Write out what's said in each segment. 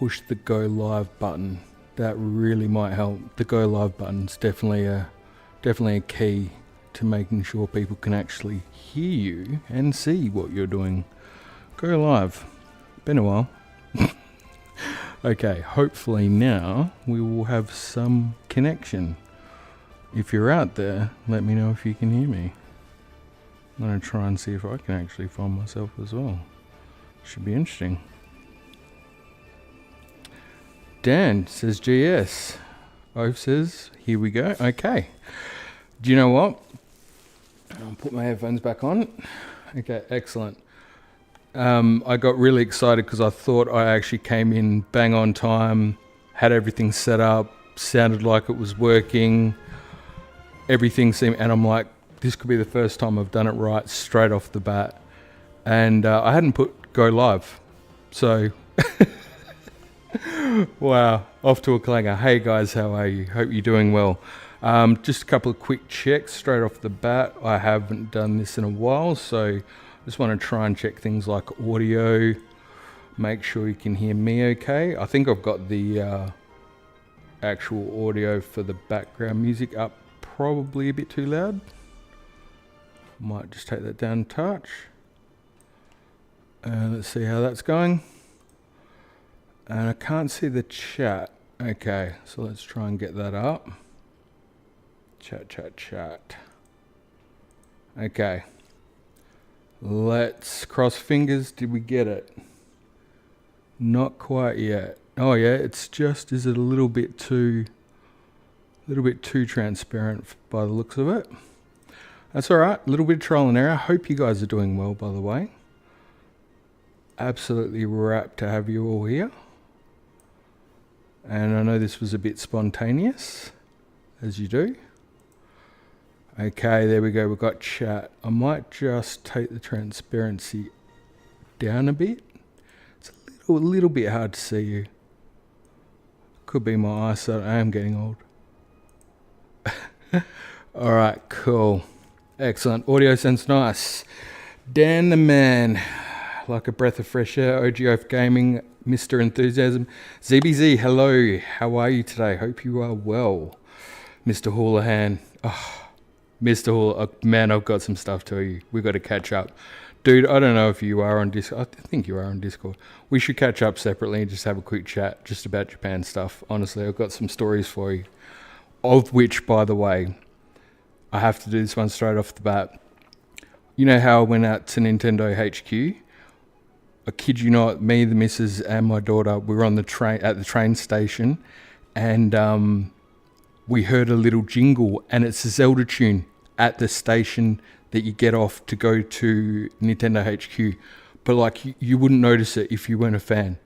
push the go live button. That really might help. The go live button's definitely a key to making sure people can actually hear you and see what you're doing. Go live. Been a while. Okay, hopefully now we will have some connection. If you're out there, let me know if you can hear me. I'm going to try and see if I can actually find myself as well. Should be interesting. Dan says GS. Ove says, here we go. Okay. Do you know what? I'll put my headphones back on. Okay, excellent. I got really excited because I thought I actually came in bang on time, had everything set up, sounded like it was working. Everything seemed, and I'm like, this could be the first time I've done it right straight off the bat. And I hadn't put go live. So, wow, off to a clanger. Hey guys, how are you? Hope you're doing well. Just a couple of quick checks straight off the bat. I haven't done this in a while, so just want to try and check things like audio, make sure you can hear me okay. I think I've got the actual audio for the background music up probably a bit too loud. Might just take that down a touch. Let's see how that's going. And I can't see the chat. Okay, so let's try and get that up. Chat. Okay. Let's cross fingers. Did we get it? Not quite yet. Oh yeah, it's just, is it a little bit too transparent by the looks of it? That's all right. A little bit of trial and error. Hope you guys are doing well, by the way. Absolutely rapt to have you all here. And I know this was a bit spontaneous, as you do. Okay, there we go. We've got chat. I might just take the transparency down a bit. It's a little bit hard to see you. Could be my eyesight. I am getting old. All right, cool. Excellent. Audio sounds nice. Dan the man, like a breath of fresh air. OGF Gaming, Mr. Enthusiasm. ZBZ, hello. How are you today? Hope you are well. Mr. Houlihan. Oh, Mr. Hall, man, I've got some stuff to you. We've got to catch up. Dude, I don't know if you are on Discord. I think you are on Discord. We should catch up separately and just have a quick chat just about Japan stuff. Honestly, I've got some stories for you. Of which, by the way, I have to do this one straight off the bat. You know how I went out to Nintendo HQ? I kid you not, me, the missus, and my daughter, we were on the train at the train station, and we heard a little jingle, and it's a Zelda tune at the station that you get off to go to Nintendo HQ. But like, you wouldn't notice it if you weren't a fan.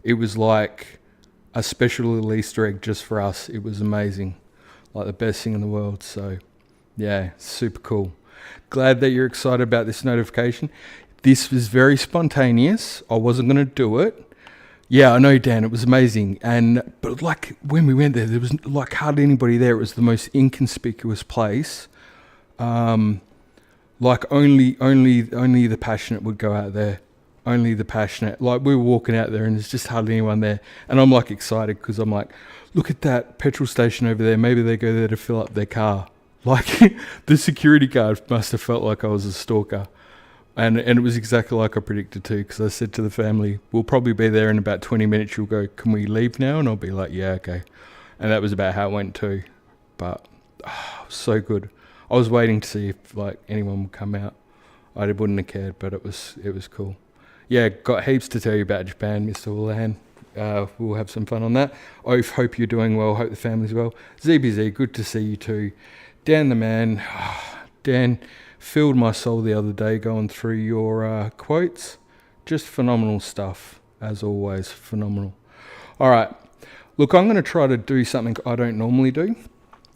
It was like a special little Easter egg just for us. It was amazing. Like the best thing in the world. So yeah, super cool. Glad that you're excited about this notification. This was very spontaneous. I wasn't going to do it. Yeah, I know, Dan, it was amazing. But like when we went there was like hardly anybody there. It was the most inconspicuous place. Like only the passionate would go out there. Only the passionate. Like we were walking out there and there's just hardly anyone there. And I'm like excited because I'm like, look at that petrol station over there. Maybe they go there to fill up their car. Like the security guard must have felt like I was a stalker. And it was exactly like I predicted too, because I said to the family, we'll probably be there in about 20 minutes. You'll go, can we leave now? And I'll be like, yeah, okay. And that was about how it went too. But so good. I was waiting to see if like anyone would come out. I wouldn't have cared, but it was cool. Yeah, got heaps to tell you about Japan, Mr. Houlihan. We'll have some fun on that. I hope you're doing well. Hope the family's well. ZBZ, good to see you too. Dan the man. Dan filled my soul the other day going through your quotes. Just phenomenal stuff, as always. Phenomenal. All right. Look, I'm going to try to do something I don't normally do.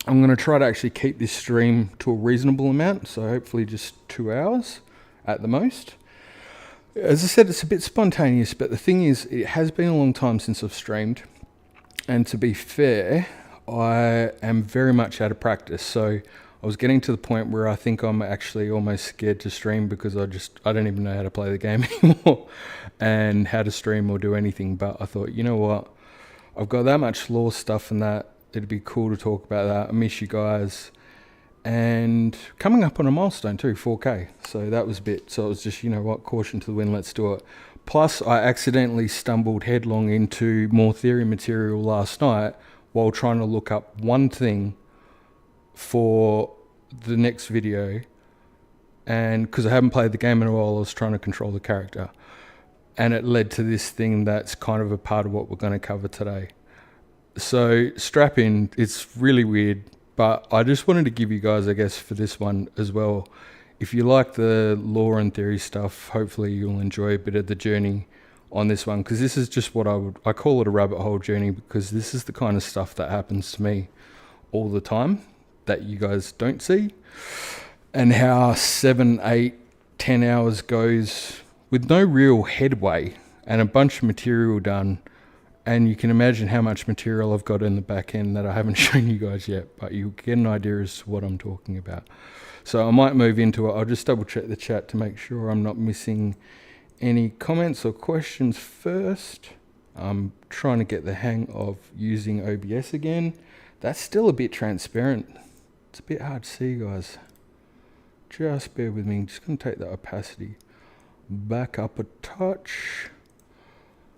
I'm going to try to actually keep this stream to a reasonable amount, so hopefully just 2 hours at the most. As I said, it's a bit spontaneous, but the thing is, it has been a long time since I've streamed, and to be fair, I am very much out of practice. So I I was getting to the point where I think I'm actually almost scared to stream because I don't even know how to play the game anymore and how to stream or do anything. But I thought, you know what? I've got that much lore stuff and that. It'd be cool to talk about that. I miss you guys. And coming up on a milestone too, 4K. So that was a bit. So it was just, you know what? Caution to the wind. Let's do it. Plus, I accidentally stumbled headlong into more Thoery material last night while trying to look up one thing for the next video, and because I haven't played the game in a while, I was trying to control the character, and it led to this thing that's kind of a part of what we're going to cover today. So strap in. It's really weird, but I just wanted to give you guys, I guess, for this one as well, if you like the lore and Thoery stuff, hopefully you'll enjoy a bit of the journey on this one, because this is just what I call it a rabbit hole journey, because this is the kind of stuff that happens to me all the time that you guys don't see, and how 7, 8, 10 hours goes with no real headway and a bunch of material done. And you can imagine how much material I've got in the back end that I haven't shown you guys yet, but you'll get an idea as to what I'm talking about. So I might move into it. I'll just double check the chat to make sure I'm not missing any comments or questions first. I'm trying to get the hang of using OBS again. That's still a bit transparent. It's a bit hard to see, guys. Just bear with me. I'm just going to take the opacity back up a touch.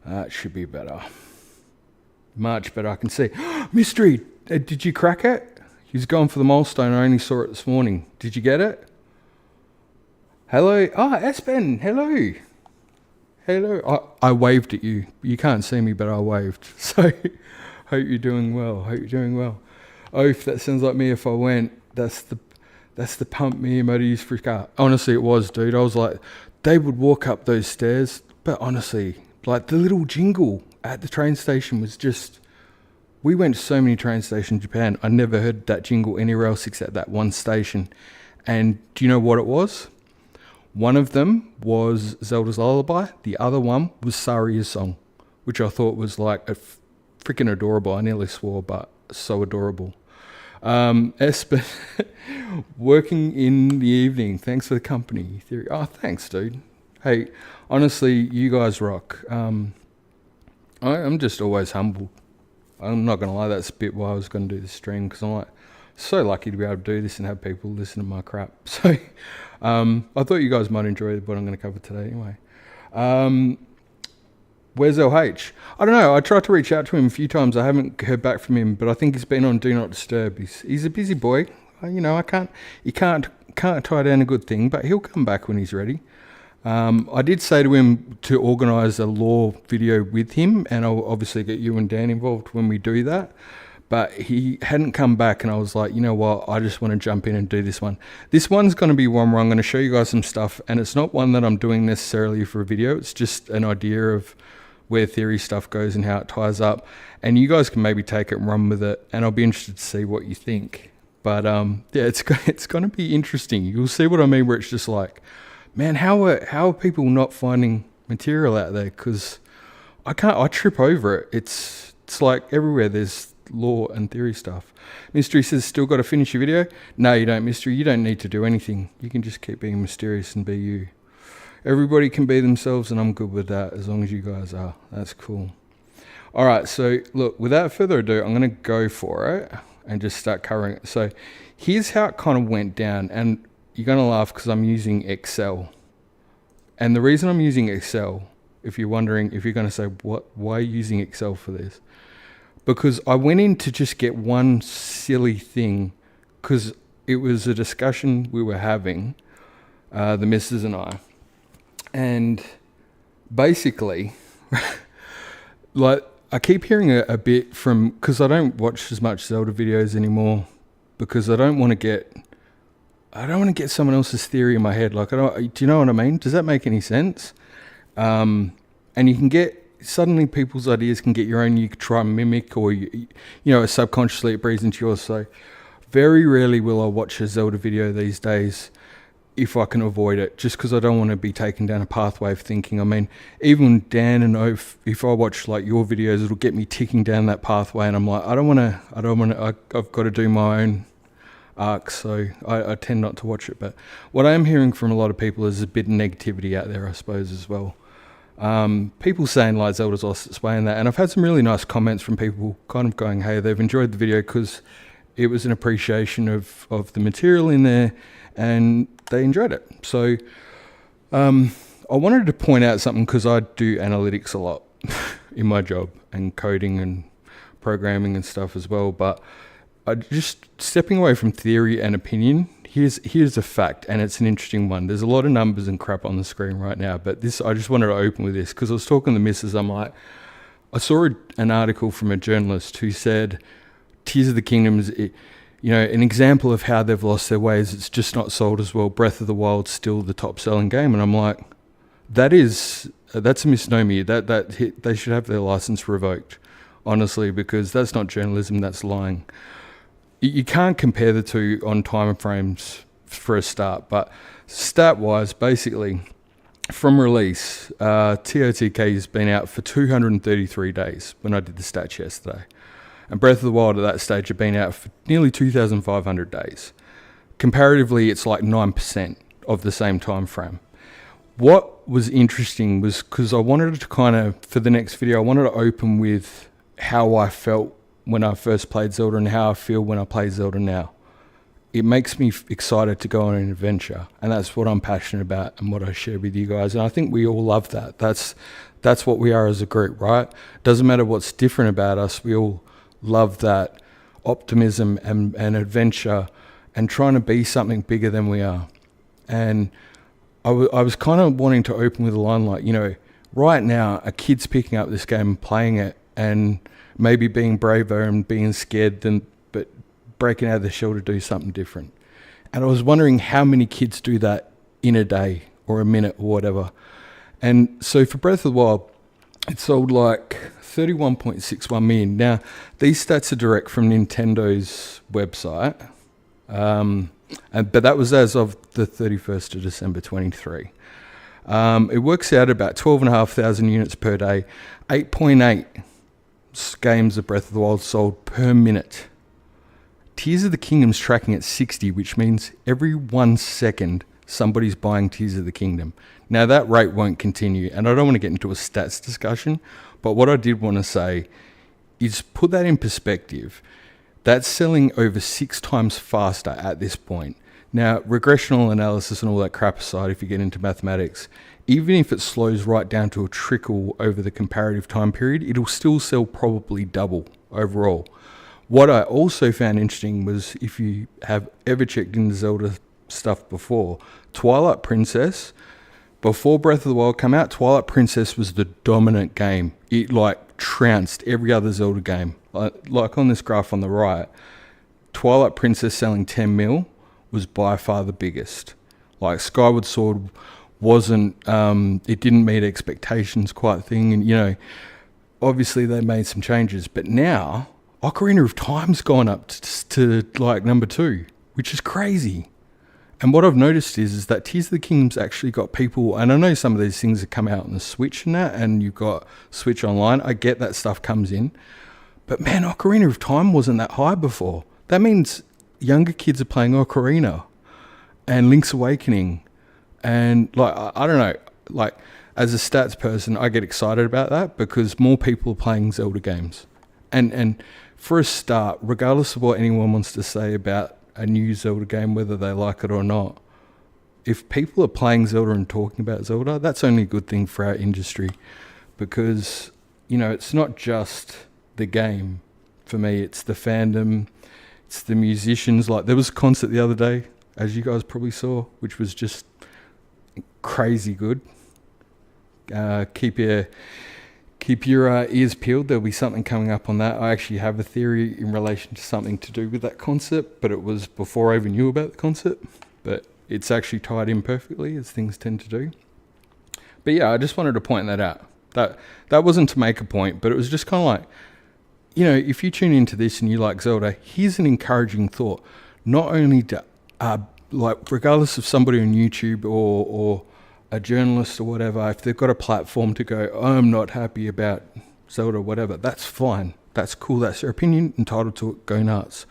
That should be better. Much better. I can see. Mystery! Did you crack it? He's gone for the milestone. I only saw it this morning. Did you get it? Hello? Ah, Espen! Hello! Hello. I waved at you. You can't see me, but I waved. So, hope you're doing well. Hope you're doing well. Oaf, that sounds like me if I went. That's the pump me emoji use for a car. Honestly, it was, dude. I was like, they would walk up those stairs, but honestly, like the little jingle at the train station was just, we went to so many train stations in Japan. I never heard that jingle anywhere else except that one station. And do you know what it was? One of them was Zelda's Lullaby. The other one was Saria's song, which I thought was like freaking adorable. I nearly swore, but so adorable. Espen, working in the evening. Thanks for the company. Thoery. Oh, thanks, dude. Hey, honestly, you guys rock. I'm just always humbled. I'm not going to lie, that's a bit why I was going to do the stream, because I'm like so lucky to be able to do this and have people listen to my crap. So I thought you guys might enjoy what I'm going to cover today anyway. Where's LH? I don't know. I tried to reach out to him a few times. I haven't heard back from him, but I think he's been on Do Not Disturb. He's a busy boy. You know, he can't tie down a good thing, but he'll come back when he's ready. I did say to him to organise a lore video with him, and I'll obviously get you and Dan involved when we do that. But he hadn't come back, and I was like, you know what? I just want to jump in and do this one. This one's going to be one where I'm going to show you guys some stuff, and it's not one that I'm doing necessarily for a video. It's just an idea of where Thoery stuff goes and how it ties up, and you guys can maybe take it and run with it, and I'll be interested to see what you think. But yeah, it's going to be interesting. You'll see what I mean, where it's just like, man, how are people not finding material out there? Because I trip over it. It's like everywhere there's lore and Thoery stuff. Mystery says, still got to finish your video? No, you don't, Mystery. You don't need to do anything. You can just keep being mysterious and be you. Everybody can be themselves, and I'm good with that as long as you guys are. That's cool. All right, so look, without further ado, I'm going to go for it and just start covering it. So here's how it kind of went down, and you're going to laugh because I'm using Excel. And the reason I'm using Excel, if you're wondering, if you're going to say, why are you using Excel for this? Because I went in to just get one silly thing, because it was a discussion we were having, the missus and I. And basically, like, I keep hearing a bit from, because I don't watch as much Zelda videos anymore, because I don't want to get someone else's theory in my head. Like, do you know what I mean? Does that make any sense? And you can get, suddenly people's ideas can get your own, you could try and mimic, or, you know, subconsciously it breathes into yours. So very rarely will I watch a Zelda video these days if I can avoid it, just because I don't want to be taken down a pathway of thinking. I mean, even Dan and if I watch like your videos, it'll get me ticking down that pathway, and I'm like, I've got to do my arcs, so I tend not to watch it. But what I am hearing from a lot of people is a bit of negativity out there, I suppose, as well. People saying like Zelda's lost its way in that, and I've had some really nice comments from people kind of going, hey, they've enjoyed the video because it was an appreciation of the material in there, and they enjoyed it. So I wanted to point out something because I do analytics a lot in my job, and coding and programming and stuff as well, but I just stepping away from theory and opinion, here's a fact, and it's an interesting one. There's a lot of numbers and crap on the screen right now, but this, I just wanted to open with this because I was talking to the missus. I'm like, I saw an article from a journalist who said Tears of the Kingdom is, you know, an example of how they've lost their ways. It's just not sold as well. Breath of the Wild's still the top selling game, and I'm like, that's a misnomer. They should have their license revoked, honestly, because that's not journalism, that's lying. You can't compare the two on time frames for a start, but stat-wise, basically, from release, TOTK has been out for 233 days when I did the stats yesterday. And Breath of the Wild at that stage had been out for nearly 2,500 days. Comparatively, it's like 9% of the same time frame. What was interesting was because I wanted to kind of, for the next video, I wanted to open with how I felt when I first played Zelda and how I feel when I play Zelda now. It makes me excited to go on an adventure, and that's what I'm passionate about and what I share with you guys. And I think we all love that. That's what we are as a group, right? Doesn't matter what's different about us. We all love that optimism and adventure and trying to be something bigger than we are. And I was kind of wanting to open with a line like, you know, right now a kid's picking up this game and playing it and maybe being braver and being scared but breaking out of the shell to do something different. And I was wondering how many kids do that in a day or a minute or whatever. And so for Breath of the Wild, it sold like 31.61 million. Now, these stats are direct from Nintendo's website, but that was as of the 31st of December 23. It works out about 12,500 units per day, 8.8 games of Breath of the Wild sold per minute. Tears of the Kingdom's tracking at 60, which means every 1 second somebody's buying Tears of the Kingdom. Now that rate won't continue, and I don't want to get into a stats discussion, but what I did want to say is put that in perspective. That's selling over 6 times faster at this point. Now, regressional analysis and all that crap aside, if you get into mathematics, even if it slows right down to a trickle over the comparative time period, it'll still sell probably double overall. What I also found interesting was, if you have ever checked into Zelda stuff before, Twilight Princess, before Breath of the Wild came out, Twilight Princess was the dominant game. It like trounced every other Zelda game. Like on this graph on the right, Twilight Princess selling 10 mil was by far the biggest. Like Skyward Sword wasn't, it didn't meet expectations quite thing. And, you know, obviously they made some changes. But now, Ocarina of Time's gone up to like number 2, which is crazy. And what I've noticed is that Tears of the Kingdom's actually got people, and I know some of these things have come out on the Switch and that, and you've got Switch Online. I get that stuff comes in. But man, Ocarina of Time wasn't that high before. That means younger kids are playing Ocarina and Link's Awakening. And like, I don't know, like as a stats person, I get excited about that because more people are playing Zelda games. And for a start, regardless of what anyone wants to say about a new Zelda game, whether they like it or not, if people are playing Zelda and talking about Zelda, that's only a good thing for our industry, because, you know, it's not just the game. For me, it's the fandom, it's the musicians. Like there was a concert the other day, as you guys probably saw, which was just crazy good. Keep your ears peeled. There'll be something coming up on that. I actually have a theory in relation to something to do with that concert, but it was before I even knew about the concert. But it's actually tied in perfectly, as things tend to do. But yeah, I just wanted to point that out. That wasn't to make a point, but it was just kind of like, you know, if you tune into this and you like Zelda, here's an encouraging thought. Not only do, like regardless of somebody on YouTube or a journalist or whatever, if they've got a platform to go, I'm not happy about Zelda or whatever, that's fine. That's cool. That's their opinion. Entitled to it. Go nuts.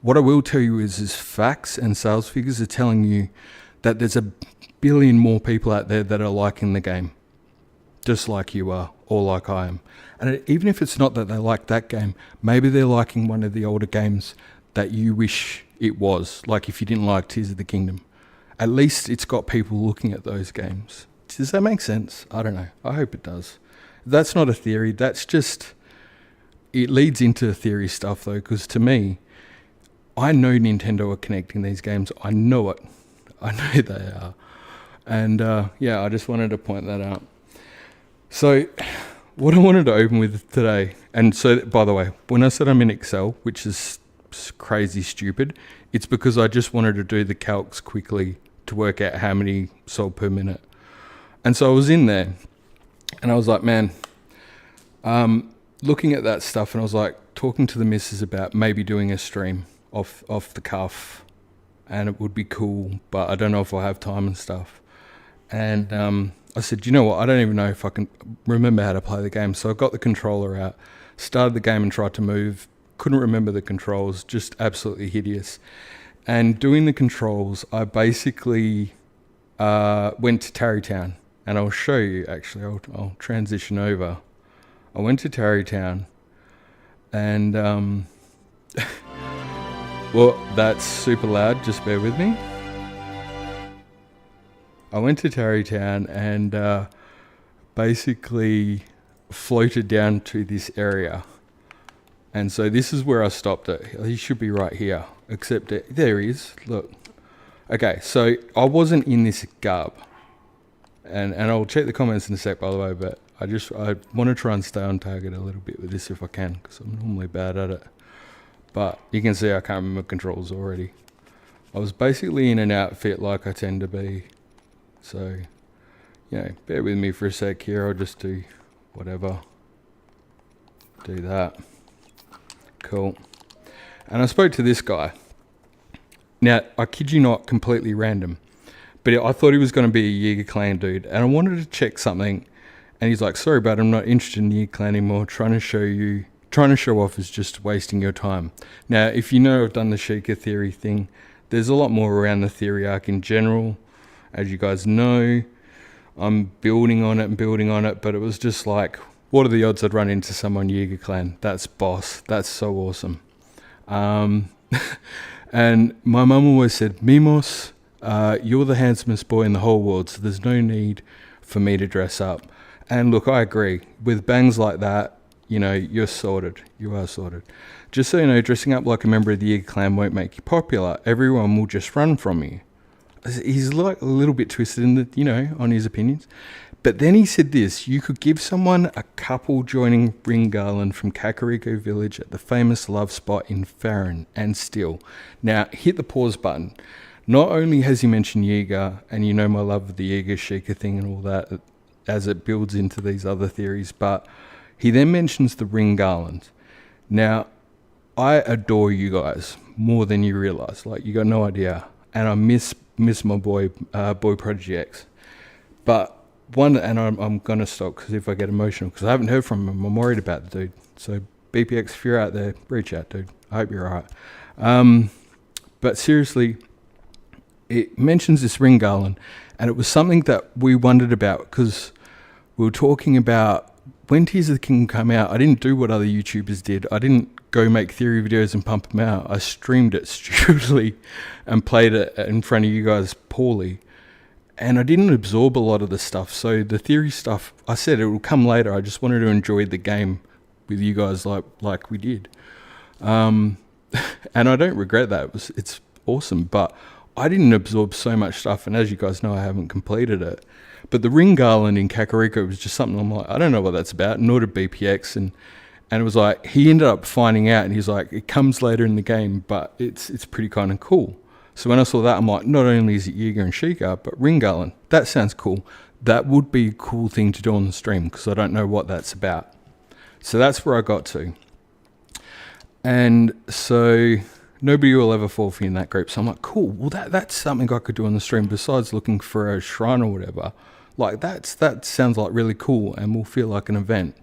What I will tell you is facts and sales figures are telling you that there's a billion more people out there that are liking the game, just like you are, or like I am. And even if it's not that they like that game, maybe they're liking one of the older games that you wish it was, like if you didn't like Tears of the Kingdom. At least it's got people looking at those games. Does that make sense? I don't know. I hope it does. That's not a theory. That's just... It leads into theory stuff, though, because to me, I know Nintendo are connecting these games. I know it. I know they are. And, yeah, I just wanted to point that out. So, what I wanted to open with today... And so, by the way, when I said I'm in Excel, which is crazy stupid, it's because I just wanted to do the calcs quickly to work out how many sold per minute. And so I was in there, and I was like, man... looking at that stuff, and I was like talking to the missus about maybe doing a stream off the cuff, and it would be cool, but I don't know if I'll have time and stuff. And I said, you know what, I don't even know if I can remember how to play the game. So I got the controller out, started the game and tried to move, couldn't remember the controls, just absolutely hideous. And doing the controls, I basically went to Tarrytown, and I'll show you actually, I'll transition over. I went to Tarrytown, and, well, that's super loud, just bear with me. I went to Tarrytown and basically floated down to this area. And so this is where I stopped it. He should be right here, except there he is, look. Okay, so I wasn't in this garb. And I'll check the comments in a sec, by the way, but I want to try and stay on target a little bit with this if I can, because I'm normally bad at it. But you can see I can't remember controls already. I was basically in an outfit like I tend to be. So, you know, bear with me for a sec here. I'll just do whatever. Do that. Cool. And I spoke to this guy. Now, I kid you not, completely random. But I thought he was going to be a Yiga clan dude. And I wanted to check something. And he's like, sorry, but I'm not interested in Yiga clan anymore. Trying to show off is just wasting your time. Now, if you know I've done the Sheikah theory thing, there's a lot more around the theory arc in general. As you guys know, I'm building on it, but it was just like, what are the odds I'd run into someone Yiga clan? That's boss. That's so awesome. And my mum always said, Mimos, you're the handsomest boy in the whole world, so there's no need for me to dress up. And look, I agree. With bangs like that, you know, you're sorted. You are sorted. Just so you know, dressing up like a member of the Yiga clan won't make you popular. Everyone will just run from you. He's like a little bit twisted in the, you know, on his opinions. But then he said this, you could give someone a couple joining ring garland from Kakariko village at the famous love spot in Farron and still. Now, hit the pause button. Not only has he mentioned Yiga, and you know my love of the Yiga Sheikah thing and all that, as it builds into these other theories, but he then mentions the ring garland. Now, I adore you guys more than you realize. Like, you got no idea. And I miss my boy Prodigy X. But one, and I'm going to stop because if I get emotional, because I haven't heard from him, I'm worried about the dude. So BPX, if you're out there, reach out, dude. I hope you're all right. But seriously, it mentions this ring garland, and it was something that we wondered about because we were talking about when Tears of the Kingdom come out. I didn't do what other YouTubers did. I didn't go make theory videos and pump them out. I streamed it stupidly and played it in front of you guys poorly. And I didn't absorb a lot of the stuff. So the theory stuff, I said it will come later. I just wanted to enjoy the game with you guys like we did. And I don't regret that. It's awesome. But I didn't absorb so much stuff. And as you guys know, I haven't completed it. But the ring garland in Kakariko was just something I'm like, I don't know what that's about. Nor did BPX. And it was like, he ended up finding out. And he's like, it comes later in the game. But it's pretty kind of cool. So when I saw that, I'm like, not only is it Yiga and Sheikah, but ring garland. That sounds cool. That would be a cool thing to do on the stream because I don't know what that's about. So that's where I got to. And so nobody will ever fall for you in that group. So I'm like, cool. Well, that's something I could do on the stream besides looking for a shrine or whatever. Like that sounds like really cool and will feel like an event.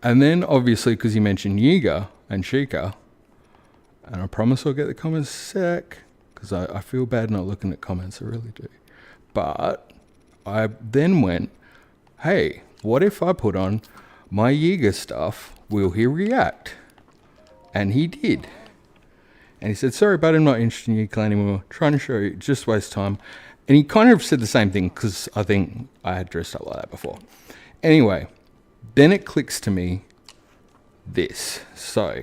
And then obviously because you mentioned Yiga and Sheikah, And I promise I'll get the comments sec, because I feel bad not looking at comments, I really do. But I then went, hey, what if I put on my Yiga stuff? Will he react? And he did. And he said, sorry, but I'm not interested in Yiga anymore. Trying to show you, just waste time. And he kind of said the same thing, because I think I had dressed up like that before. Anyway, then it clicks to me this. So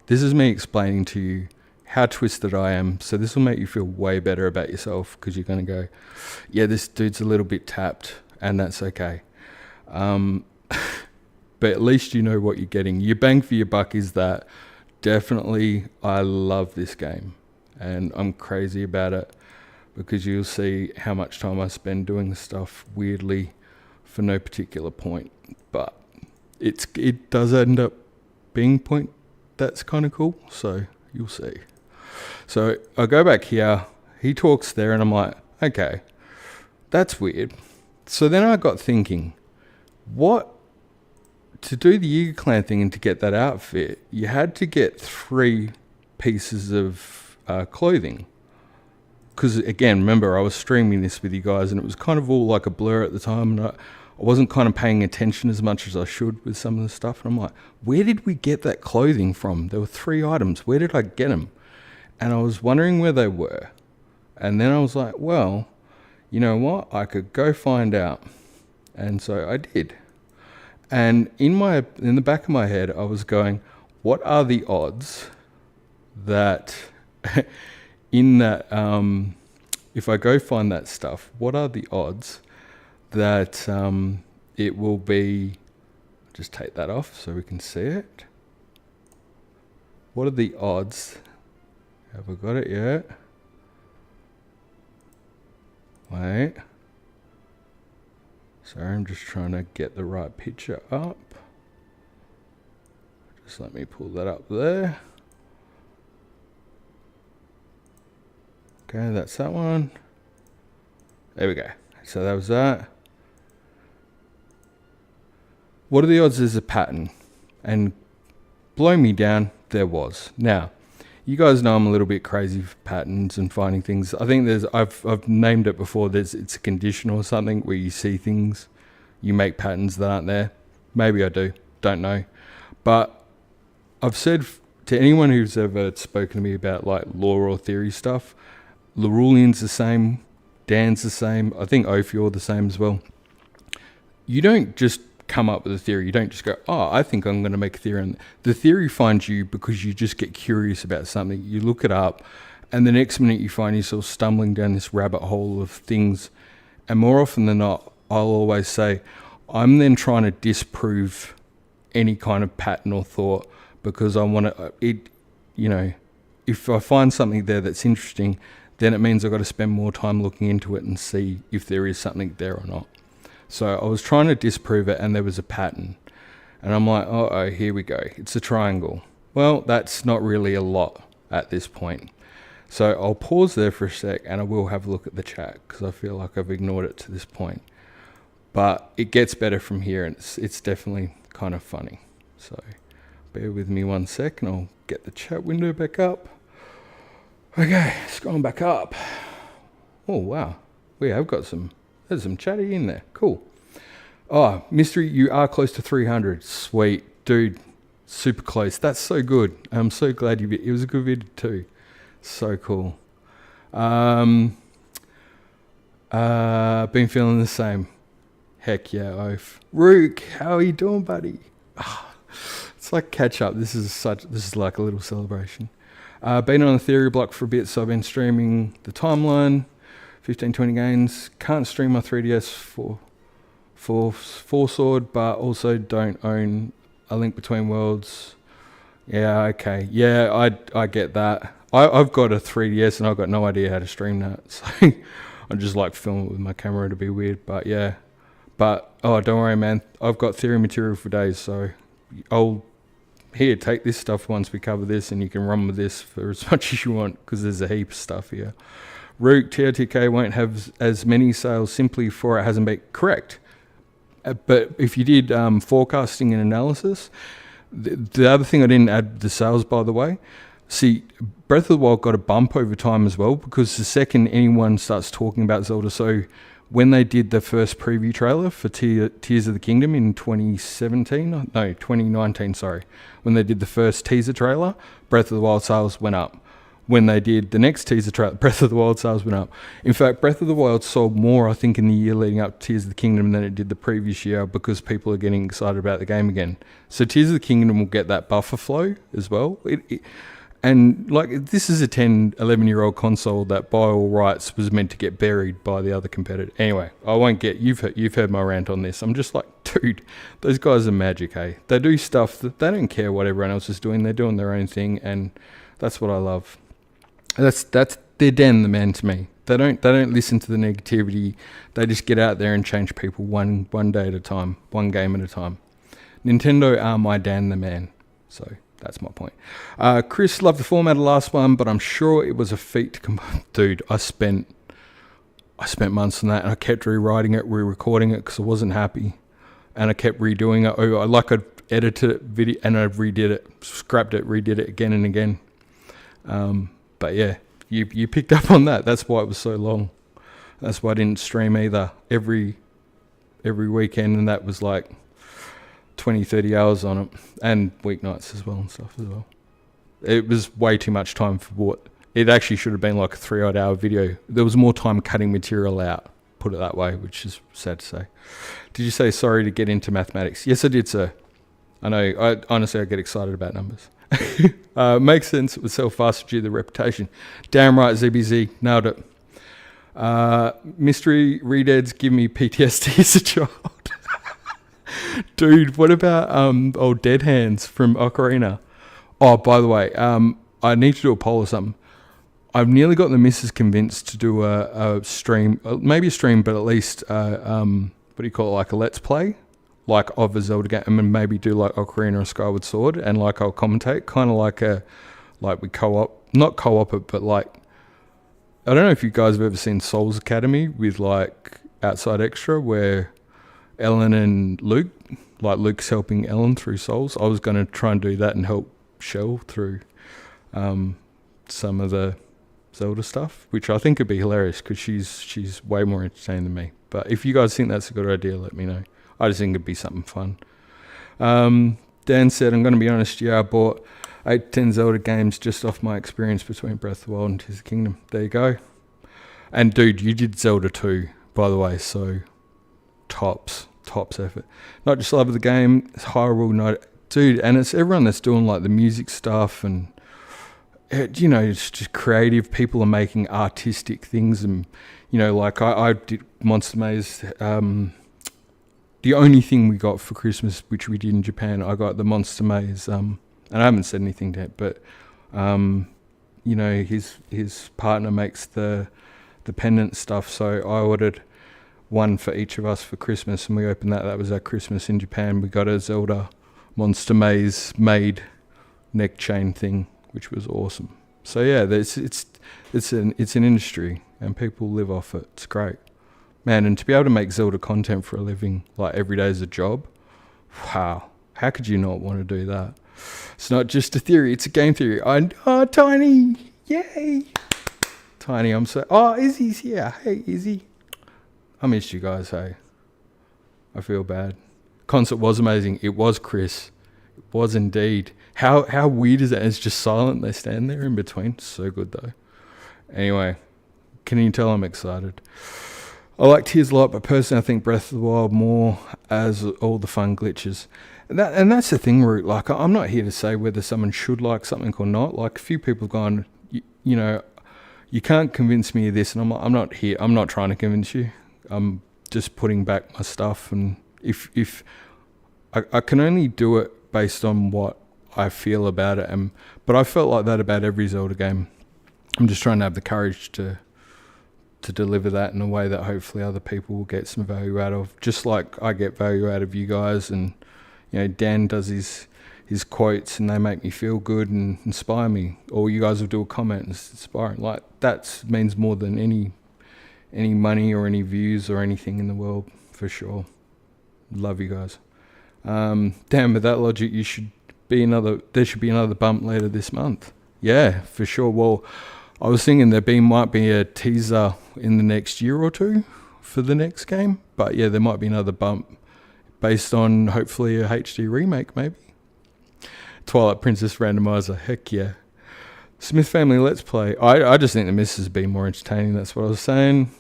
this is me explaining to you how twisted I am. So this will make you feel way better about yourself, because you're going to go, yeah, this dude's a little bit tapped, and that's okay. But at least you know what you're getting. Your bang for your buck is that. Definitely, I love this game, and I'm crazy about it, because you'll see how much time I spend doing stuff weirdly for no particular point. But it does end up being a point that's kind of cool, so you'll see. So I go back here, he talks there, and I'm like, okay, that's weird. So then I got thinking, to do the Yiga clan thing and to get that outfit, you had to get 3 pieces of clothing. Because again, remember, I was streaming this with you guys, and it was kind of all like a blur at the time, and I wasn't kind of paying attention as much as I should with some of the stuff. And I'm like, where did we get that clothing from? There were 3 items. Where did I get them? And I was wondering where they were. And then I was like, well, you know what? I could go find out. And so I did. And in the back of my head, I was going, what are the odds that in that, if I go find that stuff, what are the odds that it will be, just take that off so we can see it. What are the odds? Have I got it yet? Wait. Sorry, I'm just trying to get the right picture up. Just let me pull that up there. Okay, that's that one. There we go. So that was that. What are the odds there's a pattern? And blow me down, there was. Now, you guys know I'm a little bit crazy for patterns and finding things. I think I've named it before. It's a condition or something where you see things, you make patterns that aren't there. Maybe I do, don't know. But I've said to anyone who's ever spoken to me about like lore or theory stuff, Larulian's the same, Dan's the same, I think Ophior the same as well. You don't just come up with a theory. You don't just go, oh, I think I'm going to make a theory. And the theory finds you because you just get curious about something. You look it up, and the next minute you find yourself stumbling down this rabbit hole of things. And more often than not, I'll always say, I'm then trying to disprove any kind of pattern or thought, because I want to, if I find something there that's interesting, then it means I've got to spend more time looking into it and see if there is something there or not. So I was trying to disprove it, and there was a pattern. And I'm like, oh, here we go. It's a triangle. Well, that's not really a lot at this point. So I'll pause there for a sec, and I will have a look at the chat, because I feel like I've ignored it to this point. But it gets better from here, and it's definitely kind of funny. So bear with me 1 sec, and I'll get the chat window back up. Okay, scrolling back up. Oh, wow. We have got there's some chatty in there. Cool. Oh, Mystery, you are close to 300. Sweet. Dude, super close. That's so good. I'm so glad it was a good video too. So cool. Been feeling the same. Heck yeah, Oaf. Rook, how are you doing, buddy? Oh, it's like catch up. This is like a little celebration. Been on a theory block for a bit, so I've been streaming the timeline. 15-20 games. Can't stream my 3DS for Four Sword, but also don't own A Link Between Worlds. Yeah, okay. Yeah, I get that. I've got a 3DS and I've got no idea how to stream that. So I just like film it with my camera to be weird. But yeah. But oh, don't worry, man. I've got theory material for days, so take this stuff once we cover this, and you can run with this for as much as you want, because there's a heap of stuff here. Rook, TOTK won't have as many sales simply for it hasn't been correct. But if you did forecasting and analysis, the other thing I didn't add the sales, by the way, See, Breath of the Wild got a bump over time as well, because the second anyone starts talking about Zelda, so when they did the first preview trailer for Tears of the Kingdom in 2019, sorry, when they did the first teaser trailer, Breath of the Wild sales went up. When they did the next teaser trailer, Breath of the Wild sales went up. In fact, Breath of the Wild sold more, I think, in the year leading up to Tears of the Kingdom than it did the previous year, because people are getting excited about the game again. So Tears of the Kingdom will get that buffer flow as well. And like, this is a 10, 11-year-old console that by all rights was meant to get buried by the other competitor. Anyway, I won't get, you've heard my rant on this. I'm just like, dude, those guys are magic, hey? They do stuff that they don't care what everyone else is doing. They're doing their own thing, and that's what I love. They're Dan the man to me. They don't listen to the negativity. They just get out there and change people one day at a time, one game at a time. Nintendo are my Dan the man. So that's my point. Chris loved the format of the last one, but I'm sure it was a feat to come. Dude, I spent months on that, and I kept rewriting it, re-recording it, because I wasn't happy, and I kept redoing it. I'd edited it, video, and I redid it, scrapped it, redid it again and again. But yeah, you picked up on that. That's why it was so long. That's why I didn't stream either every weekend, and that was like 20, 30 hours on it, and weeknights as well and stuff as well. It was way too much time for what it actually should have been, like a 3-odd hour video. There was more time cutting material out, put it that way, which is sad to say. Did you say sorry to get into mathematics? Yes, I did, sir. I know, honestly, I get excited about numbers. Makes sense. It would sell faster due to the reputation. Damn right, ZBZ. Nailed it. Mystery Redeads give me PTSD as a child. Dude, what about old Dead Hands from Ocarina? Oh, by the way, I need to do a poll or something. I've nearly got the missus convinced to do a stream, maybe a stream, but at least, what do you call it, like a let's play? Like of a Zelda game, and maybe do like Ocarina or Skyward Sword, and like I'll commentate, kind of like we co-op, not co-op it, but like, I don't know if you guys have ever seen Souls Academy with like Outside Extra, where Ellen and Luke, like Luke's helping Ellen through Souls. I was going to try and do that and help Shell through some of the Zelda stuff, which I think would be hilarious, because she's way more entertaining than me. But if you guys think that's a good idea, let me know. I just think it'd be something fun. Dan said, I'm going to be honest, yeah, I bought 8-10 Zelda games just off my experience between Breath of the Wild and Tears of the Kingdom. There you go. And dude, you did Zelda 2, by the way, so tops effort. Not just love of the game, it's Hyrule Night. Dude, and it's everyone that's doing like the music stuff, and you know, it's just creative. People are making artistic things, and you know, like I did Monster Maze. The only thing we got for Christmas, which we did in Japan, I got the Monster Maze, and I haven't said anything yet, but you know, his partner makes the pendant stuff, so I ordered one for each of us for Christmas, and we opened that. That was our Christmas in Japan. We got a Zelda Monster Maze made neck chain thing, which was awesome. So yeah, it's an industry, and people live off it. It's great. Man, and to be able to make Zelda content for a living, like every day as a job, wow. How could you not want to do that? It's not just a theory, it's a game theory. Tiny, yay. Tiny, I'm so, Izzy's here. Hey, Izzy. I missed you guys, hey. I feel bad. Concert was amazing. It was, Chris. It was indeed. How weird is that? It's just silent. They stand there in between. So good, though. Anyway, can you tell I'm excited? I like Tears a lot, but personally I think Breath of the Wild more, as all the fun glitches. And that's the thing, Root. Like, I'm not here to say whether someone should like something or not. Like, a few people have gone, you know, you can't convince me of this, and I'm not trying to convince you. I'm just putting back my stuff, and if I can only do it based on what I feel about it, but I felt like that about every Zelda game. I'm just trying to have the courage to deliver that in a way that hopefully other people will get some value out of, just like I get value out of you guys. And you know, Dan does his quotes, and they make me feel good and inspire me, or you guys will do a comment and it's inspiring. Like, that means more than any money or any views or anything in the world, for sure. Love you guys. Damn, with that logic, there should be another bump later this month. Yeah, for sure. Well, I was thinking might be a teaser in the next year or two for the next game. But yeah, there might be another bump based on hopefully a HD remake, maybe. Twilight Princess Randomizer, heck yeah. Smith Family Let's Play. I just think the misses have been more entertaining. That's what I was saying.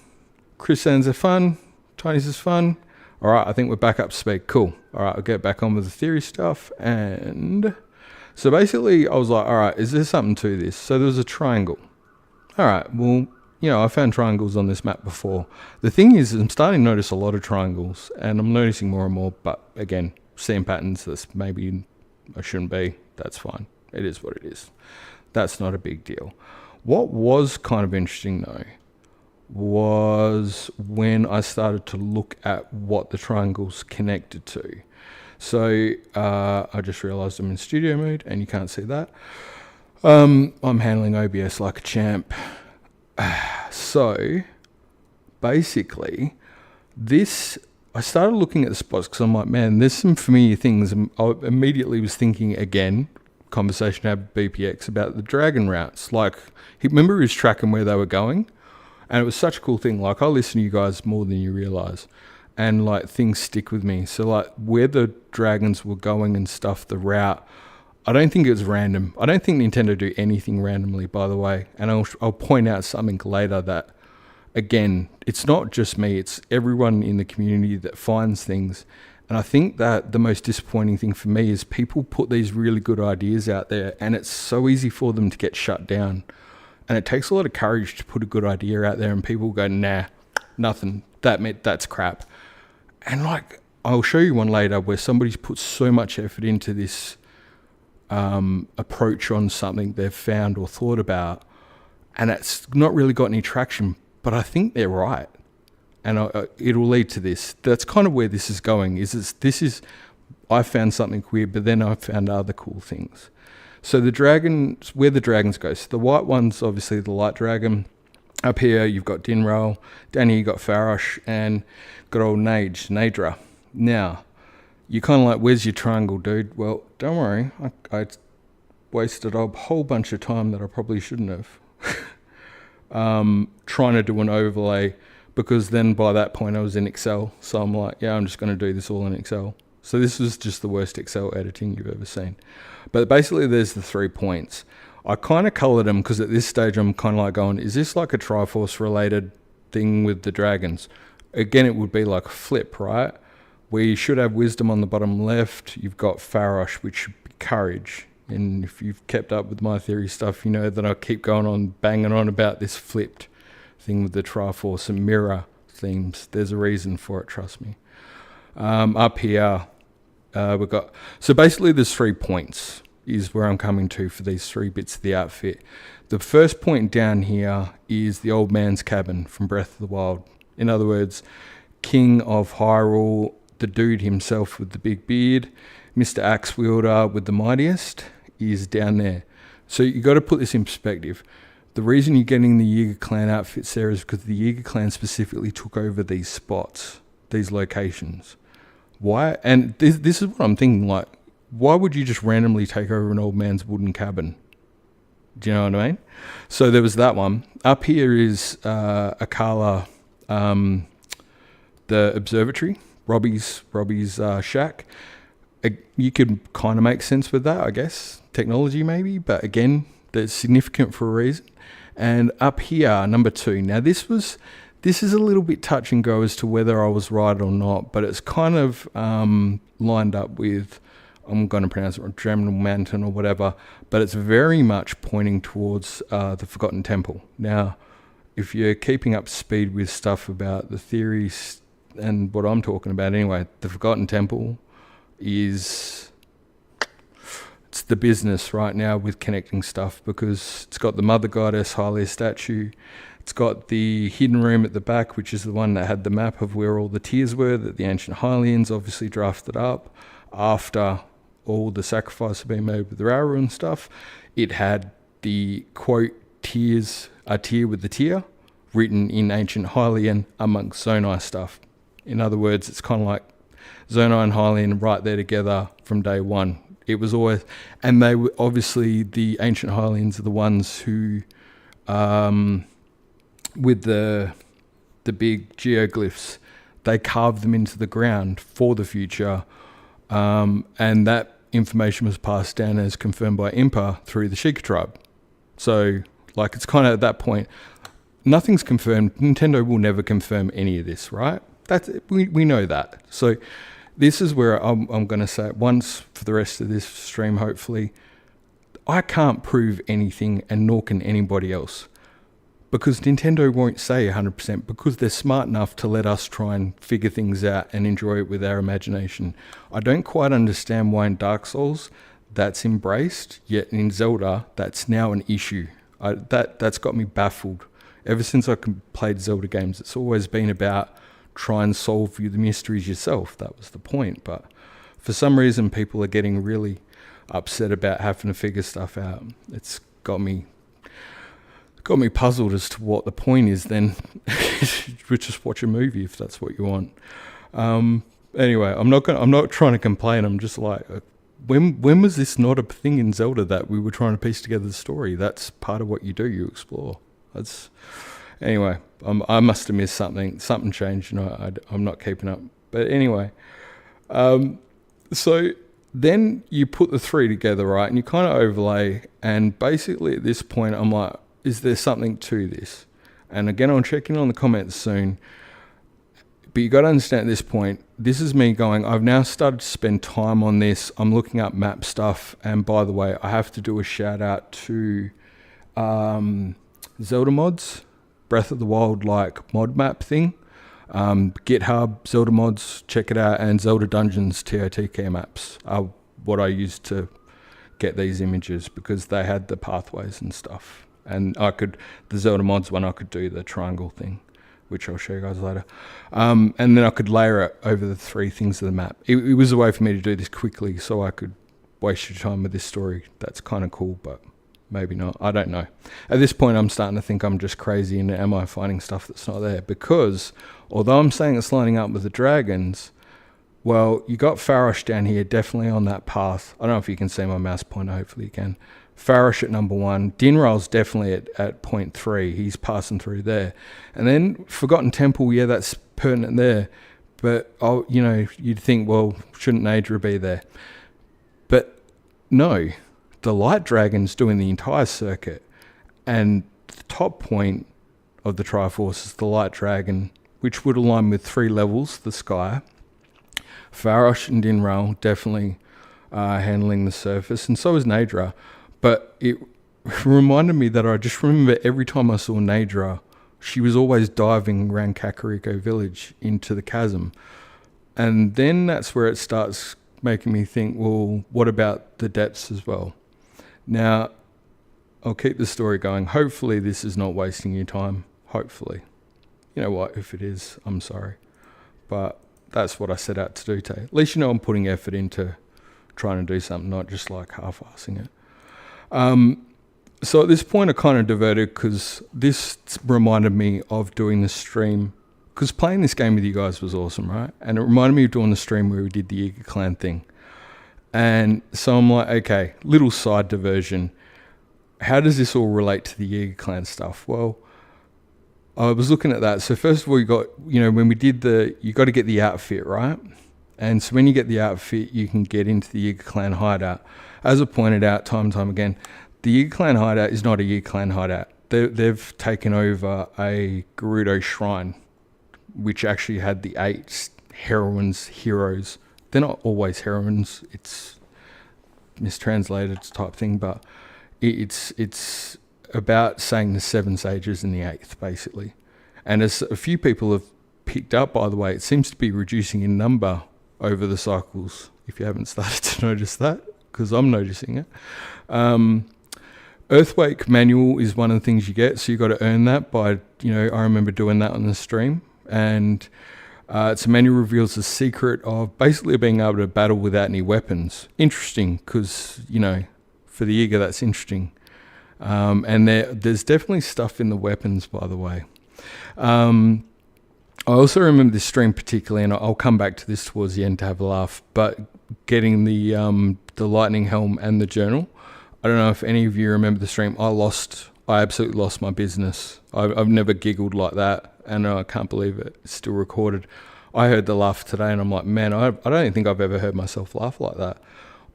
Chris Sands are fun. Tiny's is fun. All right, I think we're back up to speed. Cool. All right, I'll get back on with the theory stuff. And so basically, I was like, all right, is there something to this? So there was a triangle. All right, well, you know, I found triangles on this map before. The thing is, I'm starting to notice a lot of triangles, and I'm noticing more and more. But again, seeing patterns that's maybe I shouldn't be. That's fine. It is what it is. That's not a big deal. What was kind of interesting, though, was when I started to look at what the triangles connected to. So I just realized I'm in studio mode, and you can't see that. I'm handling OBS like a champ. So basically, I started looking at the spots because I'm like, man, there's some familiar things. I immediately was thinking again, conversation I had with BPX about the dragon routes. Like, remember he was tracking where they were going? And it was such a cool thing. Like, I listen to you guys more than you realize. And, like, things stick with me. So, like, where the dragons were going and stuff, the route, I don't think it was random. I don't think Nintendo do anything randomly, by the way. And I'll point out something later that, again, it's not just me. It's everyone in the community that finds things. And I think that the most disappointing thing for me is people put these really good ideas out there, and it's so easy for them to get shut down. And it takes a lot of courage to put a good idea out there, and people go, nah, nothing. That's crap. And like, I'll show you one later where somebody's put so much effort into this approach on something they've found or thought about, and it's not really got any traction, but I think they're right. And it'll lead to this. That's kind of where this is going. I found something weird, but then I found other cool things. So the dragons, where the dragons go. So the white one's obviously the light dragon. Up here, you've got Dinraal. Down here, you've got Farosh. And got old Nadra. Now, you're kind of like, where's your triangle, dude? Well, don't worry. I wasted a whole bunch of time that I probably shouldn't have. Trying to do an overlay. Because then by that point I was in Excel. So I'm like, yeah, I'm just going to do this all in Excel. So this was just the worst Excel editing you've ever seen. But basically there's the 3 points. I kind of colored them because at this stage I'm kind of like going, is this like a Triforce related thing with the dragons? Again, it would be like a flip, right? Where you should have wisdom on the bottom left. You've got Farosh, which should be courage. And if you've kept up with my theory stuff, you know that I keep going on banging on about this flipped thing with the Triforce and mirror themes. There's a reason for it, trust me. Up here, we've got... So basically there's 3 points is where I'm coming to for these 3 bits of the outfit. The first point down here is the old man's cabin from Breath of the Wild. In other words, King of Hyrule, the dude himself with the big beard, Mr. Axe Wielder with the mightiest, is down there. So you got to put this in perspective. The reason you're getting the Yiga clan outfits there is because the Yiga clan specifically took over these spots, these locations. Why? And this is what I'm thinking, like, why would you just randomly take over an old man's wooden cabin? Do you know what I mean? So there was that one. Up here is Akala, the observatory, Robbie's shack. You could kind of make sense with that, I guess. Technology maybe, but again, that's significant for a reason. And up here, number 2. Now this is a little bit touch and go as to whether I was right or not, but it's kind of lined up with, I'm going to pronounce it Dreamnal Mountain or whatever, but it's very much pointing towards the Forgotten Temple. Now, if you're keeping up to speed with stuff about the theories and what I'm talking about anyway, the Forgotten Temple is... It's the business right now with connecting stuff because it's got the Mother Goddess Hylia statue. It's got the hidden room at the back, which is the one that had the map of where all the tiers were that the ancient Hylians obviously drafted up after all the sacrifice had been made with the Rauru and stuff. It had the quote tiers, a tier with the tier, written in ancient Hylian amongst Zonai stuff. In other words, it's kind of like Zonai and Hylian right there together from day one. It was always, and they were obviously the ancient Hylians are the ones who, with the big geoglyphs, they carved them into the ground for the future, and that information was passed down as confirmed by Impa through the Sheikah tribe. So, like, it's kind of at that point, nothing's confirmed. Nintendo will never confirm any of this, right? We know that. So this is where I'm going to say it once for the rest of this stream, hopefully. I can't prove anything, and nor can anybody else. Because Nintendo won't say 100%, because they're smart enough to let us try and figure things out and enjoy it with our imagination. I don't quite understand why in Dark Souls that's embraced, yet in Zelda that's now an issue. That's got me baffled. Ever since I played Zelda games, it's always been about try and solve the mysteries yourself. That was the point. But for some reason, people are getting really upset about having to figure stuff out. It's got me puzzled as to what the point is then. Just watch a movie if that's what you want. Anyway, I'm not trying to complain. I'm just like, when was this not a thing in Zelda that we were trying to piece together the story? That's part of what you do. You explore. Anyway, I must have missed something. Something changed, I'm not keeping up. But anyway, so then you put the three together, right? And you kind of overlay. And basically at this point, I'm like, is there something to this? And again, I'll check in on the comments soon. But you got to understand at this point, this is me going, I've now started to spend time on this. I'm looking up map stuff. And by the way, I have to do a shout out to Zelda mods, Breath of the Wild like mod map thing. GitHub, Zelda mods, check it out. And Zelda Dungeons TOTK maps are what I used to get these images, because they had the pathways and stuff. And the Zelda mods one, I could do the triangle thing, which I'll show you guys later. And then I could layer it over the three things of the map. It was a way for me to do this quickly so I could waste your time with this story. That's kind of cool, but maybe not. I don't know. At this point, I'm starting to think I'm just crazy, and am I finding stuff that's not there? Because although I'm saying it's lining up with the dragons, well, you got Farosh down here, definitely on that path. I don't know if you can see my mouse pointer. Hopefully you can. Farosh at number 1. Dinral's definitely at point 3. He's passing through there. And then Forgotten Temple, yeah, that's pertinent there. But, you'd think, well, shouldn't Nadra be there? But no, the Light Dragon's doing the entire circuit. And the top point of the Triforce is the Light Dragon, which would align with 3 levels, the sky. Farosh and Dinral definitely handling the surface, and so is Nadra. But it reminded me that I just remember every time I saw Nadra, she was always diving around Kakariko village into the chasm. And then that's where it starts making me think, well, what about the depths as well? Now, I'll keep the story going. Hopefully this is not wasting your time. Hopefully. You know what? If it is, I'm sorry. But that's what I set out to do today. At least I'm putting effort into trying to do something, not just like half-assing it. So at this point I kind of diverted, because this reminded me of doing the stream, because playing this game with you guys was awesome, right? And it reminded me of doing the stream where we did the Yiga clan thing. And so I'm like, okay, little side diversion. How does this all relate to the Yiga clan stuff? Well, I was looking at that. So first of all, you got, when we did you got to get the outfit, right? And so when you get the outfit, you can get into the Yiga clan hideout. As I pointed out time and time again, the Yiga clan hideout is not a Yiga clan hideout. They've taken over a Gerudo shrine, which actually had the 8 heroes. They're not always heroines. It's mistranslated type thing, but it's about saying the 7 sages and the 8th, basically. And as a few people have picked up, by the way, it seems to be reducing in number over the cycles, if you haven't started to notice that, because I'm noticing it. Earthquake manual is one of the things you get, so you got to earn that by, I remember doing that on the stream, and it's a manual reveals the secret of basically being able to battle without any weapons. Interesting, because, for the Yiga, that's interesting. And there's definitely stuff in the weapons, by the way. I also remember this stream particularly, and I'll come back to this towards the end to have a laugh, but getting the lightning helm and the journal. I don't know if any of you remember the stream. I absolutely lost my business. I've never giggled like that, and I can't believe it. It's still recorded. I heard the laugh today, and I'm like, man, I don't think I've ever heard myself laugh like that.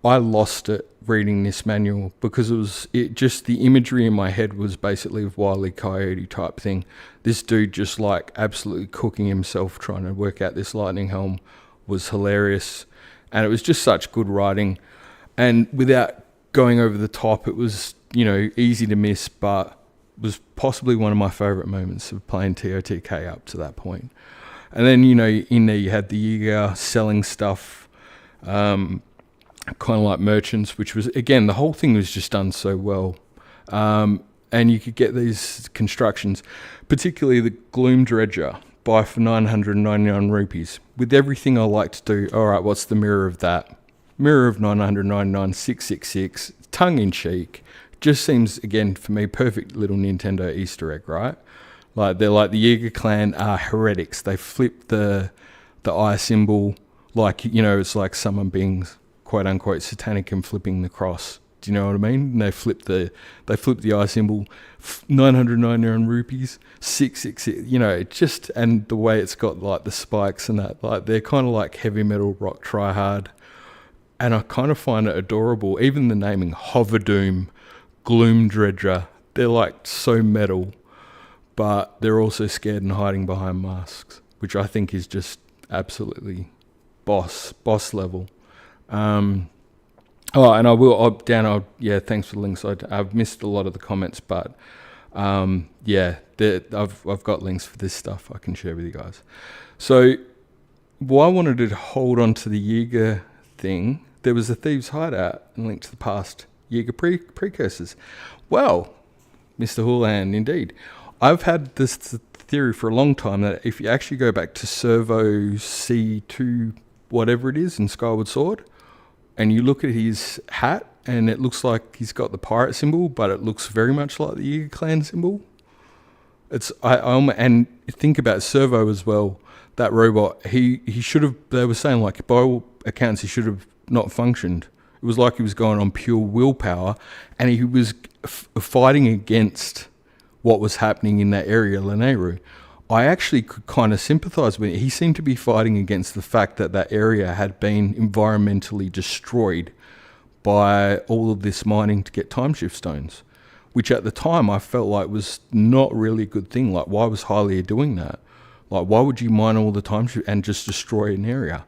I lost it reading this manual because just the imagery in my head was basically of Wile E. Coyote type thing. This dude just like absolutely cooking himself trying to work out this lightning helm was hilarious, and it was just such good writing. And without going over the top, it was, easy to miss, but was possibly one of my favorite moments of playing TOTK up to that point. And then, in there you had the Yiga selling stuff, kind of like merchants, which was, again, the whole thing was just done so well. And you could get these constructions, particularly the Gloom Dredger, buy for 999 rupees. With everything I like to do, all right, what's the mirror of that? Mirror of 999, 666, tongue-in-cheek. Just seems, again, for me, perfect little Nintendo Easter egg, right? Like, they're like the Yiga clan are heretics. They flip the eye symbol, like, it's like someone being quote-unquote satanic and flipping the cross. Do you know what I mean? And they flip the eye symbol, 999 rupees, 666, just, and the way it's got like the spikes and that, like they're kind of like heavy metal rock try hard. And I kind of find it adorable. Even the naming, Hoverdoom, Gloom Dredger, they're like so metal, but they're also scared and hiding behind masks, which I think is just absolutely boss level. And I will, thanks for the links. I've missed a lot of the comments, but I've got links for this stuff I can share with you guys. So why I wanted to hold on to the Yiga thing, there was a Thieves' Hideout and Link to the Past Yiga precursors. Well, Mr. Houlihan, indeed. I've had this theory for a long time that if you actually go back to Servo C2, whatever it is, in Skyward Sword, and you look at his hat, and it looks like he's got the pirate symbol, but it looks very much like the Yiga clan symbol. And think about Servo as well. That robot, he should have. They were saying like by all accounts he should have not functioned. It was like he was going on pure willpower, and he was fighting against what was happening in that area, Lanayru. I actually could kind of sympathise with it. He seemed to be fighting against the fact that that area had been environmentally destroyed by all of this mining to get timeshift stones, which at the time I felt like was not really a good thing. Like, why was Hylia doing that? Like, why would you mine all the timeshift and just destroy an area?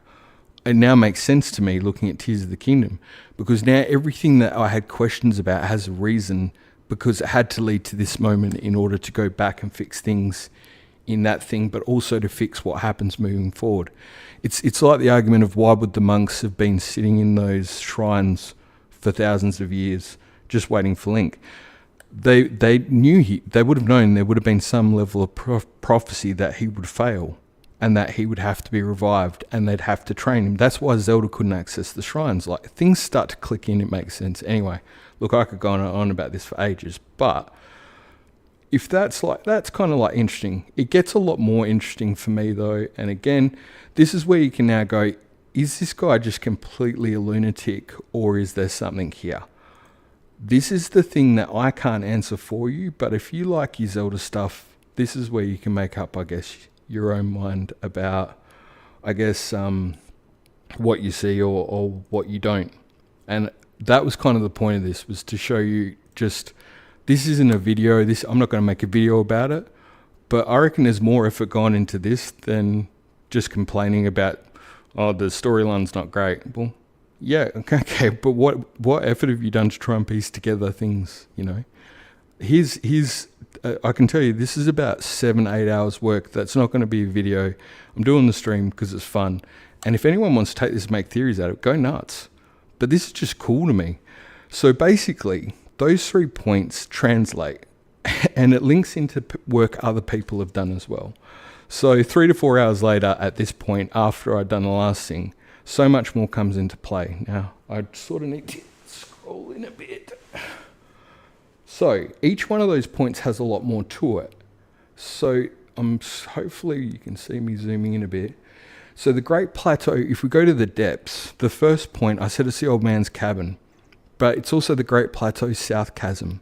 It now makes sense to me looking at Tears of the Kingdom, because now everything that I had questions about has a reason, because it had to lead to this moment in order to go back and fix things in that thing, but also to fix what happens moving forward. It's like the argument of why would the monks have been sitting in those shrines for thousands of years just waiting for Link? They knew they would have known there would have been some level of prophecy that he would fail and that he would have to be revived and they'd have to train him. That's why Zelda couldn't access the shrines. Like, things start to click in, it makes sense. Anyway, look, I could go on about this for ages, but if that's kind of like interesting. It gets a lot more interesting for me though. And again, this is where you can now go, is this guy just completely a lunatic, or is there something here? This is the thing that I can't answer for you, but if you like your Zelda stuff, this is where you can make up, I guess, your own mind about, I guess, what you see or what you don't. And that was kind of the point of this, was to show you just, this isn't a video. I'm not going to make a video about it, but I reckon there's more effort gone into this than just complaining about, oh, the storyline's not great. Well, yeah, okay, but what effort have you done to try and piece together things, I can tell you, this is about 7-8 hours work. That's not going to be a video. I'm doing the stream because it's fun. And if anyone wants to take this and make theories out of it, go nuts. But this is just cool to me. So basically, those 3 points translate, and it links into work other people have done as well. So 3 to 4 hours later, at this point, after I'd done the last thing, so much more comes into play. Now, I sort of need to scroll in a bit. So each one of those points has a lot more to it. So hopefully you can see me zooming in a bit. So the Great Plateau, if we go to the depths, the first point, I said it's the old man's cabin, but it's also the Great Plateau South Chasm.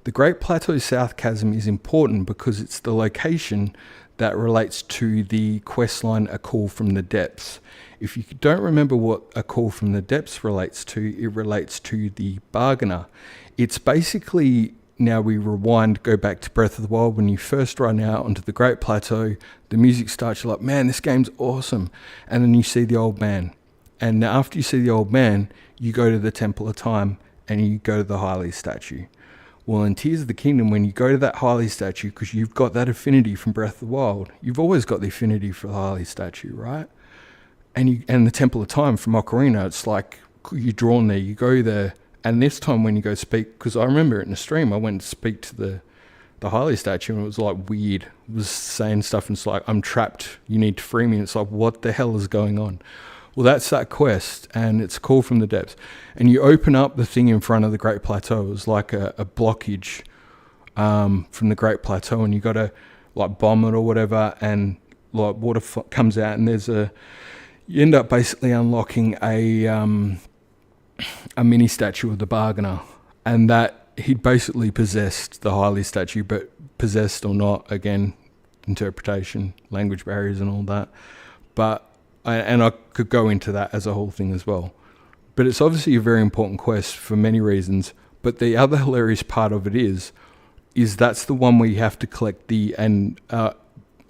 The Great Plateau South Chasm is important because it's the location that relates to the questline A Call from the Depths. If you don't remember what A Call from the Depths relates to, it relates to the Bargainer. It's basically, now we rewind, go back to Breath of the Wild. When you first run out onto the Great Plateau, the music starts, you're like, man, this game's awesome. And then you see the old man. And after you see the old man, you go to the Temple of Time and you go to the Hylia statue. Well, in Tears of the Kingdom, when you go to that Hylia statue, because you've got that affinity from Breath of the Wild, you've always got the affinity for the Hylia statue, right? And the Temple of Time from Ocarina, it's like you're drawn there, you go there. And this time when you go speak, because I remember it in the stream, I went to speak to the Hylia statue and it was like weird. It was saying stuff and it's like, I'm trapped, you need to free me. And it's like, what the hell is going on? Well, that's that quest, and it's Call from the Depths. And you open up the thing in front of the Great Plateau. It was like a blockage from the Great Plateau, and you got to like bomb it or whatever, and like water comes out, and you end up basically unlocking a mini statue of the Bargainer, and that he'd basically possessed the Hylia statue, but possessed or not, again, interpretation, language barriers and all that. But and I could go into that as a whole thing as well. But it's obviously a very important quest for many reasons. But the other hilarious part of it is that's the one where you have to collect I'm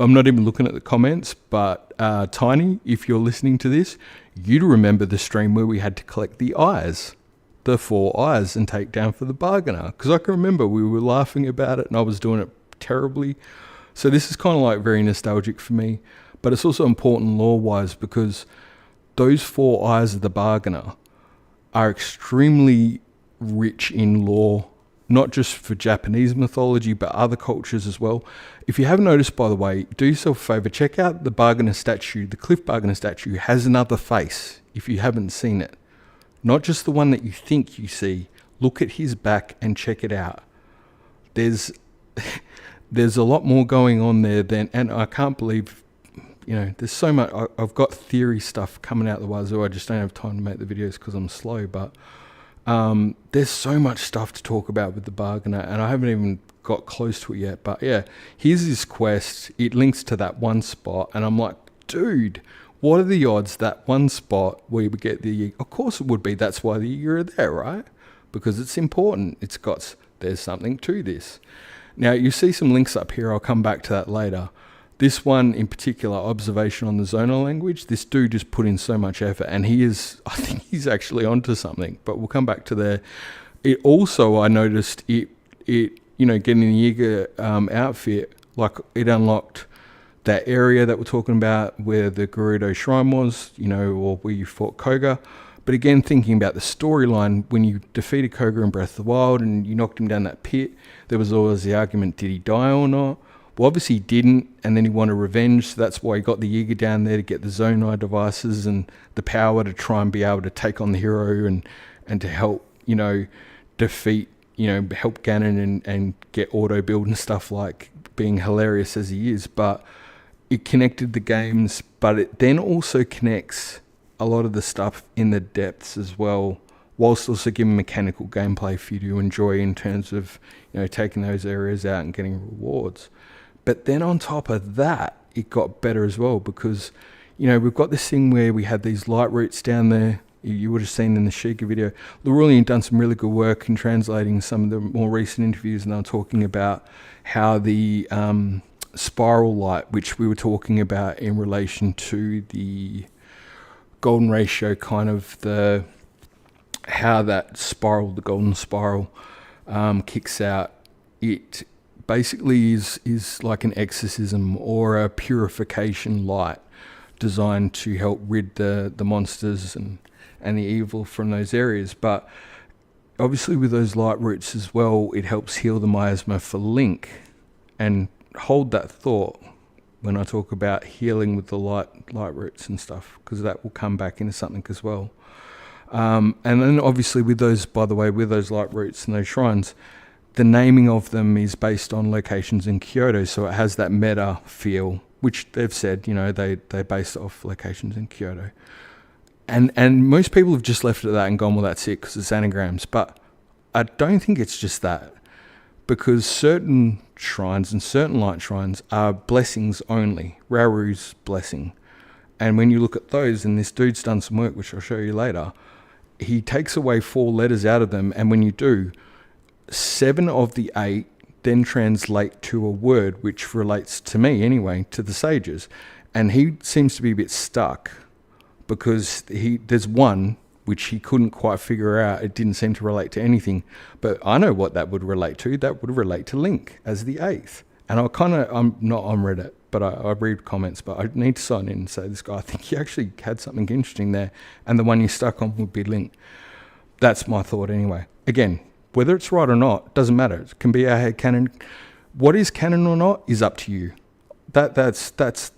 not even looking at the comments, but Tiny, if you're listening to this, you'd remember the stream where we had to collect the eyes, the 4 eyes, and take down for the Bargainer. Because I can remember we were laughing about it and I was doing it terribly. So this is kind of like very nostalgic for me. But it's also important lore-wise because those 4 eyes of the Bargainer are extremely rich in lore, not just for Japanese mythology, but other cultures as well. If you haven't noticed, by the way, do yourself a favor, check out the Bargainer statue. The Cliff Bargainer statue has another face, if you haven't seen it. Not just the one that you think you see. Look at his back and check it out. There's a lot more going on there and I can't believe, there's so much. I've got theory stuff coming out the wazoo. I just don't have time to make the videos because I'm slow. But there's so much stuff to talk about with the Bargainer, and I haven't even got close to it yet. But yeah, here's his quest. It links to that one spot, and I'm like, dude, what are the odds that one spot where we get the? Of course it would be. That's why the Yiga are there, right? Because it's important. There's something to this. Now you see some links up here. I'll come back to that later. This one in particular, observation on the Zonai language, this dude just put in so much effort, and I think he's actually onto something, but we'll come back to there. It also, I noticed getting the Yiga outfit, like it unlocked that area that we're talking about where the Gerudo Shrine was, or where you fought Koga. But again, thinking about the storyline, when you defeated Koga in Breath of the Wild and you knocked him down that pit, there was always the argument, did he die or not? Well, obviously he didn't, and then he wanted revenge, so that's why he got the Yiga down there to get the Zonai devices and the power to try and be able to take on the hero and to help, defeat, help Ganon and get auto build and stuff, like being hilarious as he is. But it connected the games, but it then also connects a lot of the stuff in the depths as well, whilst also giving mechanical gameplay for you to enjoy in terms of, taking those areas out and getting rewards. But then on top of that, it got better as well because, we've got this thing where we had these light roots down there. You would have seen in the Sheikah video. Laurelian done some really good work in translating some of the more recent interviews, and they were talking about how the spiral light, which we were talking about in relation to the golden ratio, kind of how that spiral, the golden spiral, kicks out. It basically is like an exorcism or a purification light designed to help rid the monsters and the evil from those areas. But obviously with those light roots as well, it helps heal the miasma for Link. And hold that thought when I talk about healing with the light roots and stuff, because that will come back into something as well. And then obviously with those, by the way, with those light roots and those shrines, the naming of them is based on locations in Kyoto, so it has that meta feel, which they've said, they base it off locations in Kyoto. And most people have just left it at that and gone, well, that's it, because it's anagrams. But I don't think it's just that, because certain shrines and certain light shrines are blessings only, Raru's blessing. And when you look at those, and this dude's done some work, which I'll show you later, he takes away 4 letters out of them, and when you do, 7 of the 8 then translate to a word, which relates to me anyway, to the sages. And he seems to be a bit stuck, because there's one which he couldn't quite figure out. It didn't seem to relate to anything. But I know what that would relate to. That would relate to Link as the 8th. And I'm not on Reddit, but I read comments. But I need to sign in and say, this guy, I think he actually had something interesting there. And the one you stuck on would be Link. That's my thought anyway. Again, whether it's right or not, doesn't matter. It can be our head canon. What is canon or not is up to you. That's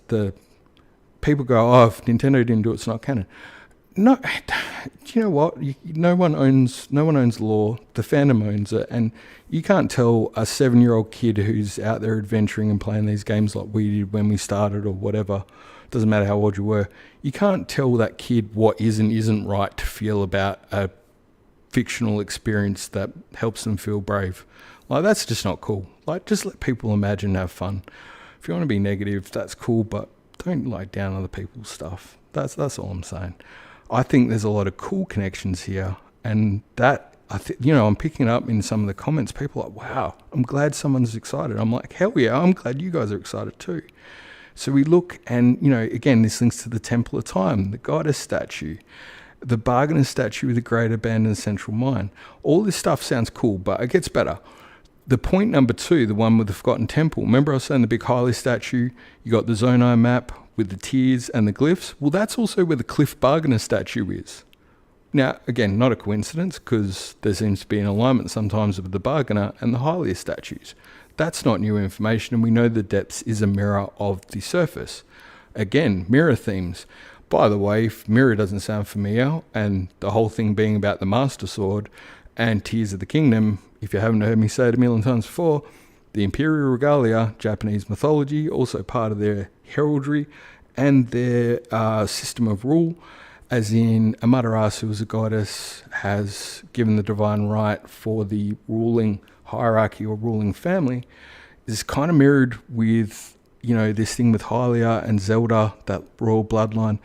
the... People go, oh, if Nintendo didn't do it, it's not canon. No, do you know what? No one owns law. The fandom owns it, and you can't tell a 7-year-old kid who's out there adventuring and playing these games like we did when we started, or whatever. Doesn't matter how old you were. You can't tell that kid what is and isn't right to feel about a fictional experience that helps them feel brave. Like, that's just not cool. Like, just let people imagine and have fun. If you want to be negative, that's cool, but don't down other people's stuff. That's all I'm saying. I think there's a lot of cool connections here, and that I'm picking up in some of the comments. People are like, wow, I'm glad someone's excited. I'm like, hell yeah, I'm glad you guys are excited too. So we look, and again, this links to the Temple of Time, the goddess statue, the bargainer statue with the great abandoned central mine. All this stuff sounds cool, but it gets better. The point number 2, the one with the Forgotten Temple. Remember I was saying the big Hylia statue? You got the Zonai map with the tiers and the glyphs. Well, that's also where the Cliff Bargainer statue is. Now, again, not a coincidence, because there seems to be an alignment sometimes with the Bargainer and the Hylia statues. That's not new information, and we know the depths is a mirror of the surface. Again, mirror themes. By the way, if mirror doesn't sound familiar, and the whole thing being about the Master Sword and Tears of the Kingdom, if you haven't heard me say it a million times before, the Imperial Regalia, Japanese mythology, also part of their heraldry and their system of rule, as in Amaterasu as a goddess has given the divine right for the ruling hierarchy or ruling family, is kind of mirrored with, this thing with Hylia and Zelda, that royal bloodline.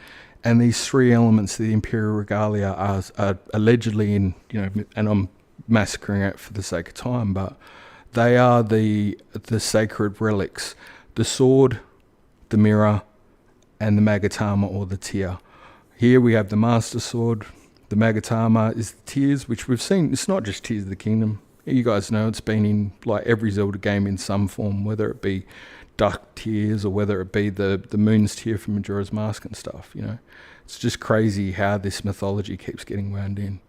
And these 3 elements of the Imperial Regalia are allegedly in, and I'm massacring it for the sake of time, but they are the sacred relics: the sword, the mirror, and the Magatama or the tear. Here we have the Master Sword. The Magatama is the tears, which we've seen. It's not just Tears of the Kingdom. You guys know it's been in like every Zelda game in some form, whether it be Duck Tears or whether it be the Moon's Tear from Majora's Mask and stuff. It's just crazy how this mythology keeps getting wound in.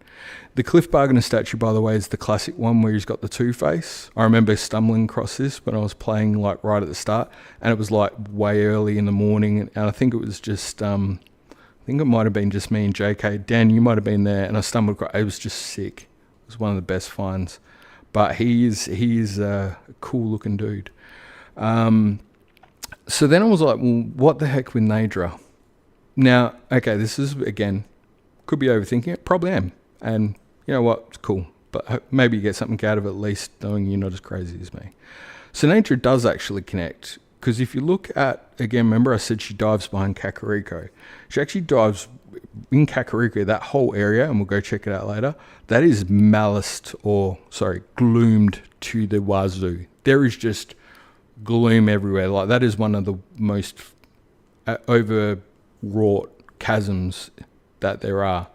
The Cliff Bargainer statue, by the way, is the classic one where he's got the two-face. I remember stumbling across this when I was playing like right at the start, and it was like way early in the morning, and I think it was just I think it might have been just me and JK. Dan, you might have been there, and I stumbled across. It was just sick. It was one of the best finds. But he is a cool looking dude. So then I was like, well, what the heck with Naydra? Now, okay, this is, again, could be overthinking it. Probably am. And you know what? It's cool. But maybe you get something out of it, at least knowing you're not as crazy as me. So Naydra does actually connect. Because if you look at, again, remember I said she dives behind Kakariko. She actually dives in Kakariko, that whole area, and we'll go check it out later. That is gloomed to the wazoo. There is just gloom everywhere. Like, that is one of the most overwrought chasms that there are.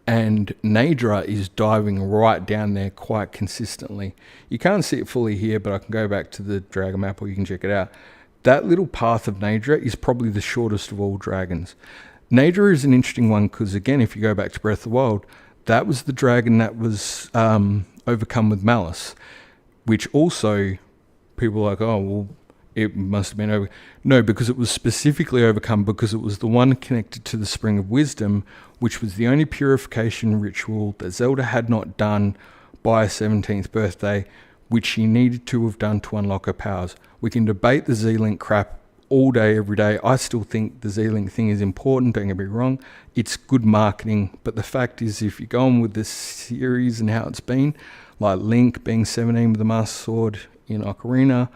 And Naydra is diving right down there quite consistently. You can't see it fully here, but I can go back to the dragon map or you can check it out. That little path of Naydra is probably the shortest of all dragons. Naydra is an interesting one because, again, if you go back to Breath of the Wild, that was the dragon that was overcome with malice, which also people are like, oh, well, it must have been over. No, because it was specifically overcome because it was the one connected to the Spring of Wisdom, which was the only purification ritual that Zelda had not done by her 17th birthday, which she needed to have done to unlock her powers. We can debate the Z-Link crap all day, every day. I still think the Z-Link thing is important, don't get me wrong. It's good marketing, but the fact is, if you go on with this series and how it's been, like Link being 17 with the Master Sword in Ocarina,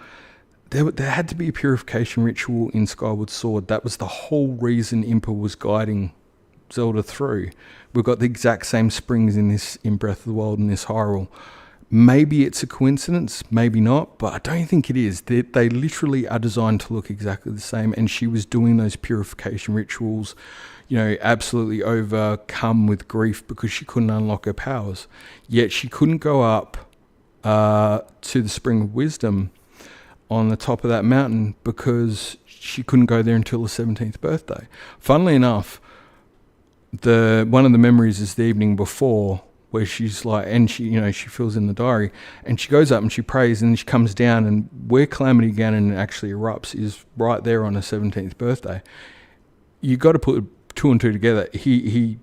there had to be a purification ritual in Skyward Sword. That was the whole reason Impa was guiding Zelda through. We've got the exact same springs in Breath of the Wild and this Hyrule. Maybe it's a coincidence, maybe not, but I don't think it is. They literally are designed to look exactly the same, and she was doing those purification rituals, absolutely overcome with grief because she couldn't unlock her powers. Yet she couldn't go up to the Spring of Wisdom on the top of that mountain because she couldn't go there until her 17th birthday. Funnily enough, one of the memories is the evening before, where she's like, and she fills in the diary, and she goes up and she prays, and she comes down, and where Calamity Ganon actually erupts is right there on her 17th birthday. You got to put 2 and 2 together. He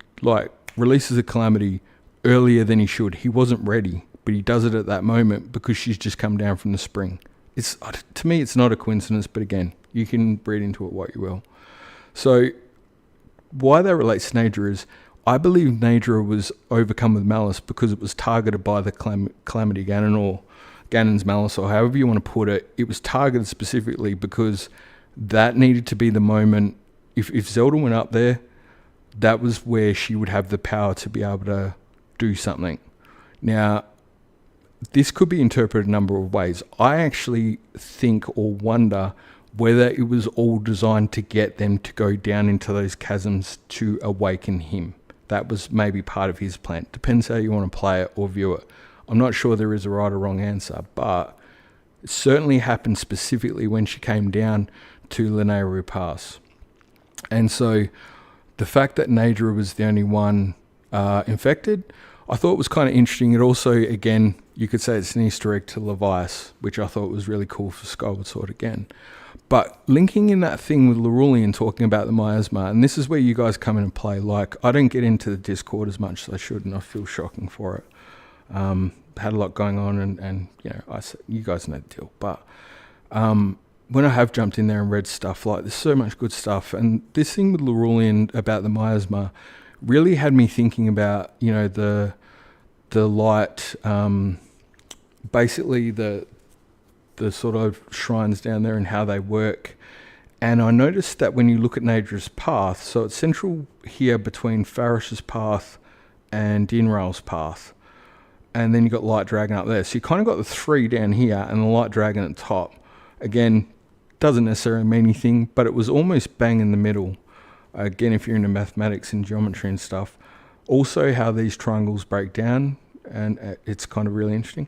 releases a Calamity earlier than he should. He wasn't ready, but he does it at that moment because she's just come down from the spring. To me, it's not a coincidence, but again, you can read into it what you will. So why that relates to Naydra is, I believe Naydra was overcome with malice because it was targeted by the Calamity Ganon, or Ganon's malice, or however you want to put it. It was targeted specifically because that needed to be the moment. If Zelda went up there, that was where she would have the power to be able to do something. Now, this could be interpreted a number of ways. I actually think or wonder whether it was all designed to get them to go down into those chasms to awaken him. That was maybe part of his plan. Depends how you want to play it or view it. I'm not sure there is a right or wrong answer, but it certainly happened specifically when she came down to Lanayru Pass. And so the fact that Naydra was the only one infected, I thought was kind of interesting. It also, again, you could say it's an Easter egg to Levias, which I thought was really cool for Skyward Sword again. But linking in that thing with Larulian talking about the miasma, and this is where you guys come in and play. Like, I don't get into the Discord as much as I should, and I feel shocking for it. Had a lot going on, and you guys know the deal. But when I have jumped in there and read stuff, like, there's so much good stuff. And this thing with Larulian about the miasma really had me thinking about, the light, basically the sort of shrines down there and how they work. And I noticed that when you look at Naydra's path, so it's central here between Farish's path and Dinrail's path. And then you got Light Dragon up there. So you kind of got the 3 down here and the Light Dragon at the top. Again, doesn't necessarily mean anything, but it was almost bang in the middle. Again, if you're into mathematics and geometry and stuff. Also how these triangles break down, and it's kind of really interesting.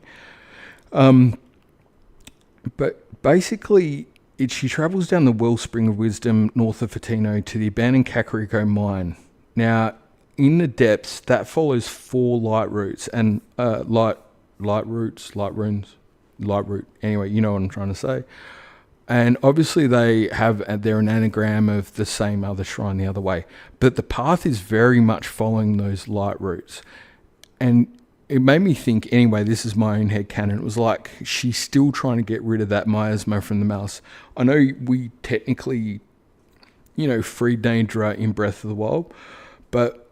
But basically, she travels down the Wellspring of Wisdom north of Fatino to the abandoned Kakariko mine. Now, in the depths, that follows 4 light routes and light route. Anyway, you know what I'm trying to say. And obviously, they're an anagram of the same other shrine the other way. But the path is very much following those light routes, and it made me think, anyway, this is my own headcanon. It was like she's still trying to get rid of that miasma from the mouse. I know we technically, freed Naydra in Breath of the Wild, but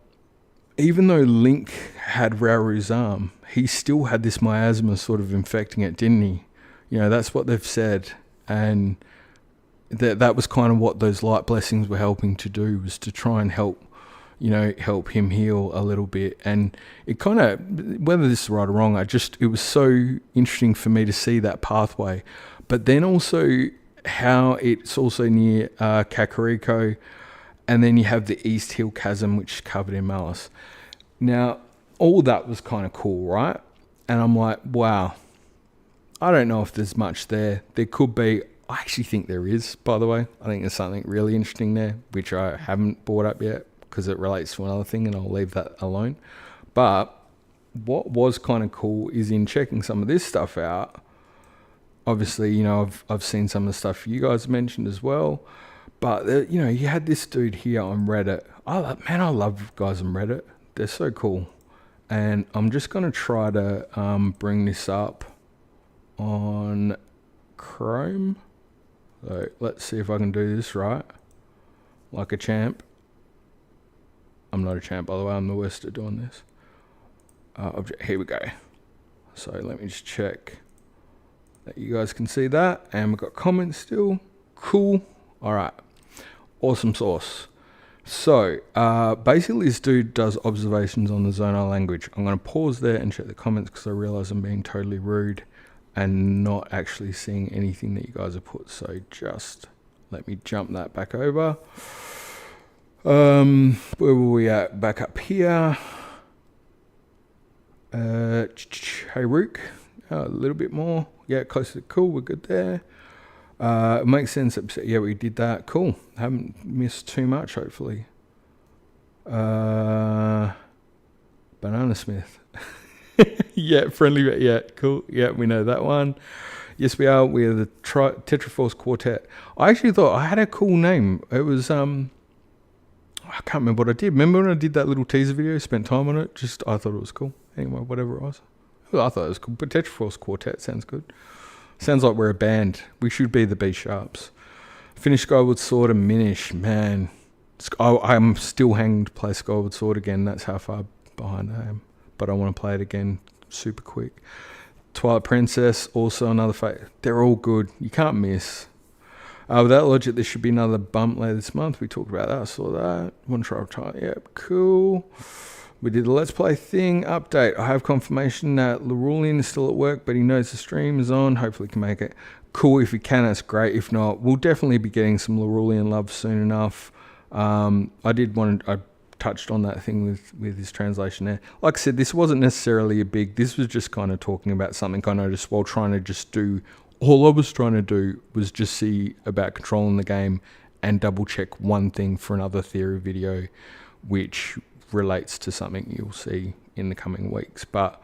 even though Link had Rauru's arm, he still had this miasma sort of infecting it, didn't he? That's what they've said. And that was kind of what those light blessings were helping to do, was to try and help him heal a little bit. And it kind of, whether this is right or wrong, it was so interesting for me to see that pathway. But then also how it's also near Kakariko, and then you have the East Hill Chasm, which is covered in malice. Now, all that was kind of cool, right? And I'm like, wow, I don't know if there's much there. There could be. I actually think there is, by the way. I think there's something really interesting there, which I haven't brought up yet, because it relates to another thing, and I'll leave that alone. But what was kind of cool is in checking some of this stuff out. Obviously, I've seen some of the stuff you guys mentioned as well. But, you had this dude here on Reddit. I love guys on Reddit. They're so cool. And I'm just going to try to bring this up on Chrome. So let's see if I can do this right. Like a champ. I'm not a champ, by the way. I'm the worst at doing this. Object. Here we go. So let me just check that you guys can see that. And we've got comments still. Cool. All right. Awesome sauce. So basically this dude does observations on the Zonai language. I'm going to pause there and check the comments because I realize I'm being totally rude and not actually seeing anything that you guys have put. So just let me jump that back over. Where were we at? Back up here. Hey Rook, a little bit more. Yeah, close to cool. We're good there. It makes sense. Yeah, we did that. Cool. Haven't missed too much, hopefully. Banana Smith. Yeah, friendly. Yeah, cool. Yeah, we know that one. Yes, we are. We are the Tetraforce Quartet. I actually thought I had a cool name. It was I can't remember what I did. Remember when I did that little teaser video? Spent time on it. I thought it was cool. Anyway, whatever it was. I thought it was cool. But Tetraforce Quartet sounds good. Sounds like we're a band. We should be the B Sharps. Finish Skyward Sword and Minish. Man, I'm still hanging to play Skyward Sword again. That's how far behind I am. But I want to play it again super quick. Twilight Princess, also another favorite. They're all good. You can't miss. Without logic, there should be another bump later this month. We talked about that. I saw that. One try. Yep, cool. We did the Let's Play thing update. I have confirmation that Larulian is still at work, but he knows the stream is on. Hopefully he can make it. Cool. If he can, that's great. If not, we'll definitely be getting some Larulian love soon enough. I touched on that thing with his translation there. Like I said, this wasn't necessarily this was just kind of talking about something I noticed while trying to just do, all I was trying to do was just see about controlling the game and double check one thing for another theory video, which relates to something you'll see in the coming weeks. But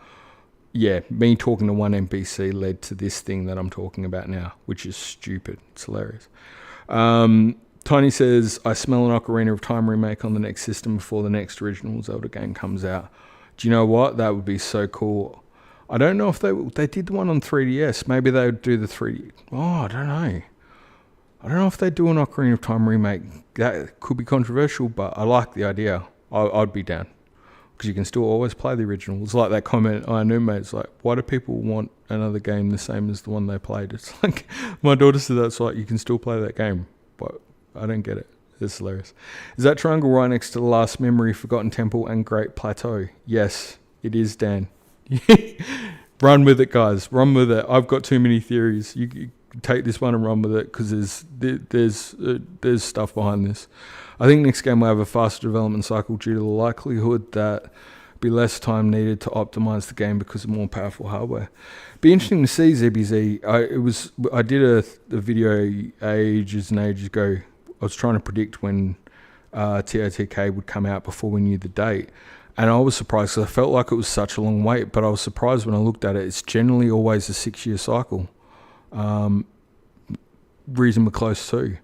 yeah, me talking to one NPC led to this thing that I'm talking about now, which is stupid. It's hilarious. Tiny says, I smell an Ocarina of Time remake on the next system before the next original Zelda game comes out. Do you know what? That would be so cool. I don't know if they did the one on 3DS. Maybe they would do the 3D. Oh, I don't know. I don't know if they do an Ocarina of Time remake. That could be controversial, but I like the idea. I'd be down. Because you can still always play the original. It's like that comment I knew, mate. It's like, why do people want another game the same as the one they played? It's like, my daughter said that's like, you can still play that game. But I don't get it. It's hilarious. Is that triangle right next to the last memory, Forgotten Temple, and Great Plateau? Yes, it is, Dan. Run with it, guys. Run with it. I've got too many theories. You take this one and run with it because there's stuff behind this. I think next game will have a faster development cycle due to the likelihood that be less time needed to optimize the game because of more powerful hardware. Be interesting to see, ZBZ. I did a video ages and ages ago. I was trying to predict when TOTK would come out before we knew the date. And I was surprised because I felt like it was such a long wait, but I was surprised when I looked at it. It's generally always a 6-year cycle. Reasonably close too.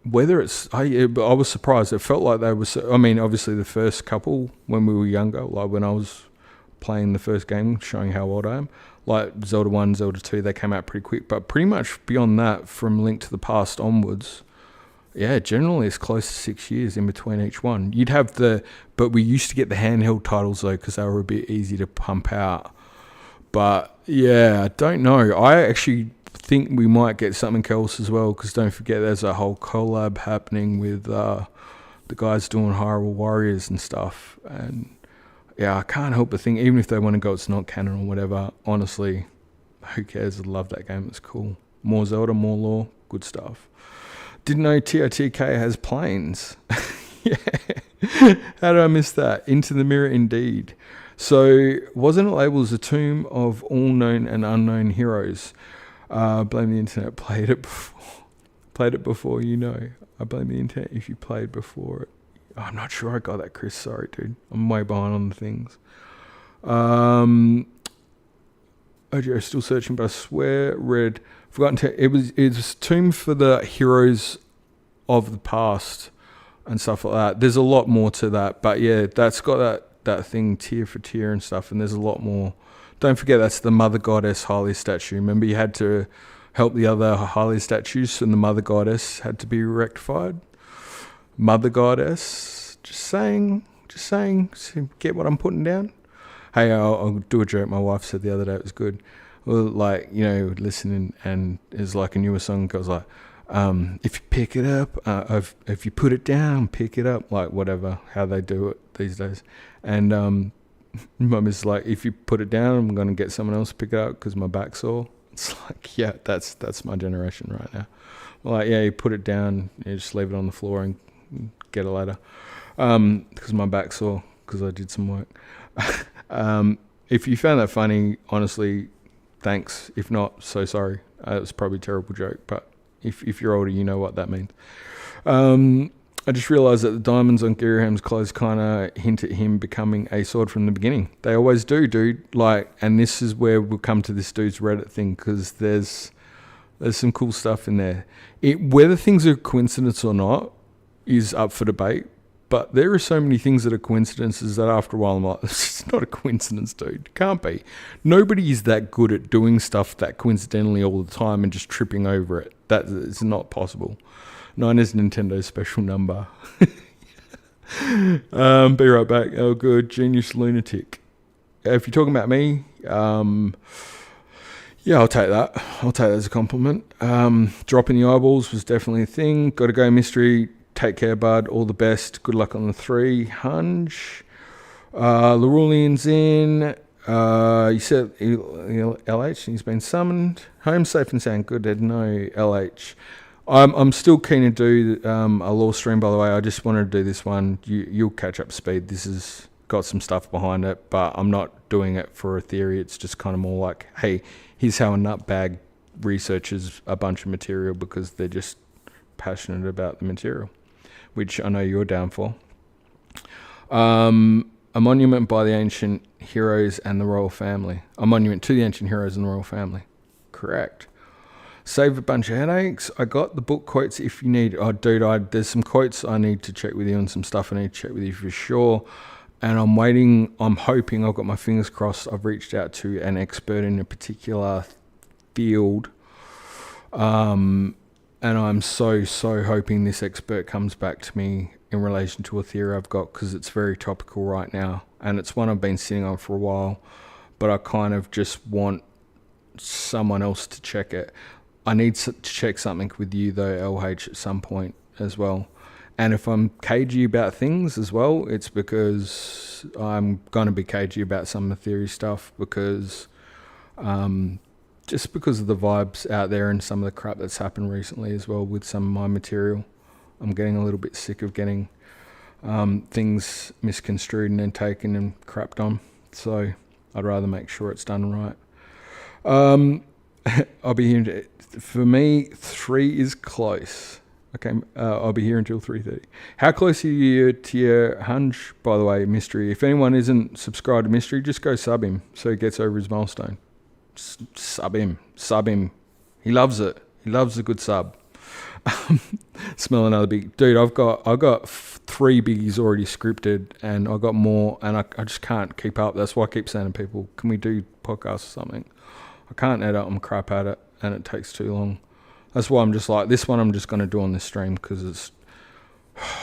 Whether it's, I was surprised. It felt like they was. I mean, obviously the first couple when we were younger, like when I was playing the first game, showing how old I am, like Zelda 1, Zelda 2, they came out pretty quick. But pretty much beyond that, from Link to the Past onwards, yeah, generally it's close to 6 years in between each one. You'd have but we used to get the handheld titles though because they were a bit easy to pump out. But yeah, I don't know. I actually think we might get something else as well because don't forget there's a whole collab happening with the guys doing Hyrule Warriors and stuff. And yeah, I can't help but think, even if they want to go it's not canon or whatever, honestly, who cares? I love that game. It's cool. More Zelda, more lore, good stuff. Didn't know TOTK has planes. Yeah. How did I miss that? Into the Mirror indeed. So wasn't it labeled as a tomb of all known and unknown heroes? Blame the internet. Played it before, you know. I blame the internet if you played before it. I'm not sure I got that, Chris. Sorry, dude. I'm way behind on the things. OJ still searching, but I swear read Forgotten. It was tomb for the heroes of the past and stuff like that. There's a lot more to that, but yeah, that's got that thing tier for tier and stuff, and there's a lot more Don't forget that's the Mother Goddess Hylia statue. Remember you had to help the other Hylia statues and the Mother Goddess had to be rectified. Mother Goddess. Just saying. So get what I'm putting down? Hey, I'll do a joke. My wife said the other day it was good. Well, like, you know, listening and it's like a newer song goes like, if you pick it up, if you put it down, pick it up, like whatever, how they do it these days. And Mum is like, if you put it down, I'm going to get someone else to pick it up because my back's sore. It's like, yeah, that's my generation right now. Like, yeah, you put it down, you just leave it on the floor and get it later. Because my back's sore because I did some work. If you found that funny, honestly, thanks. If not, so sorry. It was probably a terrible joke, but if you're older, you know what that means. I just realised that the diamonds on Giraham's clothes kind of hint at him becoming a sword from the beginning. They always do, dude. Like, and this is where we'll come to this dude's Reddit thing because there's some cool stuff in there. Whether things are coincidence or not is up for debate. But there are so many things that are coincidences that after a while I'm like, it's not a coincidence, dude. It can't be. Nobody is that good at doing stuff that coincidentally all the time and just tripping over it. That is not possible. 9 is Nintendo's special number. Be right back. Oh, good. Genius lunatic. If you're talking about me, yeah, I'll take that. I'll take that as a compliment. Dropping the eyeballs was definitely a thing. Gotta go mystery. Take care, bud. All the best. Good luck on the 3. Hunch. Larulian's in. You said LH. He's been summoned. Home safe and sound. Good. No LH. I'm still keen to do a law stream, by the way. I just wanted to do this one. You'll catch up speed. This has got some stuff behind it, but I'm not doing it for a theory. It's just kind of more like, hey, here's how a nutbag researches a bunch of material because they're just passionate about the material, which I know you're down for. A monument by the ancient heroes and the royal family. A monument to the ancient heroes and the royal family. Correct. Save a bunch of headaches. I got the book quotes if you need. Oh, dude, there's some quotes I need to check with you and some stuff I need to check with you for sure. And I'm waiting. I'm hoping. I've got my fingers crossed. I've reached out to an expert in a particular field. And I'm so hoping this expert comes back to me in relation to a theory I've got because it's very topical right now. And it's one I've been sitting on for a while. But I kind of just want someone else to check it. I need to check something with you, though, LH, at some point as well. And if I'm cagey about things as well, it's because I'm going to be cagey about some of the theory stuff because just because of the vibes out there and some of the crap that's happened recently as well with some of my material. I'm getting a little bit sick of getting things misconstrued and then taken and crapped on. So I'd rather make sure it's done right. I'll be here. For me, 3 is close. Okay, I'll be here until 3:30. How close are you to your hunch? By the way, Mystery. If anyone isn't subscribed to Mystery, just go sub him so he gets over his milestone. Sub him. He loves it. He loves a good sub. Smell another big dude. I've got 3 biggies already scripted, and I got more, and I just can't keep up. That's why I keep saying to people, "Can we do podcasts or something?" I can't edit. I'm crap at it, and it takes too long. That's why I'm just like, this one I'm just going to do on this stream because it's...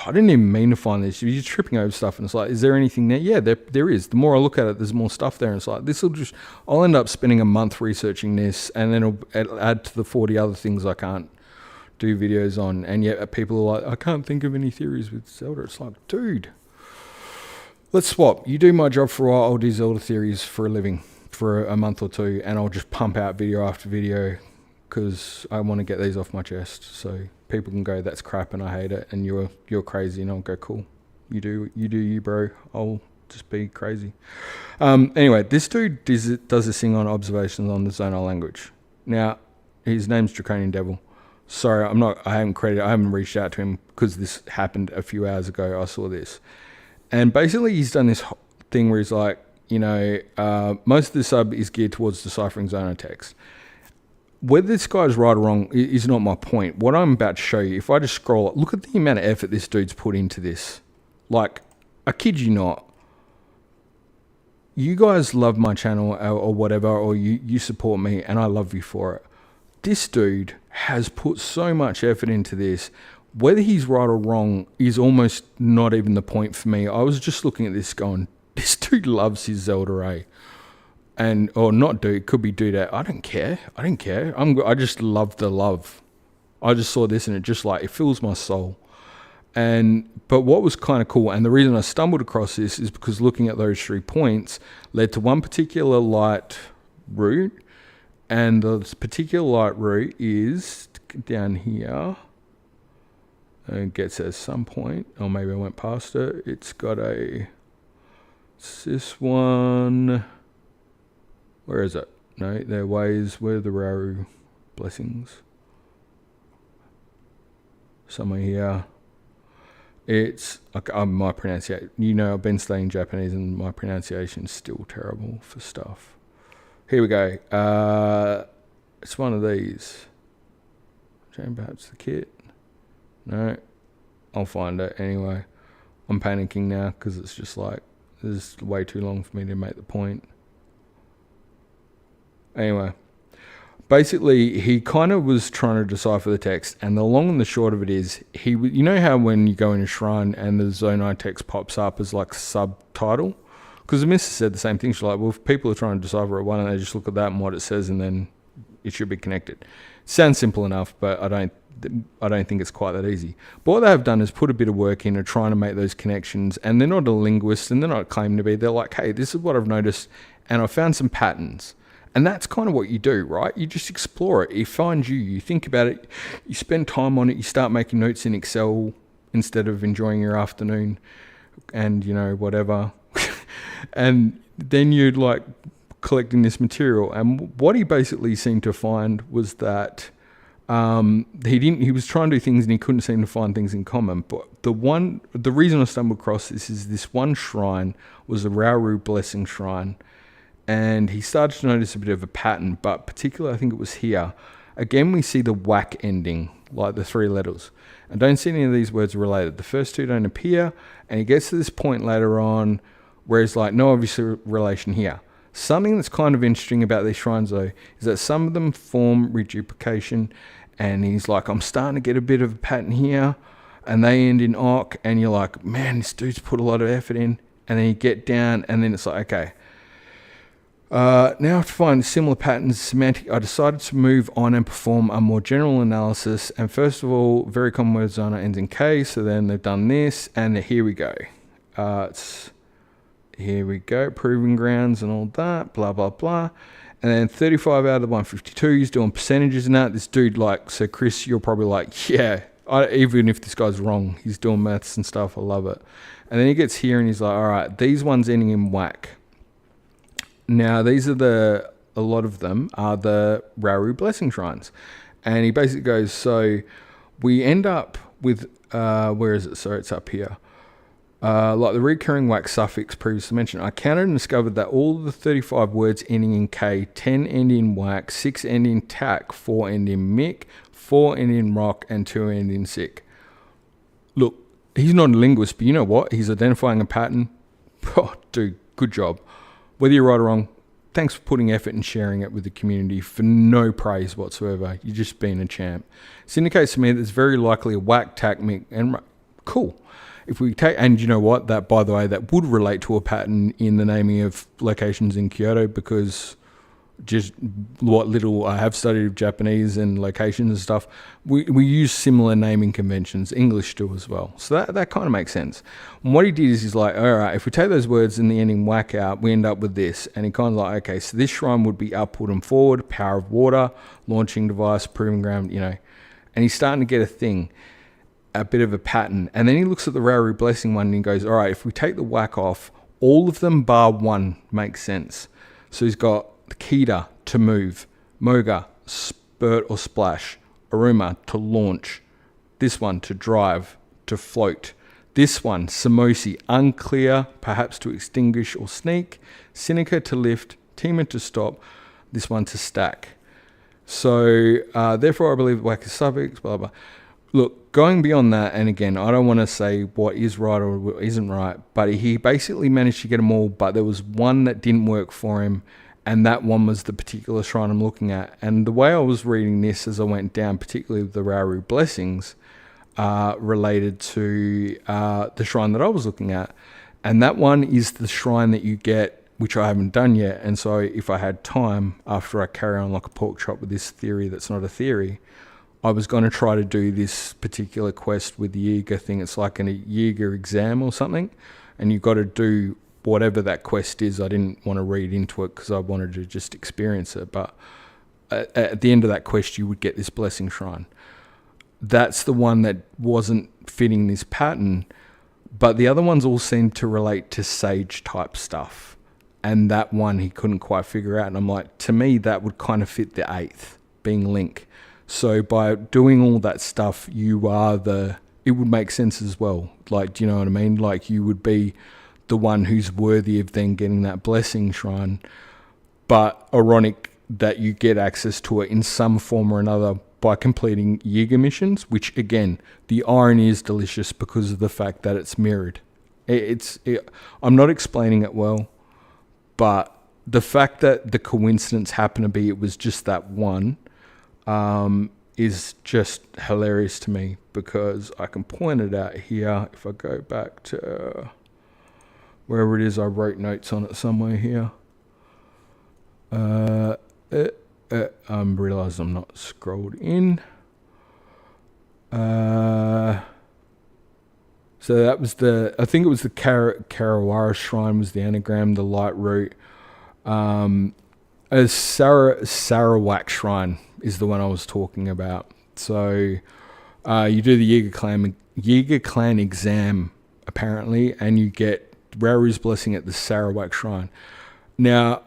I didn't even mean to find this. You're just tripping over stuff, and it's like, is there anything there? Yeah, there is. The more I look at it, there's more stuff there, and it's like, I'll end up spending a month researching this, and then it'll add to the 40 other things I can't do videos on, and yet people are like, I can't think of any theories with Zelda. It's like, dude, let's swap. You do my job for a while, I'll do Zelda theories for a living for a month or 2, and I'll just pump out video after video because I want to get these off my chest so people can go, that's crap and I hate it, and you're crazy, and I'll go, cool, you do you, bro. I'll just be crazy. Anyway, this dude does this thing on observations on the Zonai language. Now, his name's Draconiandevil. Sorry, I haven't reached out to him because this happened a few hours ago. I saw this, and basically he's done this thing where he's like, most of the sub is geared towards deciphering Zonai text. Whether this guy's right or wrong is not my point. What I'm about to show you, if I just scroll up, look at the amount of effort this dude's put into this. Like, I kid you not. you guys love my channel or whatever, or you support me, and I love you for it. This dude has put so much effort into this. Whether he's right or wrong is almost not even the point for me. I was just looking at this going, this dude loves his Zelda, eh? And, or not dude, could be dude. I don't care. I don't care. I just love the love. I just saw this and it just like, it fills my soul. But what was kind of cool, and the reason I stumbled across this is because looking at those 3 points led to one particular light route. And the particular light route is down here. And it gets at some point, or maybe I went past it. It's got it's this one. Where is it? No, their ways. Where are the Raru blessings? Somewhere here. It's my pronunciation. You know, I've been studying Japanese, and my pronunciation is still terrible for stuff. Here we go. It's one of these. Perhaps the kit. No, I'll find it anyway. I'm panicking now because it's just like, this is way too long for me to make the point. Anyway, basically, he kind of was trying to decipher the text, and the long and the short of it is, you know how when you go in a shrine and the Zonai text pops up as like subtitle? Because the mister said the same thing. She's like, well, if people are trying to decipher it, why don't they just look at that and what it says, and then it should be connected. Sounds simple enough, but I don't think it's quite that easy. But what they have done is put a bit of work in and trying to make those connections, and they're not a linguist and they're not claiming to be. They're like, hey, this is what I've noticed, and I found some patterns. And that's kind of what you do, right? You just explore it. It finds you. You think about it. You spend time on it. You start making notes in Excel instead of enjoying your afternoon and, you know, whatever. And then you're like collecting this material. And what he basically seemed to find was that he was trying to do things and he couldn't seem to find things in common. But the reason I stumbled across this is this one shrine was a Rauru blessing shrine. And he started to notice a bit of a pattern, but particularly I think it was here. Again, we see the whack ending, like the 3 letters. I don't see any of these words related. The first 2 don't appear, and he gets to this point later on where he's like, no obvious relation here. Something that's kind of interesting about these shrines, though, is that some of them form reduplication, and he's like, I'm starting to get a bit of a pattern here, and they end in ok, and you're like, man, this dude's put a lot of effort in, and then you get down, and then it's like, okay. Now to find similar patterns semantic, I decided to move on and perform a more general analysis. And first of all, very common word Zonai ends in K, so then they've done this, and here we go. Here we go, proving grounds and all that, blah, blah, blah. And then 35 out of the 152, he's doing percentages and that. This dude, like, so Chris, you're probably like, yeah, even if this guy's wrong, he's doing maths and stuff, I love it. And then he gets here and he's like, all right, these ones ending in whack. Now, these are a lot of them are the Rauru blessing shrines. And he basically goes, so we end up with, where is it? Sorry, it's up here. Like the recurring whack suffix previously mentioned, I counted and discovered that all of the 35 words ending in K, 10 end in whack, 6 end in tack, 4 end in mick, 4 end in rock, and 2 end in sick. Look, he's not a linguist, but you know what? He's identifying a pattern. Oh, dude, good job. Whether you're right or wrong, thanks for putting effort and sharing it with the community for no praise whatsoever. You're just being a champ. This indicates to me that it's very likely a whack, tack, mick, and cool. If we take, and you know what, that by the way, that would relate to a pattern in the naming of locations in Kyoto, because just what little I have studied of Japanese and locations and stuff, we use similar naming conventions. English do as well. So that kind of makes sense. And what he did is he's like, all right, if we take those words in the ending whack out, we end up with this. And he kind of like, okay, so this shrine would be upward and forward, power of water, launching device, proving ground, you know. And he's starting to get a bit of a pattern. And then he looks at the Rauru blessing one and he goes, all right, if we take the whack off, all of them bar one makes sense. So he's got the Kita to move, Moga, spurt or splash, Aruma to launch, this one to drive, to float, this one, Samosi, unclear, perhaps to extinguish or sneak, Seneca to lift, Tima to stop, this one to stack. So therefore I believe whack is suffix, blah, blah. Look, going beyond that, and again, I don't want to say what is right or what isn't right, but he basically managed to get them all, but there was one that didn't work for him, and that one was the particular shrine I'm looking at. And the way I was reading this as I went down, particularly with the Rauru blessings, related to the shrine that I was looking at. And that one is the shrine that you get, which I haven't done yet. And so if I had time, after I carry on like a pork chop with this theory that's not a theory, I was going to try to do this particular quest with the Yiga thing. It's like a Yiga exam or something, and you've got to do whatever that quest is. I didn't want to read into it because I wanted to just experience it. But at the end of that quest, you would get this blessing shrine. That's the one that wasn't fitting this pattern, but the other ones all seemed to relate to sage type stuff. And that one he couldn't quite figure out. And I'm like, to me, that would kind of fit the 8th, being Link. So by doing all that stuff, it would make sense as well. Like, do you know what I mean? Like, you would be the one who's worthy of then getting that blessing shrine. But ironic that you get access to it in some form or another by completing Yiga missions, which again, the irony is delicious because of the fact that it's mirrored. I'm not explaining it well, but the fact that the coincidence happened to be it was just that one is just hilarious to me, because I can point it out here. If I go back to wherever it is, I wrote notes on it somewhere here. I realise I'm not scrolled in. So that was I think it was the Karawara Shrine was the anagram, the light root. A Sarawak Shrine is the one I was talking about. So you do the Yiga clan exam, apparently, and you get Rauru's blessing at the Sarawak Shrine. Now,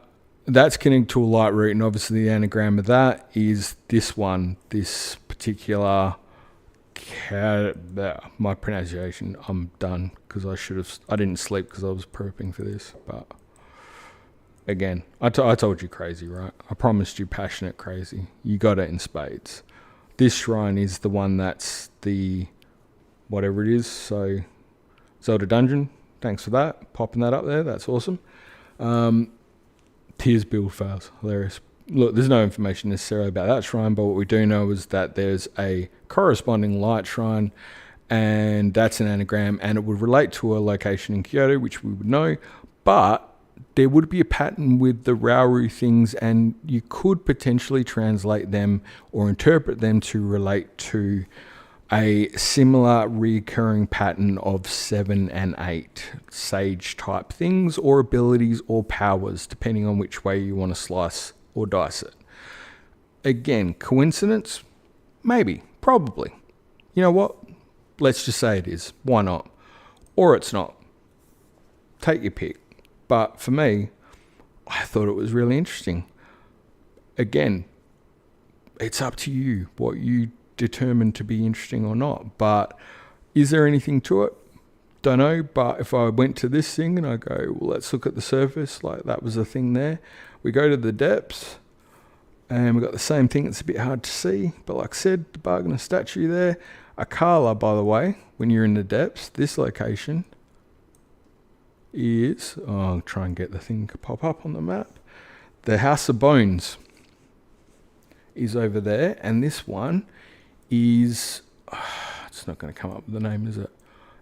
that's connected to a light root, and obviously the anagram of that is this one, this particular... my pronunciation, I'm done, because I didn't sleep because I was prepping for this, but... Again, I told you crazy, right? I promised you passionate crazy. You got it in spades. This shrine is the one that's the... whatever it is, so... Zelda Dungeon, thanks for that. Popping that up there, that's awesome. Tears build fails, hilarious. Look, there's no information necessarily about that shrine, but what we do know is that there's a corresponding light shrine, and that's an anagram, and it would relate to a location in Kyoto, which we would know, but there would be a pattern with the Rauru things, and you could potentially translate them or interpret them to relate to a similar recurring pattern of 7 and 8 sage type things or abilities or powers, depending on which way you want to slice or dice it. Again, coincidence? Maybe, probably. You know what? Let's just say it is. Why not? Or it's not. Take your pick. But for me, I thought it was really interesting. Again, it's up to you what you determine to be interesting or not. But is there anything to it? Don't know. But if I went to this thing and I go, well, let's look at the surface, like that was the thing there. We go to the depths and we got the same thing. It's a bit hard to see, but like I said, the bargain statue there. Akala, by the way, when you're in the depths, this location is, I'll try and get the thing to pop up on the map. The House of Bones is over there, and this one is, it's not going to come up with the name, is it?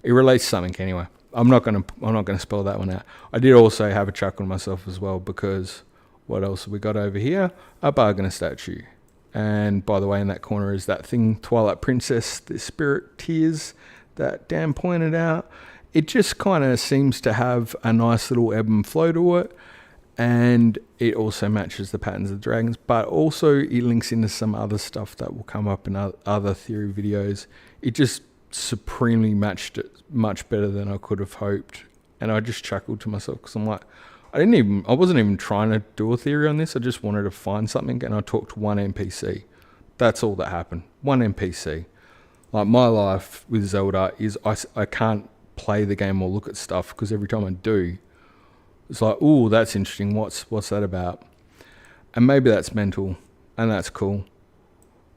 It relates to something anyway. I'm not going to spell that one out. I did also have a chuckle on myself as well, because what else have we got over here? A bargainer statue. And by the way, in that corner is that thing, Twilight Princess, the spirit tears that Dan pointed out. It just kind of seems to have a nice little ebb and flow to it. And it also matches the patterns of the dragons, but also it links into some other stuff that will come up in other theory videos. It just supremely matched it much better than I could have hoped. And I just chuckled to myself because I'm like, I wasn't even trying to do a theory on this. I just wanted to find something, and I talked to one NPC. That's all that happened. One NPC. Like, my life with Zelda is I can't play the game or look at stuff, because every time I do, it's like, ooh, that's interesting. What's that about? And maybe that's mental, and that's cool.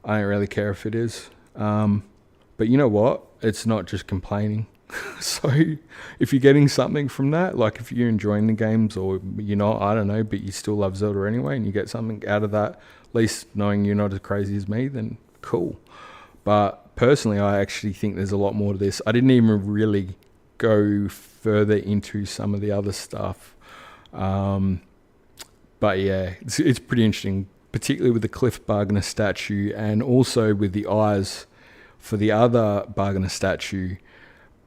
I don't really care if it is. But But you know what? It's not just complaining. So if you're getting something from that, like if you're enjoying the games or you're not, I don't know, but you still love Zelda anyway and you get something out of that, at least knowing you're not as crazy as me, then cool. But personally, I actually think there's a lot more to this. I didn't even really go further into some of the other stuff. But yeah, it's pretty interesting, particularly with the Cliff Bargainer statue and also with the eyes for the other Bargainer statue.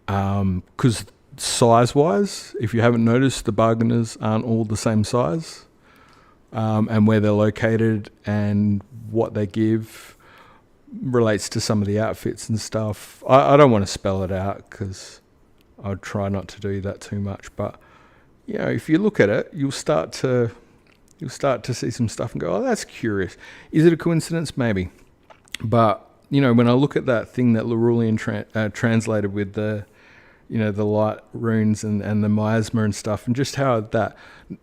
Because size-wise, if you haven't noticed, the bargainers aren't all the same size, and where they're located and what they give relates to some of the outfits and stuff. I don't want to spell it out because I'd try not to do that too much, but you know, if you look at it, you'll start to see some stuff and go, oh, that's curious. Is it a coincidence? Maybe. But you know, when I look at that thing that Larulian translated with the, you know, the light runes and the miasma and stuff, and just how that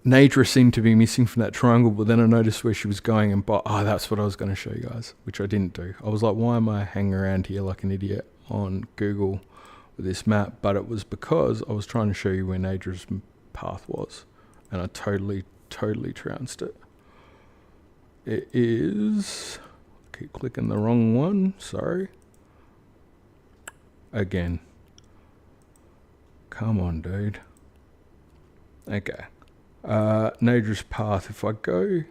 Nadra seemed to be missing from that triangle, but then I noticed where she was going and that's what I was going to show you guys, which I didn't do. I was like, why am I hanging around here like an idiot on Google with this map? But it was because I was trying to show you where Nadra's path was, and I totally trounced it. It is... keep clicking the wrong one, sorry. Again. Come on, dude. Okay. Nadra's path, if I go...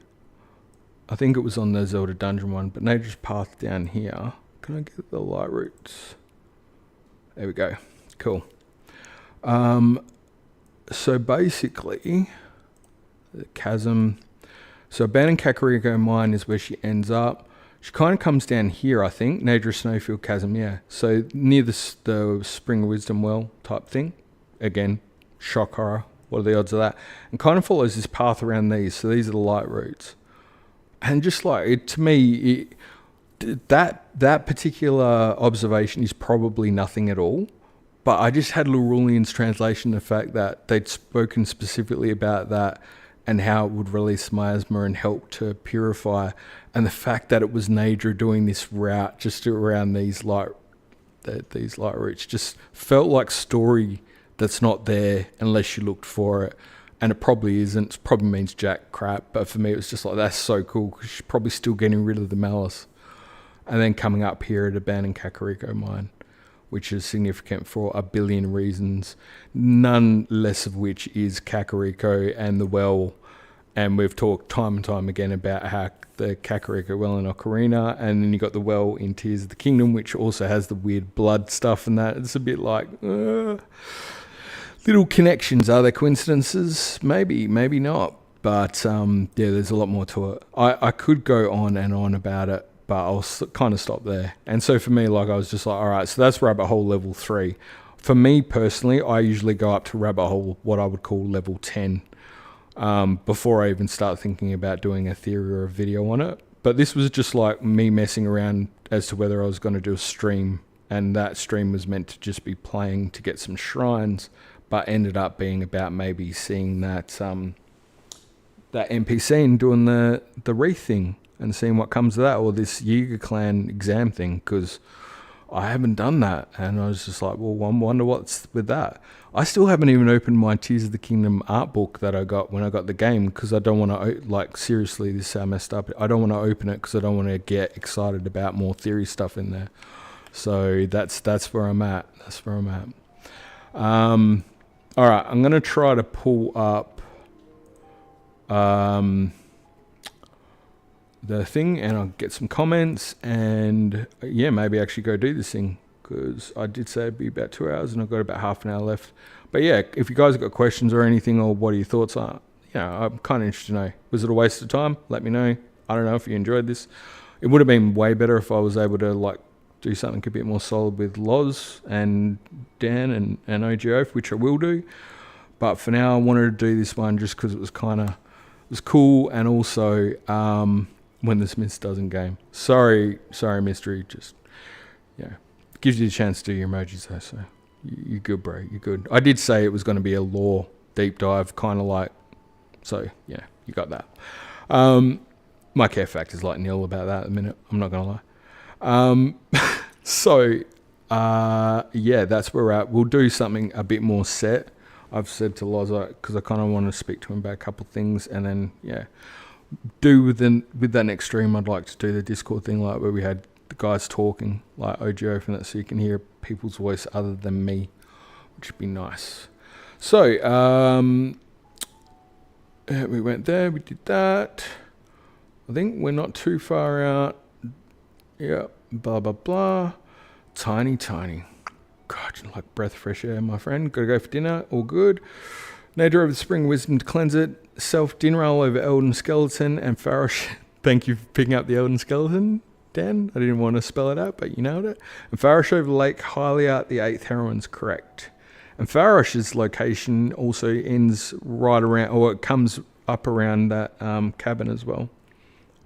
I think it was on the Zelda dungeon one, but Nadra's path down here. Can I get the light roots? There we go. Cool. So basically, the chasm... So abandoned Kakariko mine is where she ends up. She kind of comes down here, I think. Nadra Snowfield Chasm, yeah. So near the Spring of Wisdom well type thing. Again, shock horror. What are the odds of that? And kind of follows this path around these. So these are the light routes. And just like, to me, that particular observation is probably nothing at all. But I just had Larulian's translation, the fact that they'd spoken specifically about that and how it would release miasma and help to purify. And the fact that it was Nadra doing this route just around these light routes just felt like story that's not there unless you looked for it. And it probably isn't. It probably means jack crap. But for me, it was just like, that's so cool, because she's probably still getting rid of the malice. And then coming up here at abandoned Kakariko mine, which is significant for a billion reasons, none less of which is Kakariko and the well. And we've talked time and time again about how the Kakariko well in Ocarina, and then you got the well in Tears of the Kingdom, which also has the weird blood stuff and that. It's a bit like little connections. Are there coincidences? Maybe not. But yeah, there's a lot more to it. I could go on and on about it, but I'll kind of stop there. And so for me, like, I was just like, all right, so that's RabbitHole level 3. For me personally, I usually go up to RabbitHole, what I would call level 10, before I even start thinking about doing a theory or a video on it. But this was just like me messing around as to whether I was going to do a stream, and that stream was meant to just be playing to get some shrines, but ended up being about maybe seeing that that NPC and doing the Wreath thing and seeing what comes of that, or this Yiga clan exam thing, because I haven't done that. And I was just like, well, I wonder what's with that. I still haven't even opened my Tears of the Kingdom art book that I got when I got the game, because I don't want to, like, seriously, this is how messed up. I don't want to open it because I don't want to get excited about more theory stuff in there. So that's where I'm at. That's where I'm at. All right, I'm going to try to pull up the thing, and I'll get some comments, and yeah, maybe actually go do this thing, because I did say it'd be about 2 hours and I've got about half an hour left. But yeah, if you guys have got questions or anything, or what are your thoughts on it, I'm kind of interested to know. Was it a waste of time? Let me know. I don't know if you enjoyed this. It would have been way better if I was able to like do something a bit more solid with Loz and Dan and OGO, which I will do. But for now, I wanted to do this one just because it was cool, and also when the Smiths doesn't game. Sorry, Mystery. Just gives you a chance to do your emojis though. So you're good, bro. You're good. I did say it was going to be a lore deep dive, kind of like. So yeah, you got that. My care factor is like nil about that at the minute. I'm not gonna lie. So Yeah, that's where we're at. We'll do something a bit more set. I've said to Loza, because I kind of want to speak to him about a couple of things, and then, yeah, with that next stream, I'd like to do the Discord thing, like where we had the guys talking, like OGO from that, so you can hear people's voice other than me, which would be nice. So, we went there, we did that. I think we're not too far out. Yeah, blah, blah, blah. Tiny. God, like breath of fresh air, my friend. Gotta go for dinner, all good. Nader over the spring wisdom to cleanse it. Self din roll over Elden Skeleton and Farosh. Thank you for picking up the Elden Skeleton, Dan. I didn't want to spell it out, but you nailed it. And Farosh over Lake Hylia, the 8th heroine's correct. And Farosh's location also ends right around, or it comes up around that cabin as well.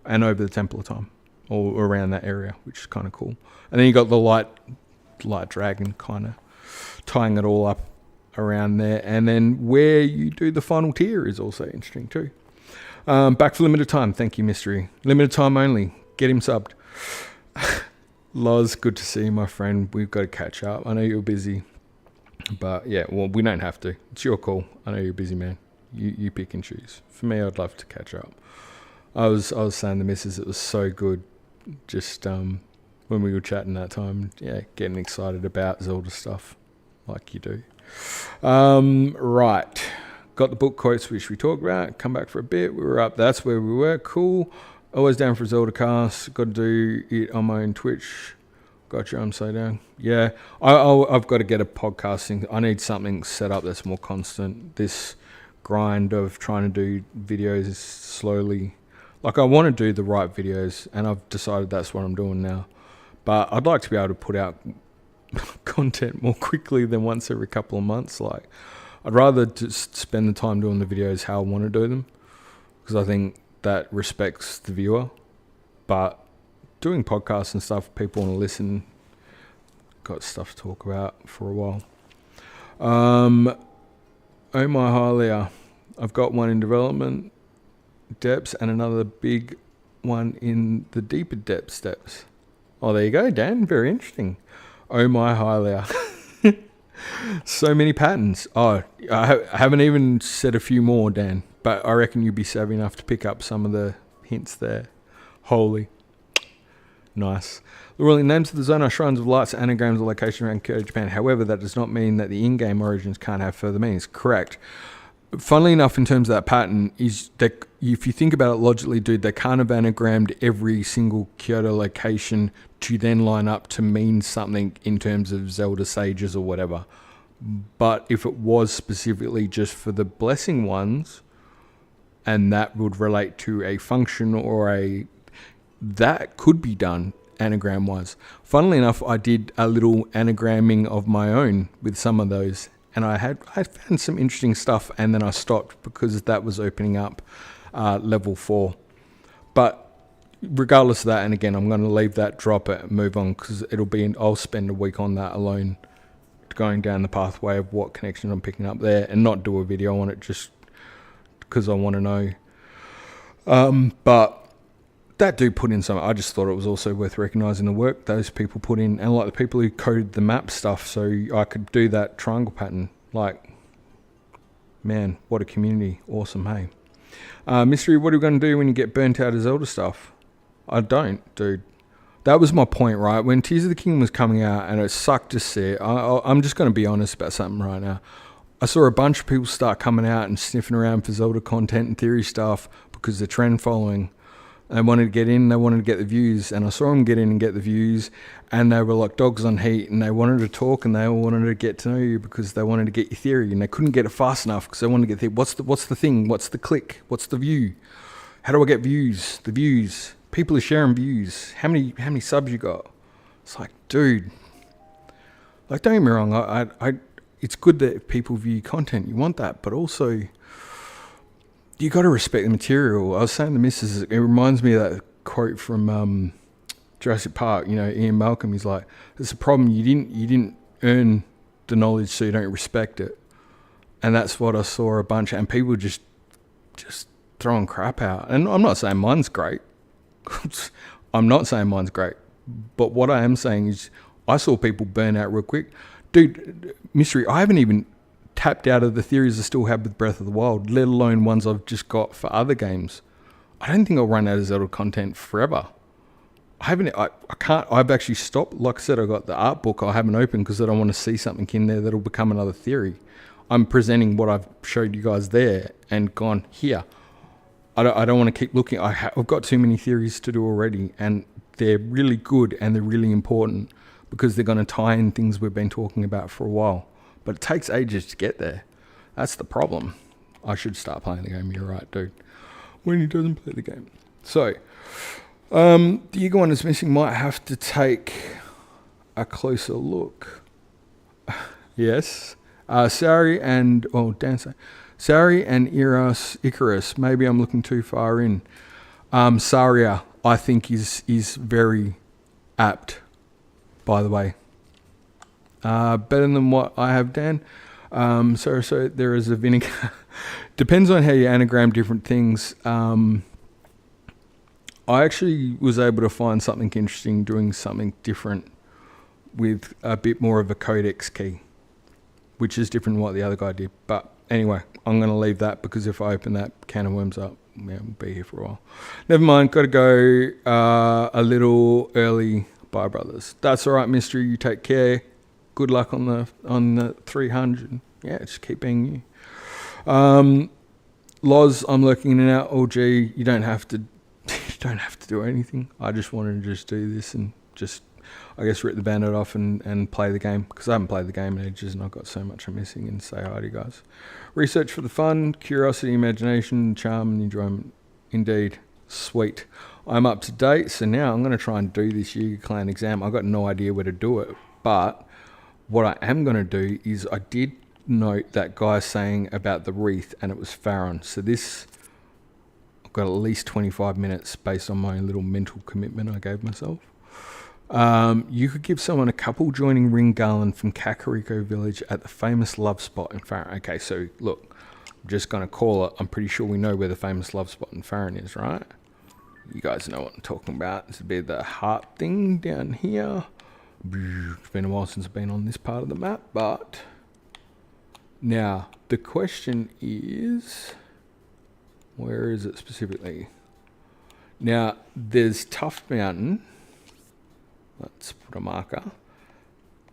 And over the Temple of Time, or around that area, which is kind of cool. And then you got the light dragon kind of tying it all up around there. And then where you do the final tier is also interesting too. Back for limited time. Thank you, Mystery. Limited time only. Get him subbed. Loz, good to see you, my friend. We've got to catch up. I know you're busy. But yeah, well, we don't have to. It's your call. I know you're busy, man. You pick and choose. For me, I'd love to catch up. I was saying to the missus, it was so good. Just when we were chatting that time, yeah, getting excited about Zelda stuff like you do. Right. Got the book quotes, which we talked about. Come back for a bit. We were up. That's where we were. Cool. Always down for Zelda cast. Got to do it on my own Twitch. Gotcha, I'm so down. Yeah, I've got to get a podcasting. I need something set up that's more constant. This grind of trying to do videos slowly. Like, I want to do the right videos, and I've decided that's what I'm doing now. But I'd like to be able to put out content more quickly than once every couple of months. Like, I'd rather just spend the time doing the videos how I want to do them, because I think that respects the viewer. But doing podcasts and stuff, people want to listen. Got stuff to talk about for a while. Oh my Hylia. I've got one in development depths and another big one in the deeper depths. Oh, there you go, Dan. Very interesting. Oh my Hylia. So many patterns. Oh, I haven't even said a few more, Dan, but I reckon you'd be savvy enough to pick up some of the hints there. Holy. Nice. The ruling names of the Zonai shrines of lights, anagrams, or location around Kyoto, Japan. However, that does not mean that the in-game origins can't have further meanings. Correct. Funnily enough, in terms of that pattern, is that if you think about it logically, dude, they can't have anagrammed every single Kyoto location to then line up to mean something in terms of Zelda sages or whatever. But if it was specifically just for the blessing ones, and that would relate to a function or that could be done anagram wise. Funnily enough, I did a little anagramming of my own with some of those, and I found some interesting stuff, and then I stopped because that was opening up level 4. But regardless of that, and again, I'm going to leave that, drop it, and move on, because I'll spend a week on that alone, going down the pathway of what connections I'm picking up there, and not do a video on it just because I want to know. But that dude put in some. I just thought it was also worth recognizing the work those people put in, and like the people who coded the map stuff, so I could do that triangle pattern. Like, man, what a community! Awesome, hey. Mystery, what are we going to do when you get burnt out of Zelda stuff? I don't, dude. That was my point, right? When Tears of the Kingdom was coming out, and it sucked to see it. I'm just going to be honest about something right now. I saw a bunch of people start coming out and sniffing around for Zelda content and theory stuff because they're trend following. They wanted to get in, they wanted to get the views, and I saw them get in and get the views, and they were like dogs on heat, and they wanted to talk, and they all wanted to get to know you because they wanted to get your theory, and they couldn't get it fast enough because they wanted to get what's the thing, what's the click, what's the view, how do I get views, the views, people are sharing views, how many subs you got? It's like, dude, like, don't get me wrong, I it's good that people view content, you want that, but also you got to respect the material. I was saying to Mrs. It reminds me of that quote from Jurassic Park. You know, Ian Malcolm. He's like, "It's a problem. You didn't earn the knowledge, so you don't respect it." And that's what I saw a bunch of, and people just throwing crap out. And I'm not saying mine's great. I'm not saying mine's great. But what I am saying is, I saw people burn out real quick. Dude, Mystery, I haven't even tapped out of the theories I still have with Breath of the Wild, let alone ones I've just got for other games. I don't think I'll run out of Zelda content forever. I can't, I've actually stopped. Like I said, I got the art book I haven't opened because I don't want to see something in there that'll become another theory. I'm presenting what I've showed you guys there and gone here. I don't want to keep looking. I've got too many theories to do already, and they're really good and they're really important because they're going to tie in things we've been talking about for a while. But it takes ages to get there. That's the problem. I should start playing the game. You're right, dude. When he doesn't play the game. So, the Yiga one is missing. Might have to take a closer look. Yes. Sari and, Sari and Icarus. Maybe I'm looking too far in. Saria, I think, is very apt, by the way. Better than what I have, Dan. So there is a vinegar. Depends on how you anagram different things. I actually was able to find something interesting doing something different with a bit more of a codex key, which is different than what the other guy did. But anyway, I'm going to leave that because if I open that can of worms up, we'll be here for a while. Never mind, got to go a little early. Bye, brothers. That's all right, Mystery. You take care. Good luck on the 300. Yeah, just keep being you. Loz, I'm lurking in and out. Oh, gee, you don't have to. You don't have to do anything. I just wanted to just do this and just, I guess, rip the Band-Aid off and play the game because I haven't played the game in ages and I've got so much I'm missing. And say hi to you guys. Research for the fun, curiosity, imagination, charm, and enjoyment. Indeed, sweet. I'm up to date, so now I'm going to try and do this Yiga Clan exam. I've got no idea where to do it, but what I am going to do is I did note that guy saying about the Wreath, and it was Farron. So this, I've got at least 25 minutes based on my little mental commitment I gave myself. You could give someone a couple joining Ring Garland from Kakariko Village at the famous love spot in Farron. Okay, so look, I'm just going to call it. I'm pretty sure we know where the famous love spot in Farron is, right? You guys know what I'm talking about. This would be the heart thing down here. It's been a while since I've been on this part of the map, but now the question is, where is it specifically? Now there's Tuft Mountain. Let's put a marker.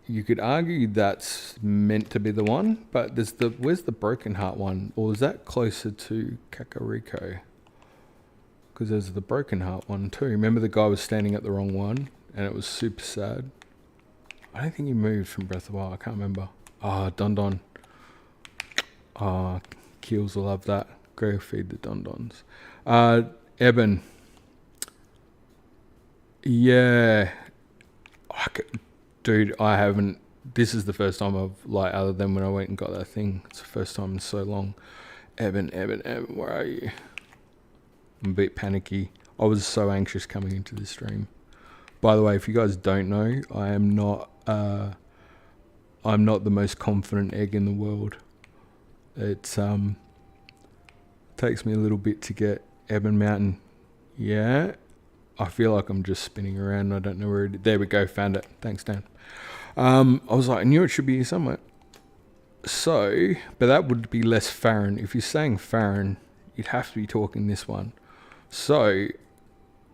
You could argue that's meant to be the one, but there's where's the Broken Heart one? Or is that closer to Kakariko? Because there's the Broken Heart one too. Remember the guy was standing at the wrong one and it was super sad. I don't think he moved from Breath of the Wild. I can't remember. Don Don. Keels will love that. Go feed the Don Dons. Eben. Yeah. Dude, I haven't. This is the first time I've, other than when I went and got that thing. It's the first time in so long. Eben, where are you? I'm a bit panicky. I was so anxious coming into this stream. By the way, if you guys don't know, I'm not the most confident egg in the world. It's takes me a little bit to get Ebon Mountain. Yeah, I feel like I'm just spinning around. I don't know where it is. There we go, found it. Thanks, Dan. I was like, I knew it should be here somewhere. So, but that would be less Farron. If you're saying Farron, you'd have to be talking this one. So,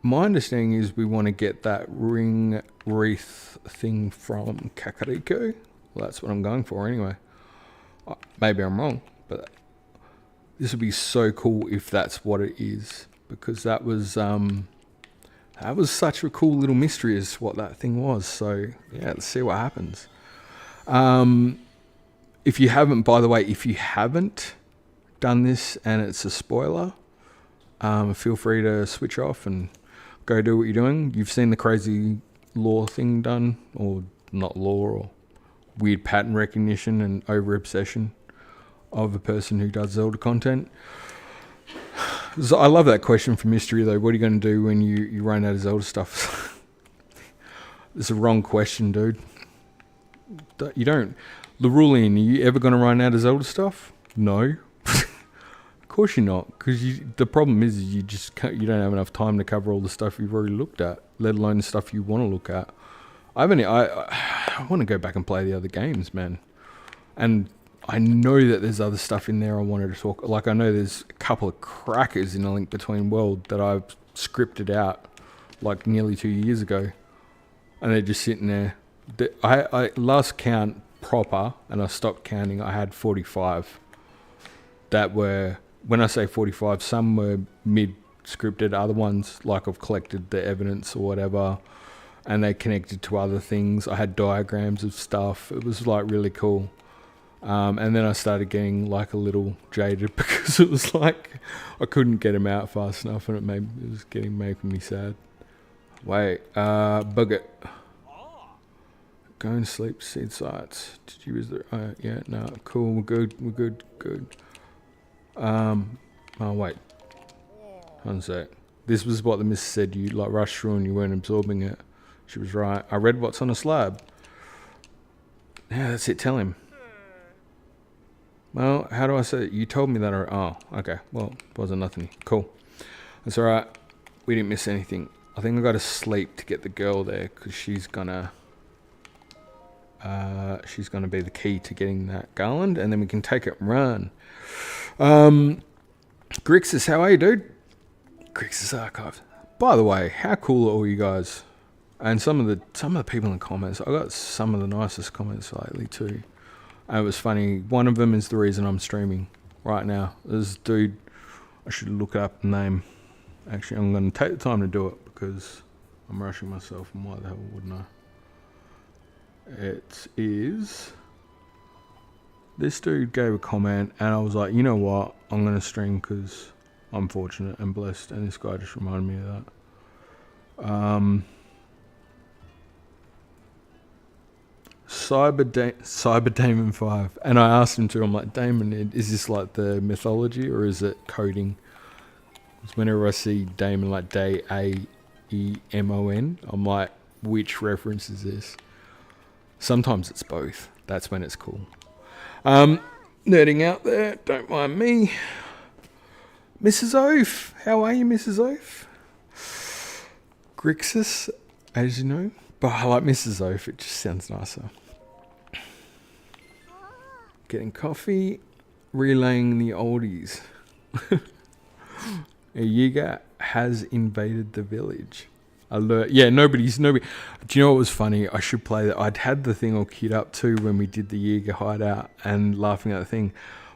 my understanding is we want to get that Wreath thing from Kakariko. Well, that's what I'm going for anyway. Maybe I'm wrong, but this would be so cool if that's what it is, because that was such a cool little mystery as what that thing was. So yeah, let's see what happens. If you haven't, by the way, if you haven't done this and it's a spoiler, feel free to switch off and go do what you're doing. You've seen the crazy lore thing done, or not lore, or weird pattern recognition and over obsession of a person who does Zelda content. So I love that question from Mystery though. What are you going to do when you run out of Zelda stuff? It's a wrong question, dude. You don't. Larulian, are you ever going to run out of Zelda stuff? No. Of course you're not, because the problem is you don't have enough time to cover all the stuff you've already looked at, let alone the stuff you want to look at. I want to go back and play the other games, man. And I know that there's other stuff in there I wanted to talk. Like, I know there's a couple of crackers in A Link Between World that I've scripted out like nearly 2 years ago, and they're just sitting there. I last count proper, and I stopped counting, I had 45 that were, when I say 45, some were mid-scripted, other ones, like, I've collected the evidence or whatever, and they connected to other things. I had diagrams of stuff. It was, like, really cool. And then I started getting, like, a little jaded because it was like I couldn't get them out fast enough, and it was making me sad. Wait, bug it. Go and sleep, seed sites. Did you use the... yeah, no, cool, we're good. Oh, wait. One sec. This was what the miss said. You, like, rushed through and you weren't absorbing it. She was right. I read what's on a slab. Yeah, that's it. Tell him. Well, how do I say it? You told me that. Oh, okay. Well, wasn't nothing. Cool. That's alright. We didn't miss anything. I think I got to sleep to get the girl there, because she's gonna be the key to getting that garland, and then we can take it and run. Grixis, how are you, dude? Grixis Archive. By the way, how cool are all you guys? And some of the people in the comments, I got some of the nicest comments lately too. And it was funny. One of them is the reason I'm streaming right now. This dude, I should look up the name. Actually, I'm going to take the time to do it because I'm rushing myself, and why the hell wouldn't I? It is... This dude gave a comment, and I was like, you know what? I'm going to stream because I'm fortunate and blessed, and this guy just reminded me of that. Cyber Damon 5. And I asked him to, I'm like, Damon, is this like the mythology or is it coding? Because whenever I see Damon, like Daemon, I'm like, which reference is this? Sometimes it's both. That's when it's cool. Nerding out there, don't mind me. Mrs. Oaf, how are you, Mrs. Oaf? Grixis, as you know. But I like Mrs. Oaf, it just sounds nicer. Getting coffee, relaying the oldies. A Yiga has invaded the village. Alert. Yeah, nobody. Do you know what was funny? I should play that. I'd had the thing all queued up too when we did the Yiga hideout and laughing at the thing.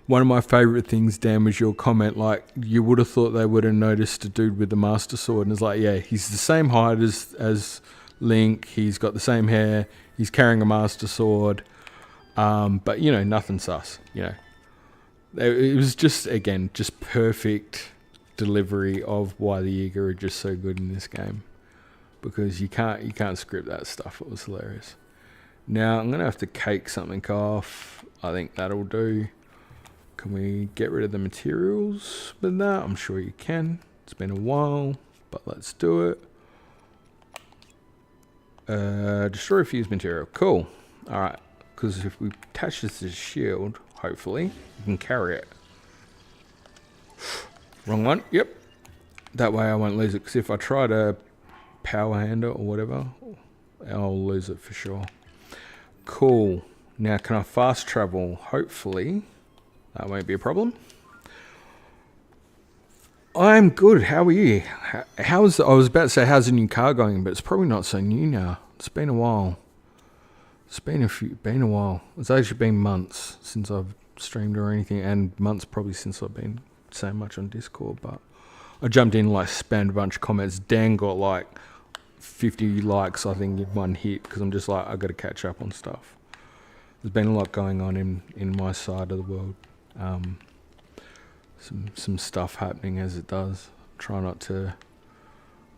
One of my favourite things, Dan, was your comment, like, you would have thought they would have noticed a dude with the Master Sword. And it's like, yeah, he's the same height as Link. He's got the same hair. He's carrying a Master Sword. But, you know, nothing sus, you know. It was just, again, just perfect delivery of why the Yiga are just so good in this game. Because you can't script that stuff. It was hilarious. Now, I'm going to have to cake something off. I think that'll do. Can we get rid of the materials with that? I'm sure you can. It's been a while, but let's do it. Destroy fused material. Cool. Alright. Because if we attach this to the shield, hopefully, we can carry it. Wrong one. Yep. That way I won't lose it. Because if I try to power hand it or whatever, I'll lose it for sure. Cool. Now, can I fast travel? Hopefully. That won't be a problem. I'm good. How are you? I was about to say, how's the new car going? But it's probably not so new now. It's been a while. It's been a while. It's actually been months since I've streamed or anything, and months probably since I've been saying much on Discord. But I jumped in, like, spammed a bunch of comments. Dan got like 50 likes, I think, in one hit, because I'm just like, I got to catch up on stuff. There's been a lot going on in my side of the world. Some stuff happening as it does. Try not to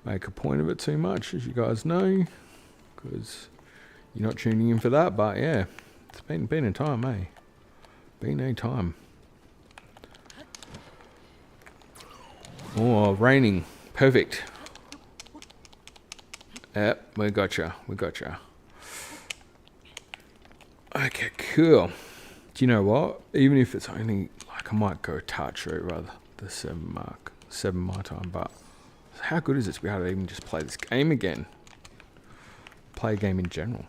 make a point of it too much, as you guys know, because you're not tuning in for that. But yeah, it's been a time, eh? Been a time. Oh, raining. Perfect. Yep, we gotcha. Okay, cool. Do you know what? Even if it's only, like, I might go a touch over the 7 my time, but how good is it to be able to even just play this game again? play a game in general.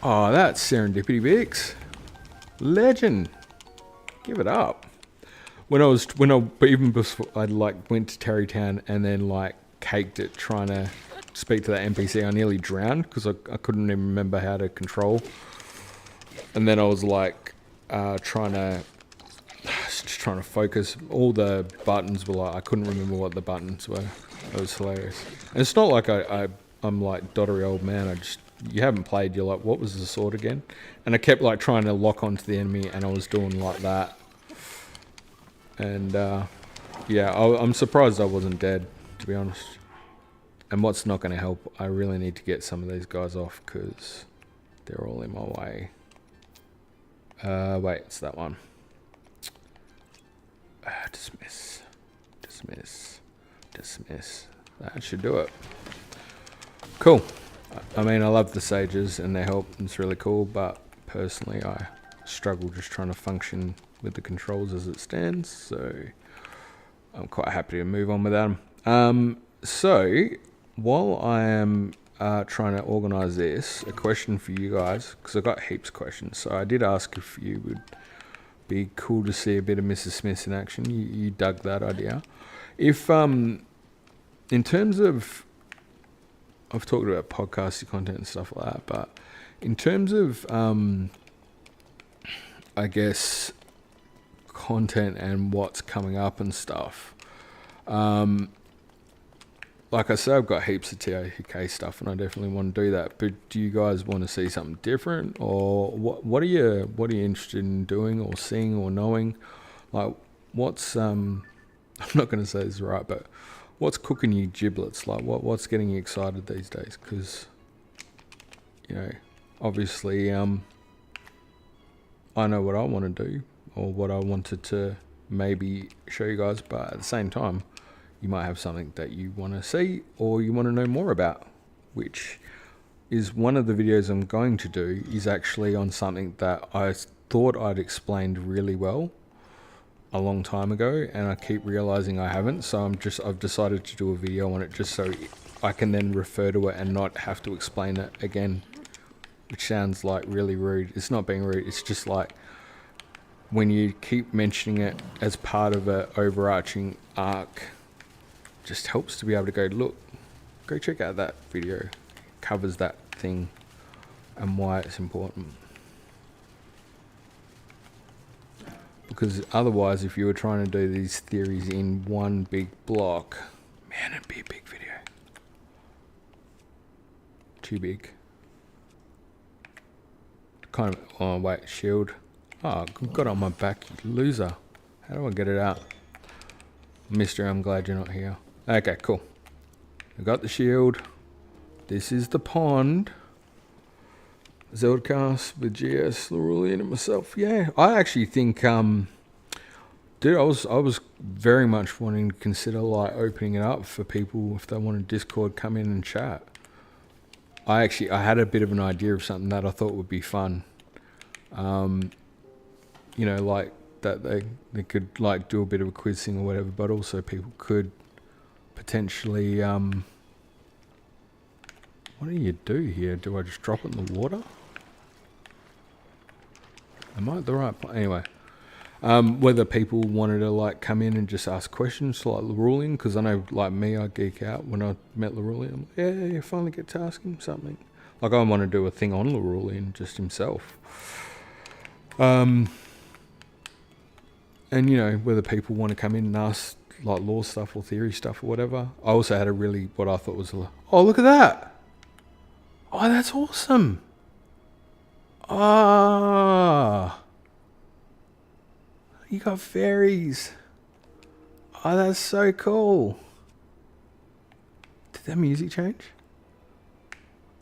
Oh, that's Serendipity Vix. Legend. Give it up. Even before I like went to Terrytown and then like caked it trying to speak to that NPC, I nearly drowned because I couldn't even remember how to control. And then I was like trying to focus. All the buttons were like, I couldn't remember what the buttons were. It was hilarious. And it's not like I'm like dottery old man. You haven't played, you're like, what was the sword again? And I kept like trying to lock onto the enemy and I was doing like that. And yeah, I'm surprised I wasn't dead, to be honest. And what's not going to help, I really need to get some of these guys off because they're all in my way. Wait, it's that one. Dismiss. Dismiss. Dismiss. That should do it. Cool. I mean, I love the sages and their help. It's really cool, but personally, I struggle just trying to function with the controls as it stands. So I'm quite happy to move on with them. So while I am trying to organize this, a question for you guys, because I've got heaps of questions. So I did ask if you would be cool to see a bit of Mrs. Smith in action. You dug that idea. If in terms of, I've talked about podcasting content and stuff like that, but in terms of, I guess, content and what's coming up and stuff, like I said, I've got heaps of TOTK stuff and I definitely want to do that, but do you guys want to see something different, or what are you interested in doing or seeing or knowing? Like what's, I'm not going to say this is right, but what's cooking you giblets? Like what's getting you excited these days? Because, you know, obviously I know what I want to do or what I wanted to maybe show you guys, but at the same time, you might have something that you want to see or you want to know more about, which is one of the videos I'm going to do is actually on something that I thought I'd explained really well a long time ago, and I keep realizing I haven't. So I've decided to do a video on it just so I can then refer to it and not have to explain it again, which sounds like really rude. It's not being rude. It's just like when you keep mentioning it as part of an overarching arc, just helps to be able to go check out that video. It covers that thing and why it's important. Because otherwise, if you were trying to do these theories in one big block, man, it'd be a big video. Too big. Kind of, oh wait, shield. Oh, got it on my back, you loser. How do I get it out? Mister, I'm glad you're not here. Okay, cool. I got the shield. This is the pond. Zelda cast with GS, Larulian and myself. Yeah, I actually think, dude, I was very much wanting to consider like opening it up for people if they wanted Discord, come in and chat. I had a bit of an idea of something that I thought would be fun. You know, like that they could like do a bit of a quiz thing or whatever, but also people could potentially, what do you do here? Do I just drop it in the water? Am I at the right place? Anyway, whether people wanted to like come in and just ask questions to like Larulian, because I know like me, I geek out when I met Larulian. I'm like, yeah, you finally get to ask him something. Like I want to do a thing on Larulian just himself. And you know, whether people want to come in and ask like lore stuff or theory stuff or whatever. I also had a really, what I thought was, oh, look at that. Oh, that's awesome. Ah, you got fairies. Oh, that's so cool. Did that music change?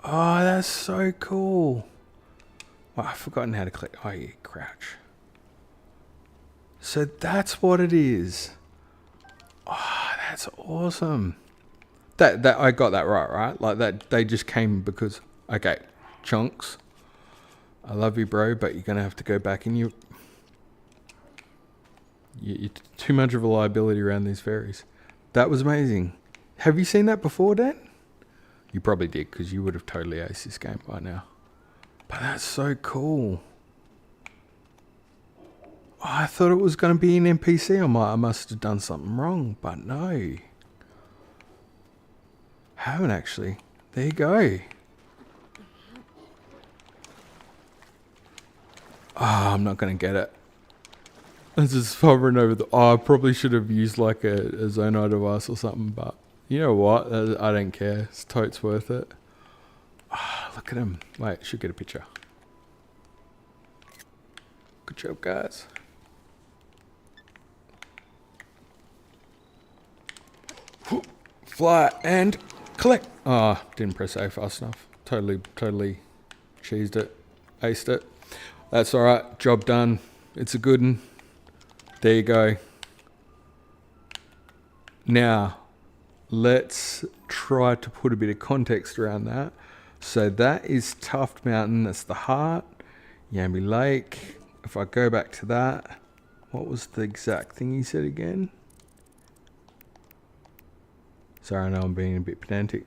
Oh, that's so cool. Oh, I've forgotten how to click. Oh, yeah, crouch. So that's what it is. Oh, that's awesome. That I got that right? Like that they just came because, okay, Chunks, I love you, bro, but you're going to have to go back and you're too much of a liability around these fairies. That was amazing. Have you seen that before, Dan? You probably did, because you would have totally aced this game by now. But that's so cool. Oh, I thought it was going to be an NPC. I must have done something wrong, but no. Haven't actually. There you go. Oh, I'm not going to get it. I'm just hovering over the... Oh, I probably should have used like a Zonai device or something, but you know what? I don't care. It's totes worth it. Oh, look at him. Wait, I should get a picture. Good job, guys. Fly and collect. Oh, didn't press A fast enough. Totally cheesed it. Aced it. That's alright. Job done. It's a good one. There you go. Now, let's try to put a bit of context around that. So that is Tuft Mountain. That's the heart. Yamby Lake. If I go back to that, what was the exact thing he said again? Sorry, I know I'm being a bit pedantic.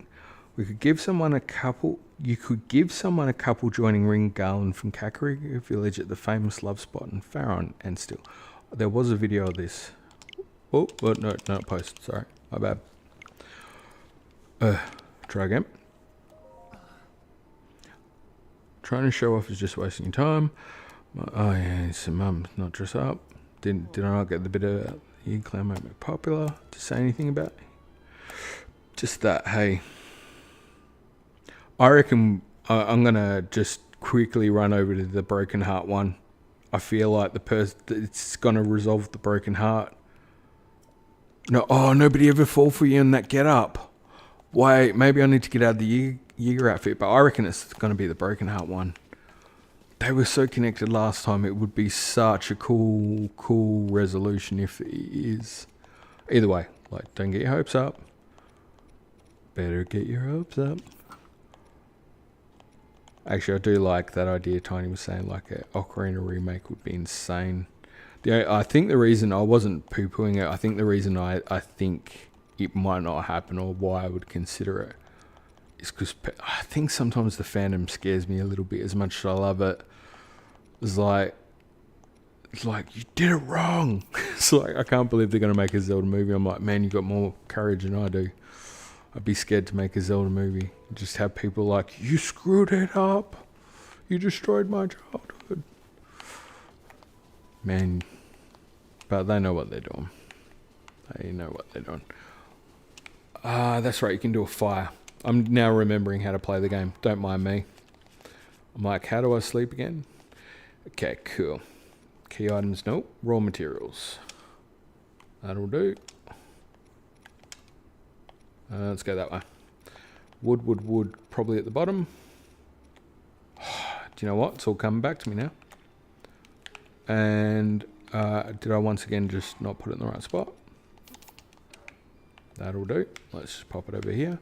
We could give someone a couple... You could give someone a couple joining Ring Garland from Kakariko village at the famous love spot in Faron and still. There was a video of this. Oh, well, no, not post. Sorry, my bad. Try again. Trying to show off is just wasting your time. Oh yeah, so mum, not dress up. Did I not get the bit of Yiga clan made me popular to say anything about it? Just that, hey. I reckon I'm gonna just quickly run over to the broken heart one. I feel like it's gonna resolve the broken heart. No, oh, nobody ever fall for you in that get up. Wait, maybe I need to get out of the Yiga outfit, but I reckon it's gonna be the broken heart one. They were so connected last time. It would be such a cool resolution if it is. Either way, like, don't get your hopes up. Better get your hopes up. Actually, I do like that idea Tiny was saying, like a Ocarina remake would be insane. I think the reason I wasn't poo-pooing it, I think the reason I think it might not happen or why I would consider it is because I think sometimes the fandom scares me a little bit as much as I love it. It's like you did it wrong. It's like, I can't believe they're going to make a Zelda movie. I'm like, man, you got more courage than I do. I'd be scared to make a Zelda movie. Just have people like, you screwed it up. You destroyed my childhood. Man, but they know what they're doing. They know what they're doing. That's right, you can do a fire. I'm now remembering how to play the game. Don't mind me. I'm like, how do I sleep again? Okay, cool. Key items, nope. Raw materials. That'll do. Let's go that way. Wood, probably at the bottom. Do you know what? It's all coming back to me now. And did I once again just not put it in the right spot? That'll do. Let's just pop it over here.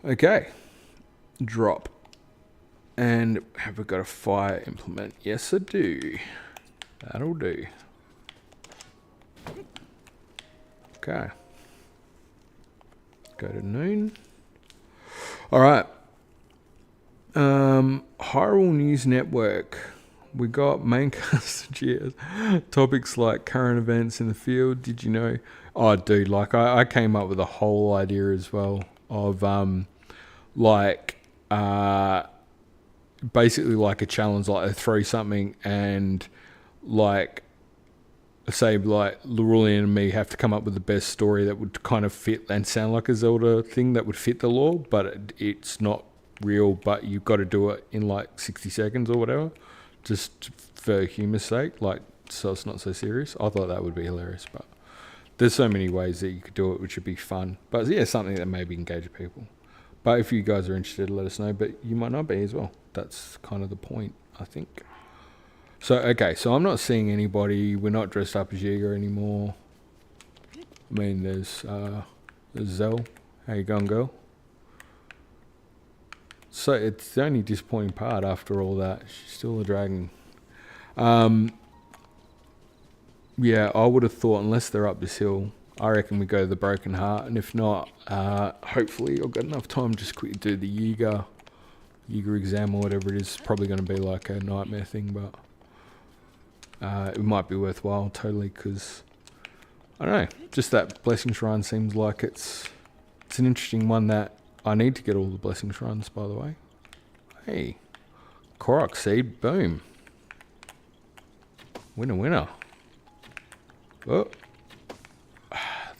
Okay. Drop. And have we got a fire implement? Yes, I do. That'll do. Okay. Go to noon. All right. Hyrule News Network. We got maincast GS topics like current events in the field. Did you know? Oh, dude, like I came up with a whole idea as well of basically like a challenge, like throw something and like say like Larulian and me have to come up with the best story that would kind of fit and sound like a Zelda thing that would fit the lore, but it's not real, but you've got to do it in like 60 seconds or whatever, just for humor's sake, like, so it's not so serious. I thought that would be hilarious, but there's so many ways that you could do it which would be fun. But yeah, something that maybe engage people. But if you guys are interested, let us know, but you might not be as well. That's kind of the point, I think. So, okay, so I'm not seeing anybody. We're not dressed up as Yiga anymore. I mean, there's Zell. How you going, girl? So, it's the only disappointing part after all that. She's still a dragon. Yeah, I would have thought, unless they're up this hill, I reckon we go to the Broken Heart, and if not, hopefully I've got enough time to just quickly do the Yiga exam or whatever it is. Probably going to be like a nightmare thing, but it might be worthwhile totally, because I don't know, just that blessing shrine seems like it's an interesting one that I need to get all the blessing shrines, by the way. Hey, Korok seed, boom. Winner. Oh,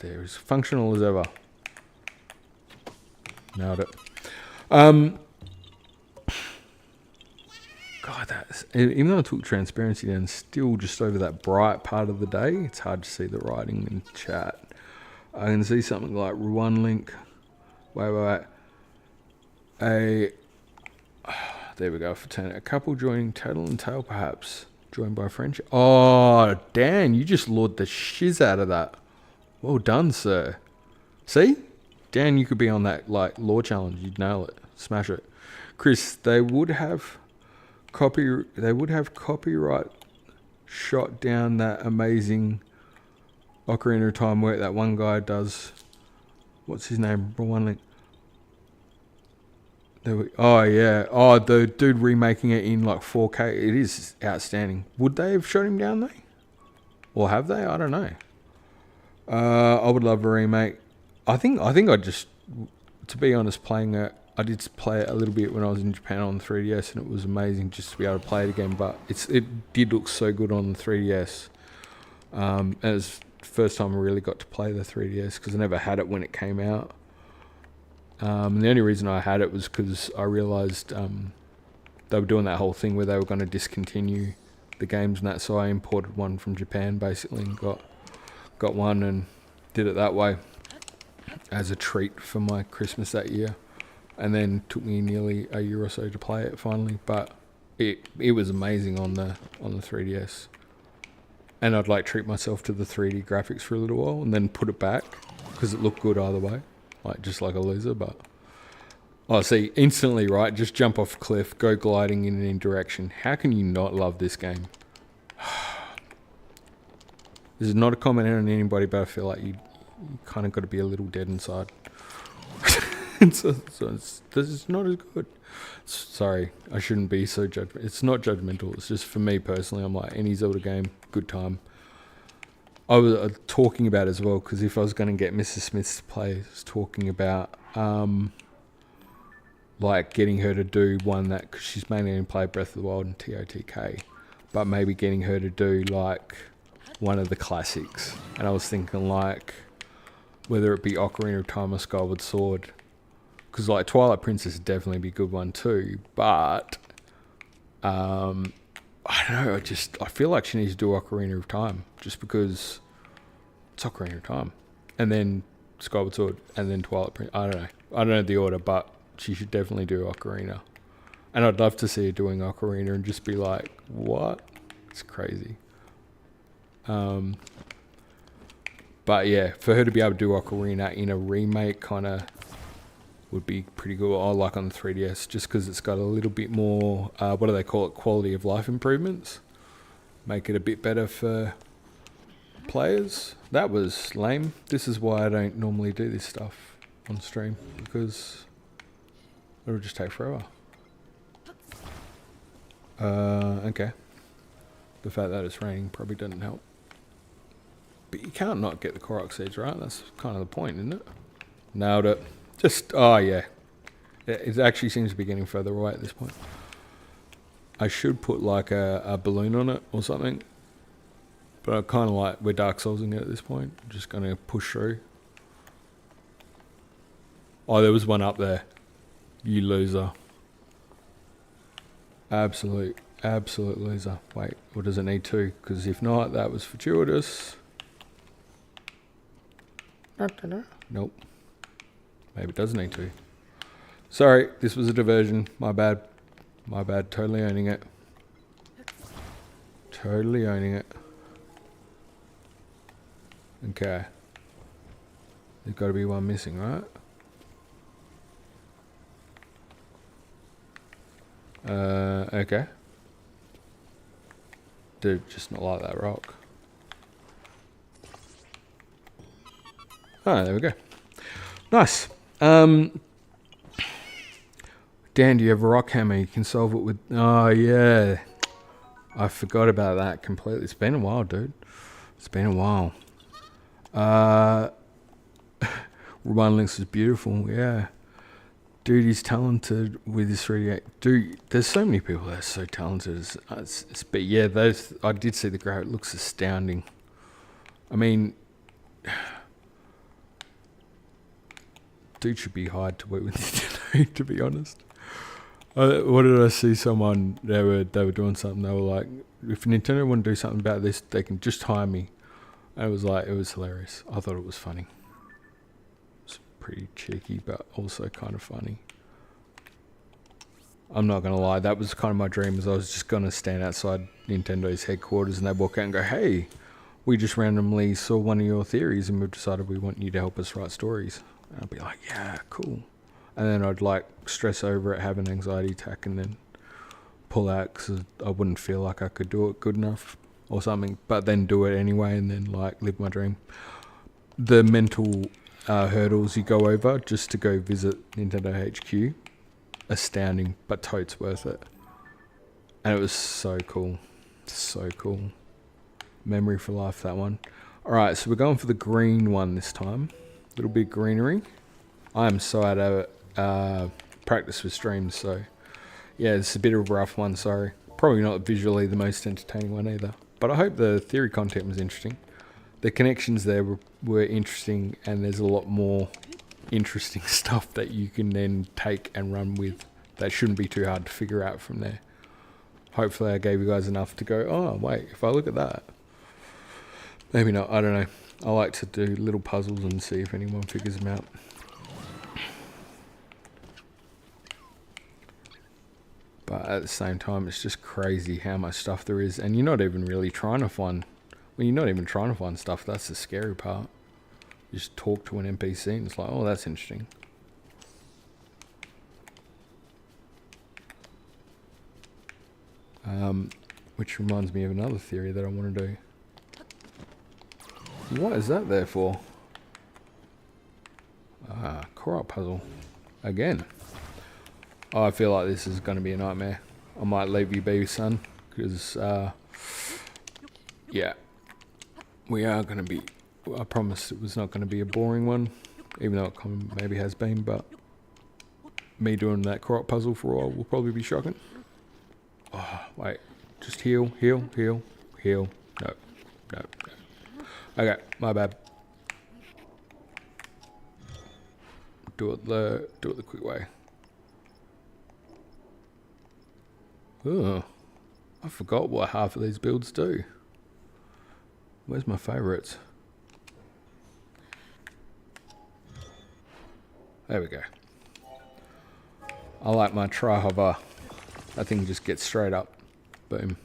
there is functional as ever. Nailed it. God, even though I took transparency down, still just over that bright part of the day, it's hard to see the writing in chat. I can see something like one link. Wait. There we go for 10. A couple joining Tattle and Tail, perhaps. Joined by friendship. Oh, Dan, you just lured the shiz out of that. Well done, sir. See? Dan, you could be on that like lore challenge. You'd nail it. Smash it. Chris, they would have copyright shot down that amazing Ocarina of Time work that one guy does. What's his name? One link. Oh yeah. Oh, the dude remaking it in like 4K. It is outstanding. Would they have shot him down though? Or have they? I don't know. I would love a remake. I think I just, to be honest, playing it. I did play it a little bit when I was in Japan on the 3DS, and it was amazing just to be able to play it again. But it did look so good on the 3DS. And it was the first time I really got to play the 3DS, because I never had it when it came out. And the only reason I had it was because I realised they were doing that whole thing where they were going to discontinue the games and that, so I imported one from Japan basically and got one and did it that way as a treat for my Christmas that year. And then took me nearly a year or so to play it finally, but it was amazing on the 3DS. And I'd like treat myself to the 3D graphics for a little while and then put it back because it looked good either way, like just like a loser. But oh, see, instantly, right? Just jump off a cliff, go gliding in any direction. How can you not love this game? This is not a comment on anybody, but I feel like you kind of got to be a little dead inside. So this is not as good. Sorry, I shouldn't be so judgmental. It's not judgmental. It's just for me personally. I'm like, any Zelda game, good time. I was talking about as well, because if I was going to get Mrs. Smiths to play, I was talking about like getting her to do one that, because she's mainly going to play Breath of the Wild and TOTK, but maybe getting her to do like one of the classics. And I was thinking like whether it be Ocarina of Time or Skyward Sword. Because like Twilight Princess would definitely be a good one too, but I don't know. I feel like she needs to do Ocarina of Time just because it's Ocarina of Time, and then Skyward Sword, and then Twilight Princess. I don't know the order, but she should definitely do Ocarina. And I'd love to see her doing Ocarina and just be like, what? It's crazy. But yeah, for her to be able to do Ocarina in a remake kind of would be pretty good. I like on the 3DS just because it's got a little bit more, what do they call it, quality of life improvements. Make it a bit better for players. That was lame. This is why I don't normally do this stuff on stream, because it'll just take forever. Okay. The fact that it's raining probably doesn't help. But you can't not get the Korok seeds, right? That's kind of the point, isn't it? Nailed it. Just, oh yeah. It actually seems to be getting further away at this point. I should put like a balloon on it or something. But I kind of like, we're Dark Soulsing it at this point. I'm just going to push through. Oh, there was one up there. You loser. Absolute loser. Wait, or does it need two? Because if not, that was fortuitous. Nope. Maybe it does need to. Sorry, this was a diversion. My bad. My bad. Totally owning it. Totally owning it. Okay. There's got to be one missing, right? Okay. Dude, just not like that rock. Oh, there we go. Nice. Dan, do you have a rock hammer? You can solve it with... Oh, yeah. I forgot about that completely. It's been a while, dude. It's been a while. Rewind Links is beautiful, yeah. Dude, he's talented with this 3D. Dude, there's so many people that are so talented. But yeah, those I did see the graph. It looks astounding. I mean, dude should be hired to work with Nintendo, to be honest. What did I see? Someone they were doing something. They were like, if Nintendo want to do something about this, they can just hire me. And it was hilarious. I thought it was funny. Pretty cheeky, but also kind of funny. I'm not gonna lie, that was kind of my dream. Is I was just gonna stand outside Nintendo's headquarters and they walk out and go, "Hey, we just randomly saw one of your theories and we've decided we want you to help us write stories." And I'd be like, "Yeah, cool." And then I'd like stress over it, have an anxiety attack, and then pull out because I wouldn't feel like I could do it good enough or something. But then do it anyway, and then like live my dream. The mental hurdles you go over just to go visit Nintendo HQ, astounding, but totes worth it. And it was so cool. So cool. Memory for life, that one. Alright, so we're going for the green one this time. A little bit greenery. I am so out of practice with streams, so yeah, it's a bit of a rough one, sorry. Probably not visually the most entertaining one either. But I hope the theory content was interesting. The connections there were interesting, and there's a lot more interesting stuff that you can then take and run with that shouldn't be too hard to figure out from there. Hopefully I gave you guys enough to go, oh wait, if I look at that. Maybe not, I don't know. I like to do little puzzles and see if anyone figures them out. But at the same time, it's just crazy how much stuff there is, and you're not even really trying to find... When you're not even trying to find stuff, that's the scary part. You just talk to an NPC and it's like, oh, that's interesting. Which reminds me of another theory that I want to do. What is that there for? Core puzzle. Again. Oh, I feel like this is going to be a nightmare. I might leave you be, son. Because, yeah. We are going to be... I promised it was not going to be a boring one. Even though it maybe has been, but... Me doing that crop puzzle for a while will probably be shocking. Oh, wait. Just heal, heal, heal, heal. No. No, no. Okay, my bad. Do it the quick way. Oh. I forgot what half of these builds do. Where's my favourites? There we go. I like my tri-hover. That thing just gets straight up. Boom.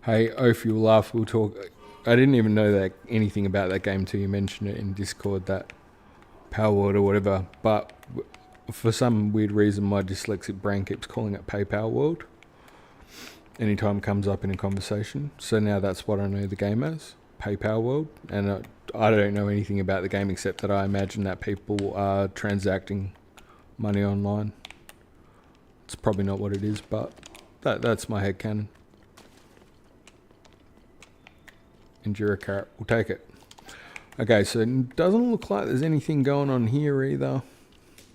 Hey, Oph, you'll laugh, we'll talk. I didn't even know that anything about that game till you mentioned it in Discord, that Power World or whatever. But for some weird reason, my dyslexic brain keeps calling it PayPal World anytime it comes up in a conversation. So now that's what I know the game as, PayPal World. And I don't know anything about the game except that I imagine that people are transacting money online. It's probably not what it is, but that's my headcanon. Endura carrot, we'll take it. Okay, so it doesn't look like there's anything going on here either.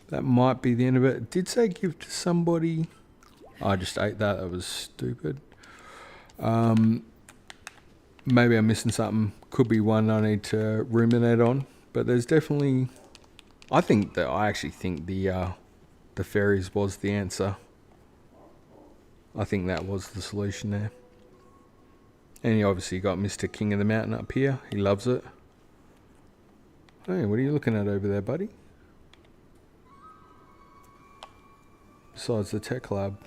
That might be the end of it. It did say give to somebody. I just ate that. That was stupid. Maybe I'm missing something. Could be one I need to ruminate on. But there's definitely... I actually think the fairies was the answer. I think that was the solution there. And you obviously got Mr. King of the Mountain up here. He loves it. Hey, what are you looking at over there, buddy? Besides the tech lab.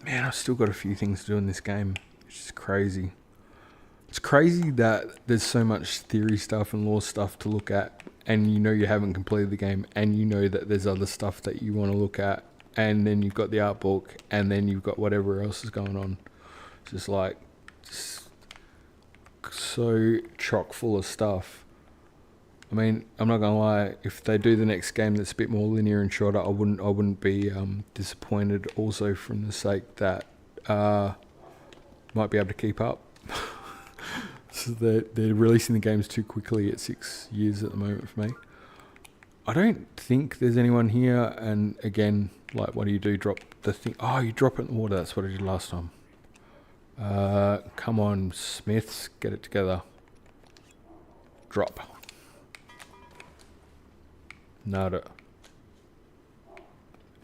Man, I've still got a few things to do in this game. It's just crazy. It's crazy that there's so much theory stuff and lore stuff to look at. And you know you haven't completed the game. And you know that there's other stuff that you want to look at. And then you've got the art book. And then you've got whatever else is going on. Just like, so chock full of stuff. I mean, I'm not gonna lie. If they do the next game that's a bit more linear and shorter, I wouldn't be disappointed. Also, from the sake that might be able to keep up. So they're releasing the games too quickly at 6 years at the moment for me. I don't think there's anyone here. And again, like, what do? Drop the thing? Oh, you drop it in the water. That's what I did last time. Come on, Smiths, get it together. Drop. Nada.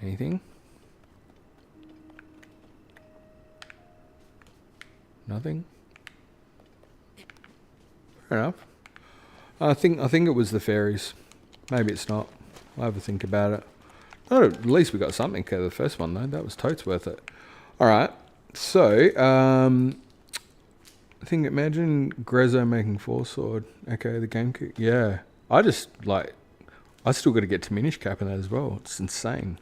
Anything? Nothing? Fair enough. I think it was the fairies. Maybe it's not. I'll have a think about it. Oh, at least we got something out of the first one though. That was totes worth it. Alright. So, I think, imagine Grezzo making 4-sword. Okay, the game could, yeah. I still got to get to Minish Cap in that as well. It's insane.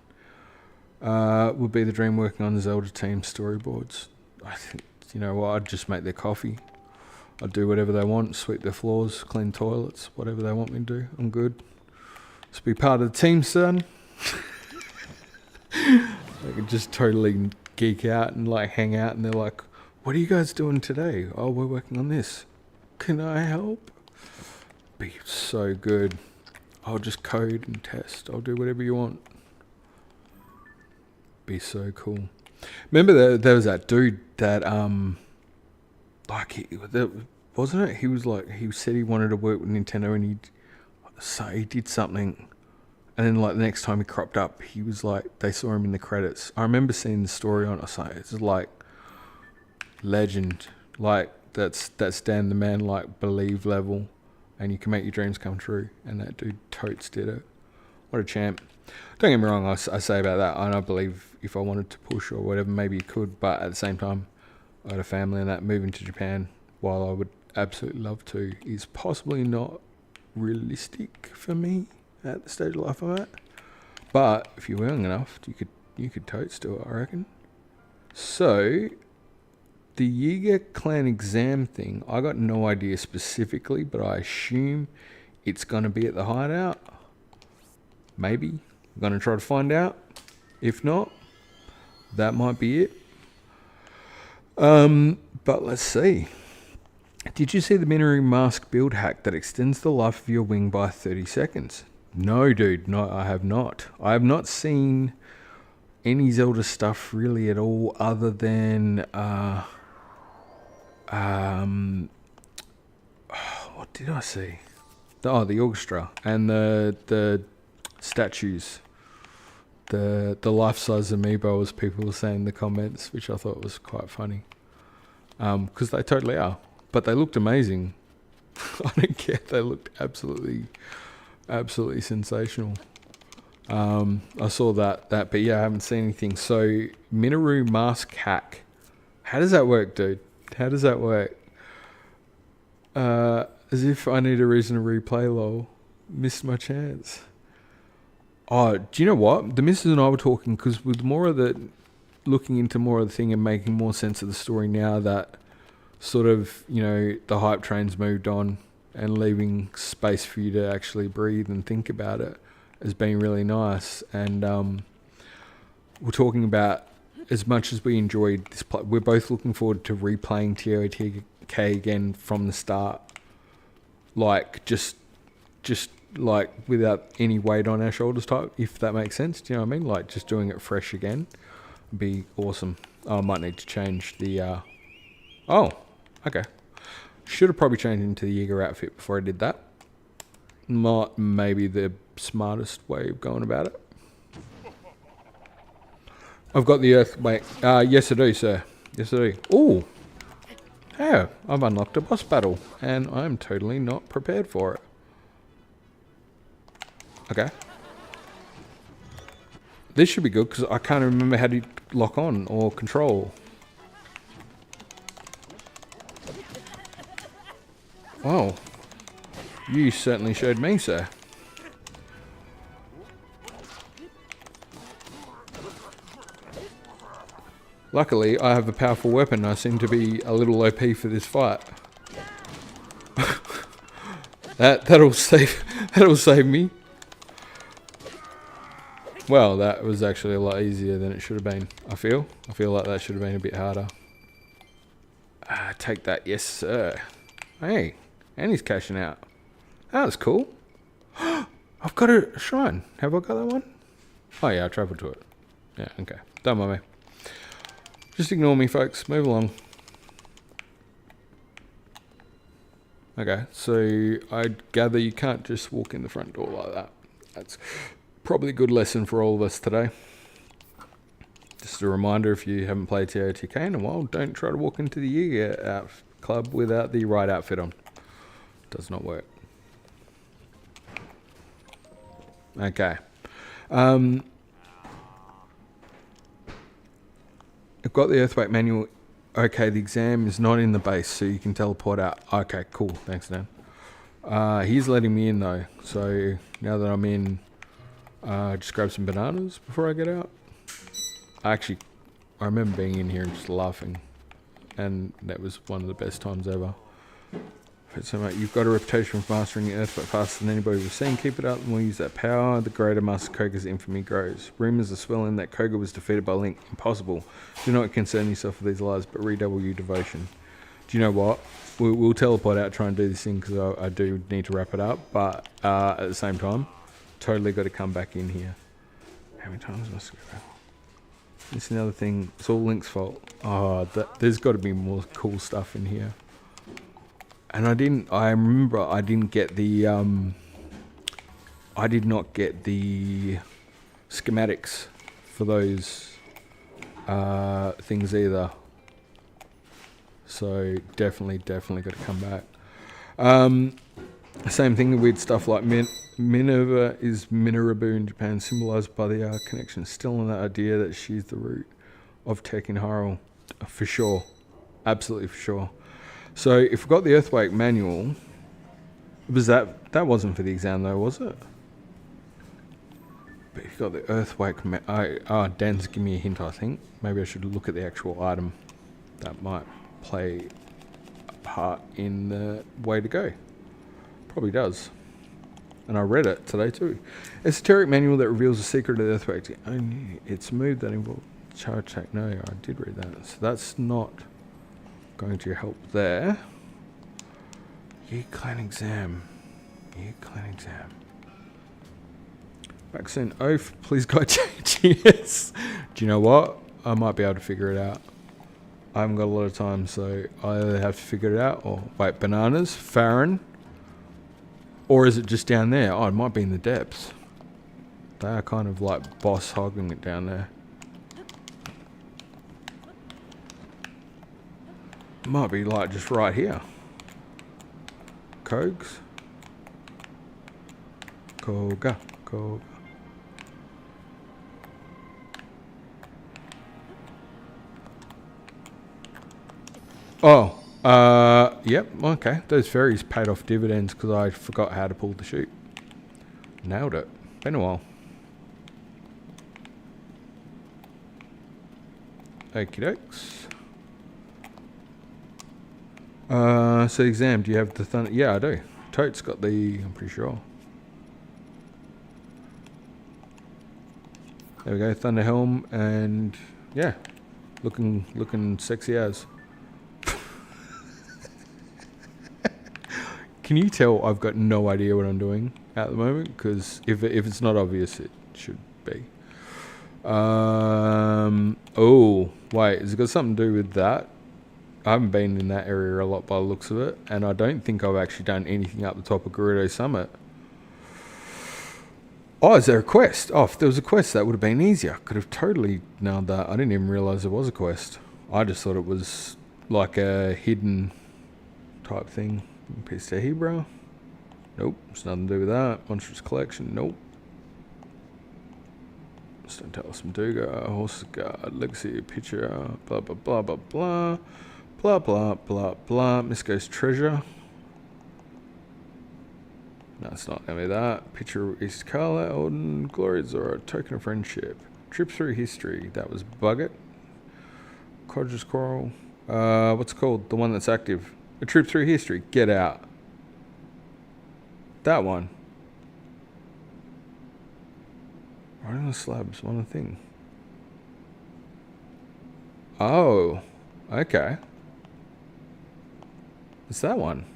Would be the dream working on the Zelda team storyboards. I think, you know what, I'd just make their coffee. I'd do whatever they want, sweep their floors, clean toilets, whatever they want me to do. I'm good. Just be part of the team, son. I could just totally geek out and like hang out, and they're like, what are you guys doing today? Oh, we're working on this. Can I help? Be so good. I'll just code and test. I'll do whatever you want. Be so cool. Remember there was that dude that wasn't it? He said he wanted to work with Nintendo, and he did something, and then like the next time he cropped up, he was like, they saw him in the credits. I remember seeing the story on it. It's like legend, like that's Dan the Man, like believe level, and you can make your dreams come true. And that dude totes did it. What a champ. Don't get me wrong, I say about that, and I believe if I wanted to push or whatever, maybe you could, but at the same time, I had a family, and that moving to Japan, while I would absolutely love to, is possibly not realistic for me at the stage of life I'm at. But if you're young enough, you could totes do it, I reckon. So the Yiga clan exam thing, I got no idea specifically, but I assume it's going to be at the hideout. Maybe. I'm going to try to find out. If not, that might be it. But let's see. Did you see the Minoru mask build hack that extends the life of your wing by 30 seconds? No, dude. No, I have not. I have not seen any Zelda stuff really at all, other than what did I see? The orchestra and the statues, the life-size amiibo, as people were saying in the comments, which I thought was quite funny, because they totally are. But they looked amazing. I don't care. They looked absolutely sensational. I saw that, but yeah, I haven't seen anything. So Minoru mask hack. How does that work, dude? How does that work? As if I need a reason to replay, lol. Missed my chance. Oh, do you know what? The missus and I were talking, because with more of the, looking into more of the thing and making more sense of the story now that sort of, you know, the hype train's moved on and leaving space for you to actually breathe and think about it has been really nice. And we're talking about, as much as we enjoyed this play, we're both looking forward to replaying TOTK again from the start. Like, just like without any weight on our shoulders type, if that makes sense. Do you know what I mean? Like, just doing it fresh again would be awesome. I might need to change the... Oh, okay. Should have probably changed into the Yiga outfit before I did that. Not maybe the smartest way of going about it. I've got the earth... Wait. Yes, I do, sir. Yes, I do. Ooh. Hey, I've unlocked a boss battle, and I'm totally not prepared for it. Okay. This should be good, because I can't remember how to lock on or control. Wow. You certainly showed me, sir. Luckily, I have a powerful weapon. I seem to be a little OP for this fight. That'll save me. Well, that was actually a lot easier than it should have been. I feel like that should have been a bit harder. Take that, yes sir. Hey, and he's cashing out. That was cool. I've got a shrine. Have I got that one? Oh yeah, I travelled to it. Yeah, okay. Don't mind me. Just ignore me, folks. Move along. Okay, so I gather you can't just walk in the front door like that. That's probably a good lesson for all of us today. Just a reminder, if you haven't played TOTK in a while, don't try to walk into the Yiga club without the right outfit on. Does not work. Okay. I've got the Earthquake manual. Okay, the exam is not in the base, so you can teleport out. Okay, cool. Thanks, Dan. He's letting me in, though. So now that I'm in, just grab some bananas before I get out. I remember being in here and just laughing. And that was one of the best times ever. So, mate, you've got a reputation for mastering the Earthquake faster than anybody we've seen. Keep it up and we'll use that power. The greater Master Koga's infamy grows. Rumours are swelling that Koga was defeated by Link. Impossible. Do not concern yourself with these lies, but redouble your devotion. Do you know what? We'll teleport out, try and do this thing, because I do need to wrap it up. But at the same time, totally got to come back in here. How many times must I go back? It's another thing. It's all Link's fault. Oh, there's got to be more cool stuff in here. And I remember I didn't get the, I did not get the schematics for those things either. So definitely got to come back. Same thing with stuff like Minerva is Minerabu in Japan, symbolized by the connection. Still on that idea that she's the root of tech in Hyrule. For sure. Absolutely for sure. So if we've got the Earthquake manual, was that wasn't for the exam though, was it? But you've got the Earthquake Dan's giving me a hint, I think. Maybe I should look at the actual item. That might play a part in the way to go. Probably does. And I read it today too. Esoteric manual that reveals the secret of the Earthquake. It's a move that involves charge attack. No, I did read that. So that's not going to help there. Ye Clan exam. Vaccine oath. Please God change. Yes. Do you know what? I might be able to figure it out. I haven't got a lot of time, so I either have to figure it out or wait. Bananas. Farron. Or is it just down there? Oh, it might be in the depths. They are kind of like boss hogging it down there. Might be like just right here. Koga. Oh, yep, okay. Those ferries paid off dividends because I forgot how to pull the chute. Nailed it. Been a while. Okie dokes. So exam, do you have the thunder? Yeah, I do. Tote's got the, I'm pretty sure. There we go, Thunder Helm, and yeah, looking sexy as. Can you tell I've got no idea what I'm doing at the moment? Because if it's not obvious, it should be. Oh, wait, has it got something to do with that? I haven't been in that area a lot by the looks of it, and I don't think I've actually done anything up the top of Gerudo Summit. Oh, is there a quest? Oh, if there was a quest, that would have been easier. Could have totally nailed that. I didn't even realise there was a quest. I just thought it was like a hidden type thing. Piece to Hebrew. Nope, it's nothing to do with that. Monstrous Collection. Nope. Stone Talis Maduga. Horse's Guard. Legacy Picture. Blah, blah, blah, blah, blah. Blah, blah, blah, blah. Misko's Treasure. No, it's not going to be that. Picture of East Carla, Elden, Glory Zora, Token of Friendship. Trip Through History. That was Buggett. Quadra's Coral. What's it called? The one that's active. A Trip Through History. Get out. That one. Right on the slabs, one thing. Oh, okay. It's that one.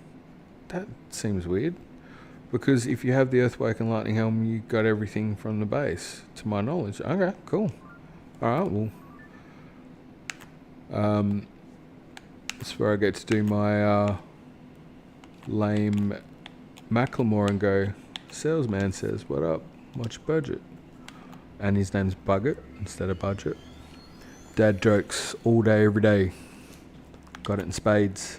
That seems weird. Because if you have the Earthquake and Lightning Helm, you got everything from the base, to my knowledge. Okay, cool. Alright, well. That's where I get to do my lame Macklemore and go, salesman says, what up? What's your budget? And his name's Bugget instead of Budget. Dad jokes all day, every day. Got it in spades.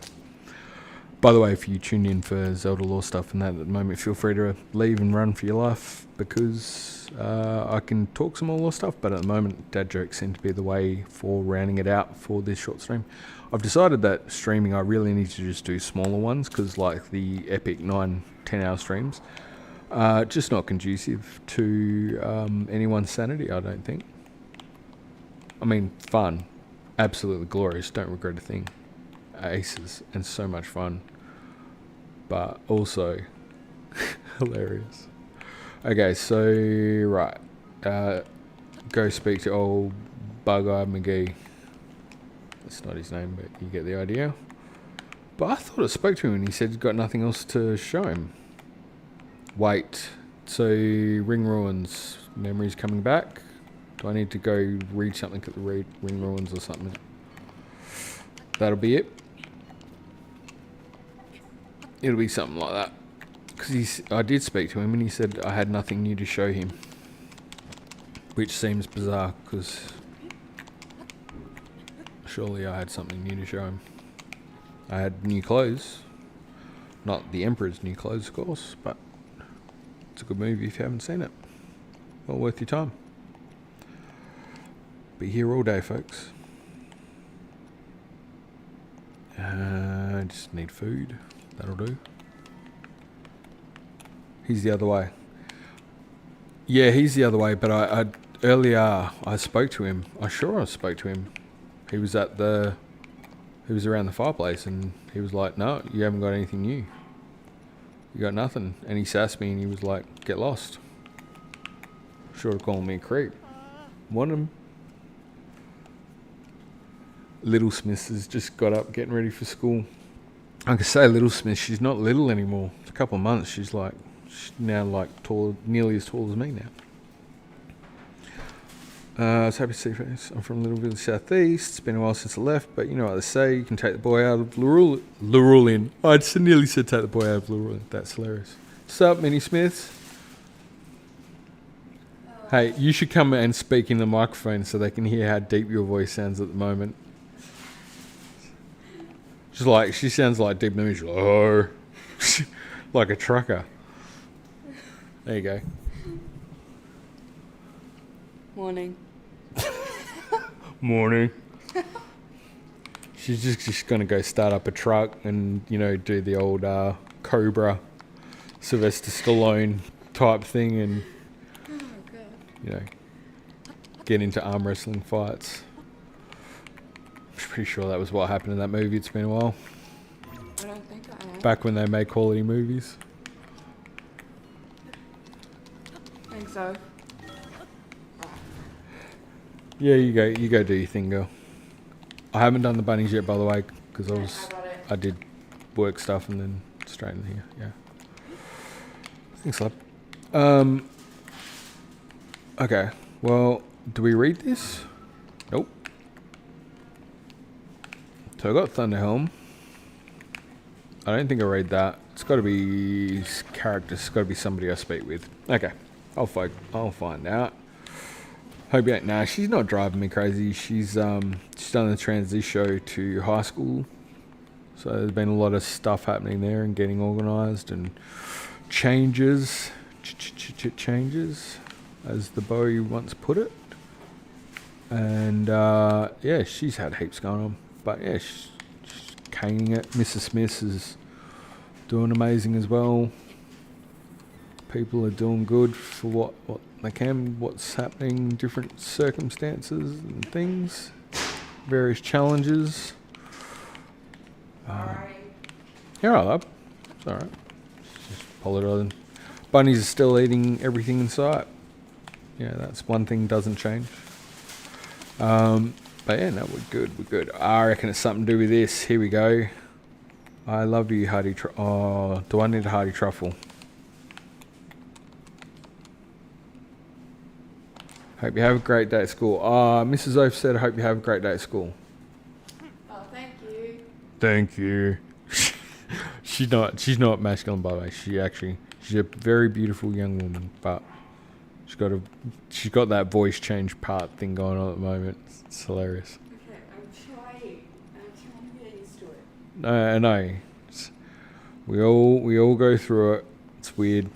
By the way, if you tune in for Zelda lore stuff and that at the moment, feel free to leave and run for your life, because I can talk some more lore stuff, but at the moment, dad jokes seem to be the way for rounding it out for this short stream. I've decided that streaming, I really need to just do smaller ones, because like the epic 9-10 hour streams, just not conducive to anyone's sanity, I don't think. I mean, fun. Absolutely glorious. Don't regret a thing. Aces. And so much fun. But also hilarious. Okay, so, right. Go speak to old Bug-Eyed McGee. That's not his name, but you get the idea. But I thought I spoke to him and he said he's got nothing else to show him. Wait. So, Ring Ruins. Memories coming back. Do I need to go read something at the Ring Ruins or something? That'll be it. It'll be something like that. Because I did speak to him and he said I had nothing new to show him. Which seems bizarre, because surely I had something new to show him. I had new clothes. Not the Emperor's new clothes, of course, but it's a good movie if you haven't seen it. Well worth your time. Be here all day, folks. I just need food. That'll do. He's the other way. Yeah, he's the other way, but I earlier I spoke to him. I spoke to him. He was around the fireplace and he was like, no, you haven't got anything new. You got nothing. And he sassed me and he was like, get lost. Short of calling me a creep. Want him? Little Smiths has just got up getting ready for school. I can say Little Smith, she's not little anymore. It's a couple of months, she's now like tall, nearly as tall as me now. I was happy to see you face. I'm from Little Village Southeast. It's been a while since I left, but you know what they say, you can take the boy out of Laurelian. I nearly said take the boy out of Laurelian. That's hilarious. What's up, Minnie Smiths? Hey, you should come and speak in the microphone so they can hear how deep your voice sounds at the moment. Just like, she sounds like deep in the music. Oh, like a trucker. There you go. Morning. Morning. She's just going to go start up a truck and, you know, do the old Cobra, Sylvester Stallone type thing and, you know, get into arm wrestling fights. I'm pretty sure that was what happened in that movie. It's been a while. I don't think I am. Back when they made quality movies. I think so. Yeah, you go do your thing, girl. I haven't done the bunnies yet, by the way, because I did work stuff and then straight in here. Yeah. Thanks, love. Okay. Well, do we read this? Nope. So I got Thunderhelm. I don't think I read that. It's got to be characters. It's got to be somebody I speak with. Okay. I'll find out. Hope you ain't. Nah, she's not driving me crazy. She's done the transition show to high school. So there's been a lot of stuff happening there and getting organised and changes, as the boy once put it. And yeah, she's had heaps going on. But yeah, she's caning it. Mrs. Smith is doing amazing as well. People are doing good for what they can, what's happening, different circumstances and things, various challenges. You're all up. It's all right. apologising. Bunnies are still eating everything in sight. Yeah, that's one thing doesn't change. But yeah, no, we're good, we're good. I reckon it's something to do with this. Here we go. I love you, Hardy Oh, do I need a Hardy Truffle? Hope you have a great day at school. Mrs. Oaf said, I hope you have a great day at school. Oh, thank you. Thank you. she's not masculine, by the way. She's a very beautiful young woman, but she's got that voice change part thing going on at the moment. It's hilarious. Okay, I'm trying to get used to it. No, I know. We all go through it. It's weird.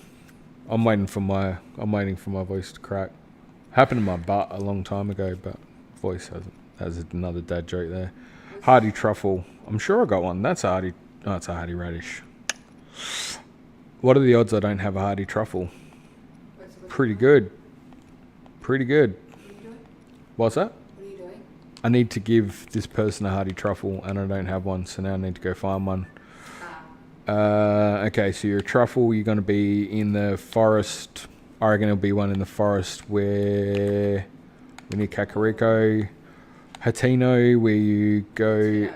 I'm waiting for my voice to crack. Happened to my butt a long time ago, but voice hasn't. That's another dad joke there. Hardy Truffle. I'm sure I got one. That's a Hardy. Oh, it's a Hardy Radish. What are the odds I don't have a Hardy Truffle? Pretty good. Pretty good. What are you doing? What's that? What are you doing? I need to give this person a Hardy Truffle, and I don't have one, so now I need to go find one. Okay, so you're a truffle. You're going to be in the forest. I reckon it'll be one in the forest where we need Kakariko. Hatino, where you go.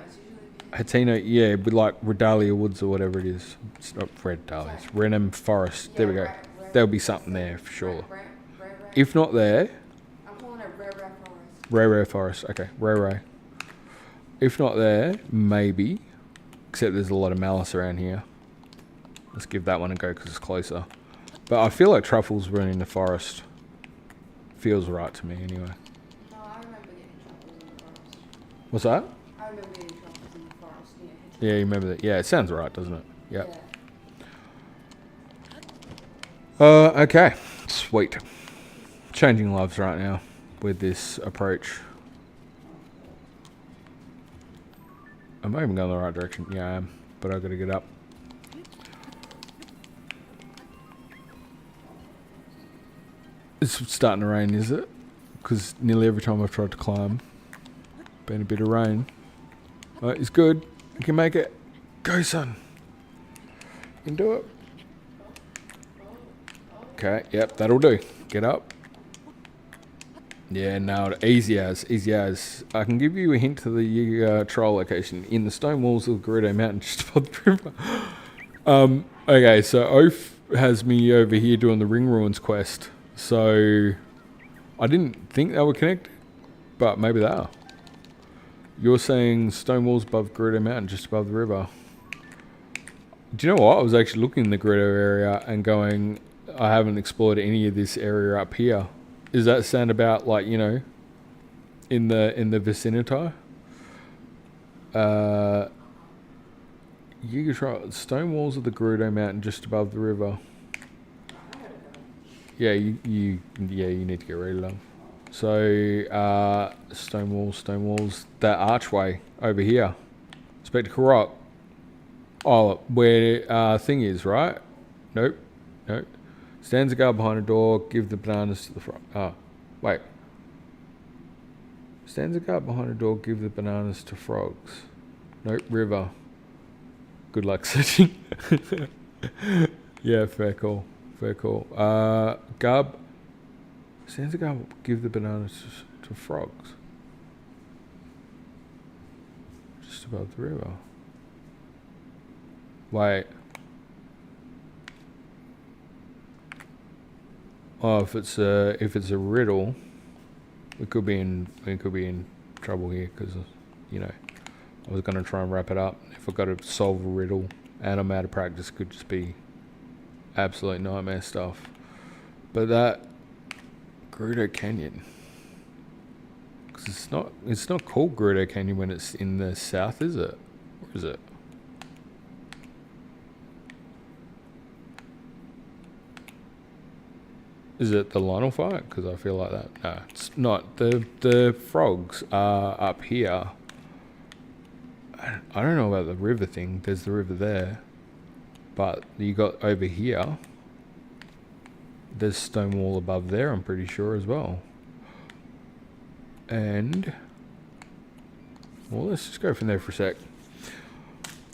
Hatino, yeah, with like Redalia Woods or whatever it is. It's not Red Dahlia, it's Renham Forest. There we go. There'll be something there for sure. If not there, I'm calling it Rare Forest. Rare Forest. Okay, Rare. If not there, maybe. Except there's a lot of malice around here. Let's give that one a go because it's closer. But I feel like truffles running in the forest. Feels right to me anyway. No, I remember getting truffles in the forest. What's that? I remember getting truffles in the forest. Yeah, you remember that? Yeah, it sounds right, doesn't it? Yep. Yeah. Okay. Sweet. Changing lives right now with this approach. Am I even going the right direction? Yeah, I am. But I've got to get up. It's starting to rain, is it? Because nearly every time I've tried to climb, been a bit of rain. Oh, it's good. You can make it. Go, son. You can do it. Okay, yep, that'll do. Get up. Yeah, no, easy as. I can give you a hint to the Yiga troll location in the stone walls of the Gerudo Mountain just above the river. Okay, so Oaf has me over here doing the Ring Ruins quest. So I didn't think they were connected, but maybe they are. You're saying stone walls above Gerudo Mountain just above the river. Do you know what? I was actually looking in the Gerudo area and going, I haven't explored any of this area up here. Does that sound about like, you know, in the vicinity? You can try stone walls of the Gerudo Mountain just above the river. Yeah, you need to get rid of them. So stone walls. That archway over here, Spectacle Rock. Oh, where thing is, right? Nope. Stands a guard behind a door, give the bananas to the frog. Oh, wait. Stands a guard behind a door, give the bananas to frogs. Nope, river. Good luck searching. Yeah, fair call. Guard. Stands a guard, give the bananas to frogs. Just above the river. Wait. Oh, if it's a riddle, we could be in trouble here because, you know, I was gonna try and wrap it up. If I got to solve a riddle and I'm out of practice, it could just be absolute nightmare stuff. But that Gerudo Canyon, because it's not called Gerudo Canyon when it's in the south, is it? Or is it? Is it the Lionel fight? Because I feel like that. No, it's not. The frogs are up here. I don't know about the river thing. There's the river there. But you got over here. There's stone wall above there, I'm pretty sure as well. And... well, let's just go from there for a sec.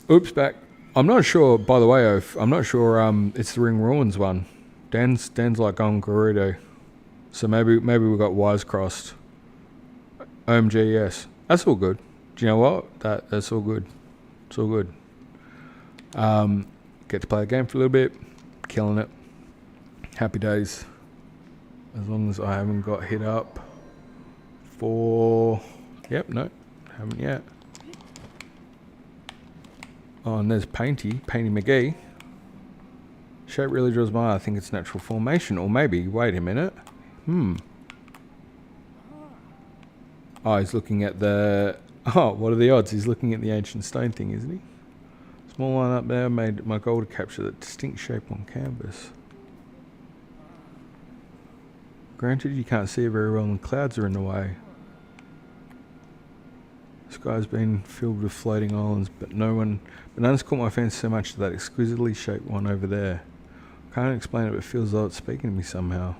Oops, back. I'm not sure, by the way, Oaf, I'm not sure it's the Ring Ruins one. Dan's like on Gerudo. So maybe we got wires crossed. OMG, yes. That's all good. Do you know what? That's all good. It's all good. Get to play the game for a little bit. Killing it. Happy days. As long as I haven't got hit up for... Yep, no. Haven't yet. Oh, and there's Painty McGee. Shape really draws my eye. I think it's natural formation. Or maybe, wait a minute. Oh, he's looking at the... Oh, what are the odds? He's looking at the ancient stone thing, isn't he? Small line up there made my goal to capture the distinct shape on canvas. Granted, you can't see it very well and the clouds are in the way. The sky's been filled with floating islands, but none's caught my fancy so much as that exquisitely shaped one over there. I can't explain it, but it feels like it's speaking to me somehow.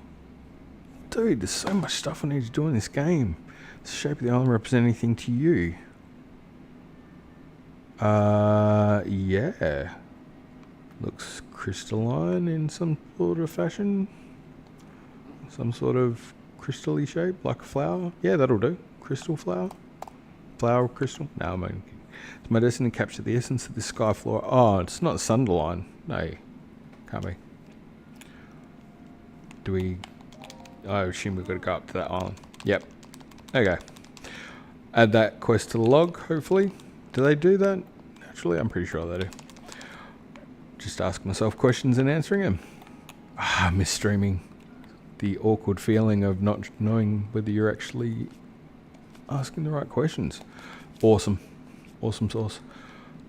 Dude, there's so much stuff I need to do in this game. Does the shape of the island represent anything to you? Yeah. Looks crystalline in some sort of fashion. Some sort of crystal-y shape, like a flower. Yeah, that'll do. Crystal flower. Flower crystal. No, I mean, it's my destiny to capture the essence of this sky floor. Oh, it's not Sunderline. No, can't be. Do we... I assume we've got to go up to that island. Yep. Okay. Add that quest to the log, hopefully. Do they do that? Naturally, I'm pretty sure they do. Just ask myself questions and answering them. I miss streaming. The awkward feeling of not knowing whether you're actually asking the right questions. Awesome. Awesome sauce.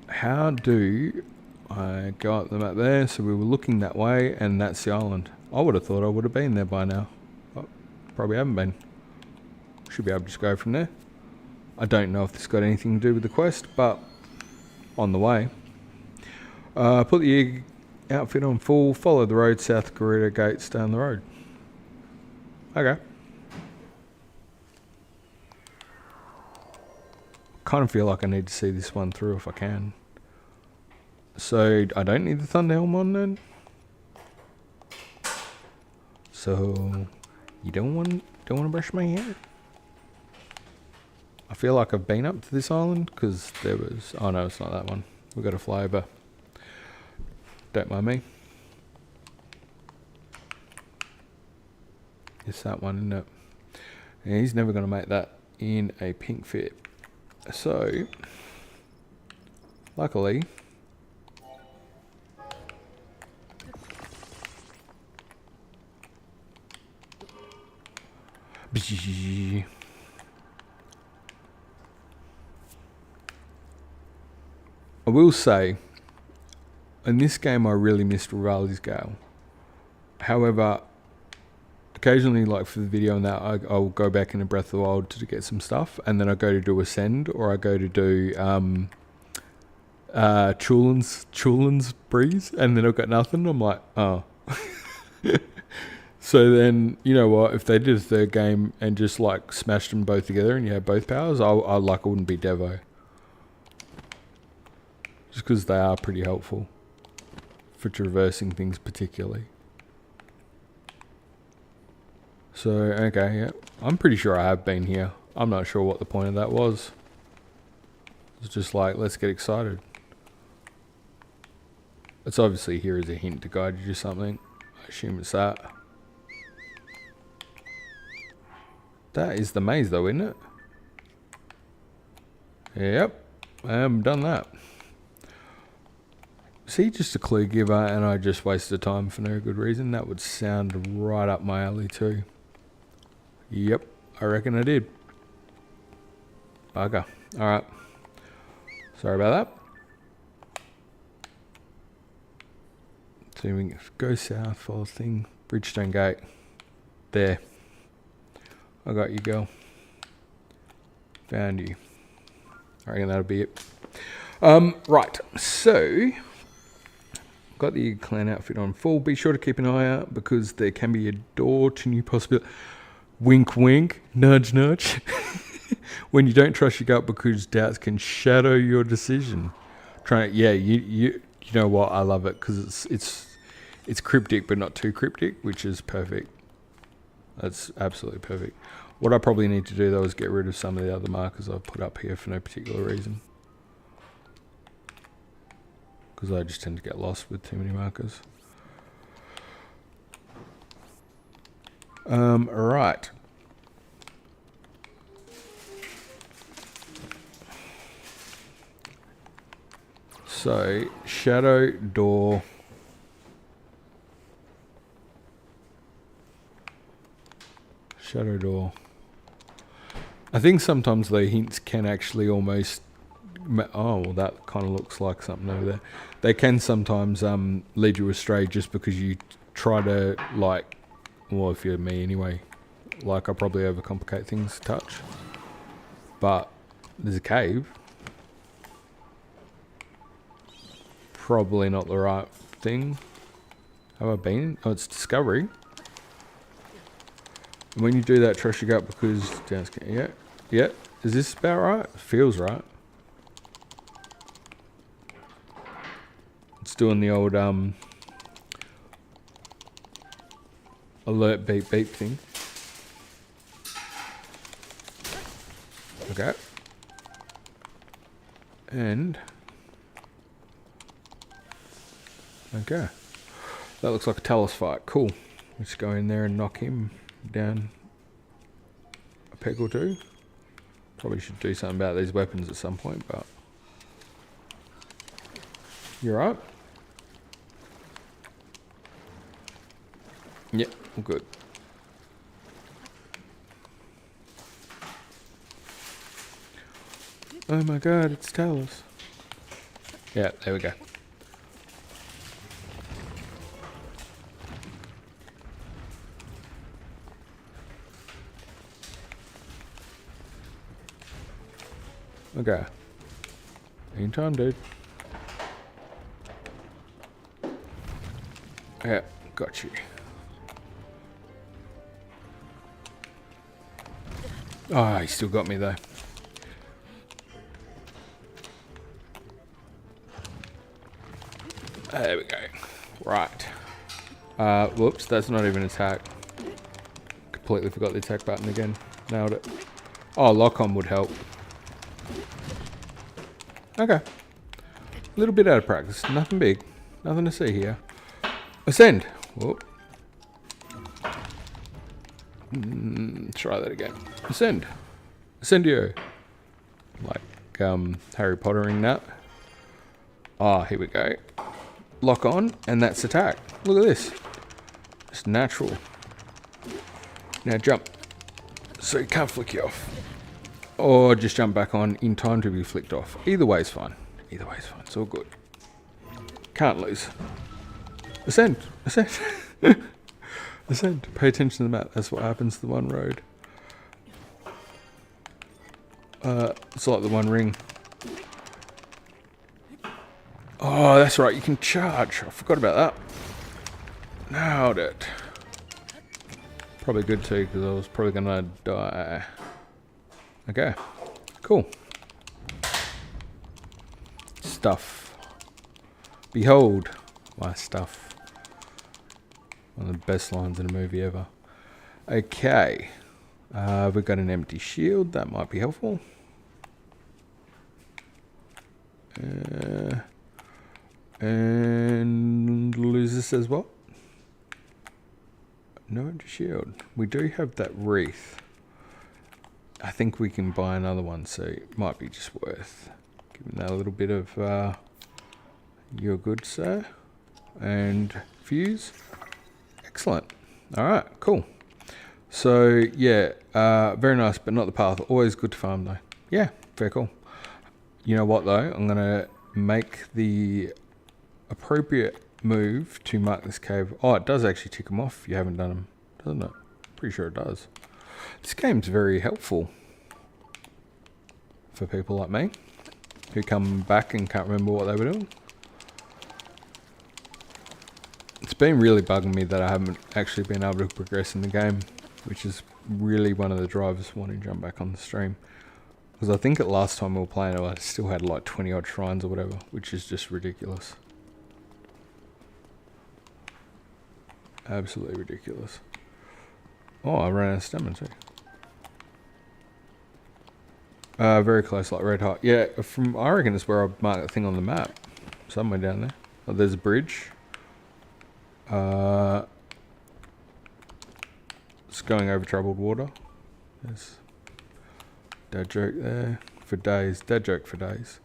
How do I go up the map there? So we were looking that way, and that's the island. I would have thought I would have been there by now. But probably haven't been. Should be able to just go from there. I don't know if this got anything to do with the quest, but on the way. Put the Yiga outfit on full, follow the road south Gerudo gates down the road. Okay. Kind of feel like I need to see this one through if I can. So I don't need the Thunder Helm on then. So you don't want to brush my hair? I feel like I've been up to this island because there was... Oh no, it's not that one. We've got to fly over. Don't mind me. It's that one, isn't it? Yeah, he's never going to make that in a pink fit. So, luckily... I will say, in this game I really missed Raleig's Gale. However, occasionally, like for the video and that, I'll go back into Breath of the Wild to get some stuff, and then I go to do Ascend, or I go to do Chulin's Breeze, and then I've got nothing. I'm like, oh. So then, you know what, if they did a third game and just like smashed them both together and you had both powers, I wouldn't be Devo. Just because they are pretty helpful for traversing things particularly. So, okay, yeah. I'm pretty sure I have been here. I'm not sure what the point of that was. It's just like, let's get excited. It's obviously here as a hint to guide you to something. I assume it's that. That is the maze though, isn't it? Yep, I haven't done that. See, just a clue giver and I just wasted time for no good reason. That would sound right up my alley too. Yep, I reckon I did. Bugger. Alright. Sorry about that. So we can go south, follow the thing. Bridgestone Gate. There. I got you, girl. Found you. I reckon that'll be it. Right, so got the clan outfit on full. Be sure to keep an eye out because there can be a door to new possibilities. Wink, wink, nudge, nudge. When you don't trust your gut because doubts can shadow your decision. Yeah, you you know what? I love it because it's cryptic but not too cryptic, which is perfect. That's absolutely perfect. What I probably need to do though is get rid of some of the other markers I've put up here for no particular reason. Because I just tend to get lost with too many markers. Right. So, shadow door. Shadow door. I think sometimes the hints can actually almost... Oh, well that kind of looks like something over there. They can sometimes lead you astray just because you try to, like... Well, if you're me anyway. Like, I probably overcomplicate things a touch. But there's a cave. Probably not the right thing. Have I been? Oh, it's discovery. And when you do that, trust your gut because... Yeah, yeah. Is this about right? Feels right. It's doing the old alert beep beep thing. Okay. And... Okay. That looks like a Talos fight. Cool. Let's go in there and knock him down a peg or two. Probably should do something about these weapons at some point, but... You alright? Yep, all good. Oh my god, it's Talos. Yeah, there we go. Okay. Anytime, dude. Yeah, got you. Oh, he still got me though. There we go. Right. Whoops, that's not even attack. Completely forgot the attack button again. Nailed it. Oh, lock on would help. Okay. A little bit out of practice. Nothing big. Nothing to see here. Ascend. Whoop. Try that again. Ascend. Ascendio. Like Harry Pottering that. Ah, here we go. Lock on, and that's attack. Look at this. It's natural. Now jump. So you can't flick you off. Or just jump back on in time to be flicked off. Either way is fine. Either way is fine. It's all good. Can't lose. Ascend. Ascend. Ascend. Pay attention to the map. That's what happens to the one road. It's like the one ring. Oh, that's right. You can charge. I forgot about that. Nailed it. Probably good too, because I was probably going to die. Okay. Cool. Stuff. Behold my stuff. One of the best lines in a movie ever. Okay. We've got an empty shield. That might be helpful. And lose this as well. No empty shield. We do have that wreath. I think we can buy another one, so it might be just worth giving that a little bit of you're good, sir. And fuse. Excellent. Alright, cool. So yeah, very nice, but not the path. Always good to farm though. Yeah, very cool. You know what though? I'm gonna make the appropriate move to mark this cave. Oh, it does actually tick them off if you haven't done them, doesn't it? Pretty sure it does. This game's very helpful for people like me who come back and can't remember what they were doing. It's been really bugging me that I haven't actually been able to progress in the game, which is really one of the drivers for wanting to jump back on the stream. Because I think at last time we were playing, I still had like 20 odd shrines or whatever, which is just ridiculous. Absolutely ridiculous. Oh, I ran out of stamina too. Very close, like red hot. Yeah, I reckon it's where I marked that thing on the map. Somewhere down there. Oh, there's a bridge. It's going over troubled water. There's dad joke there for days. Dad joke for days.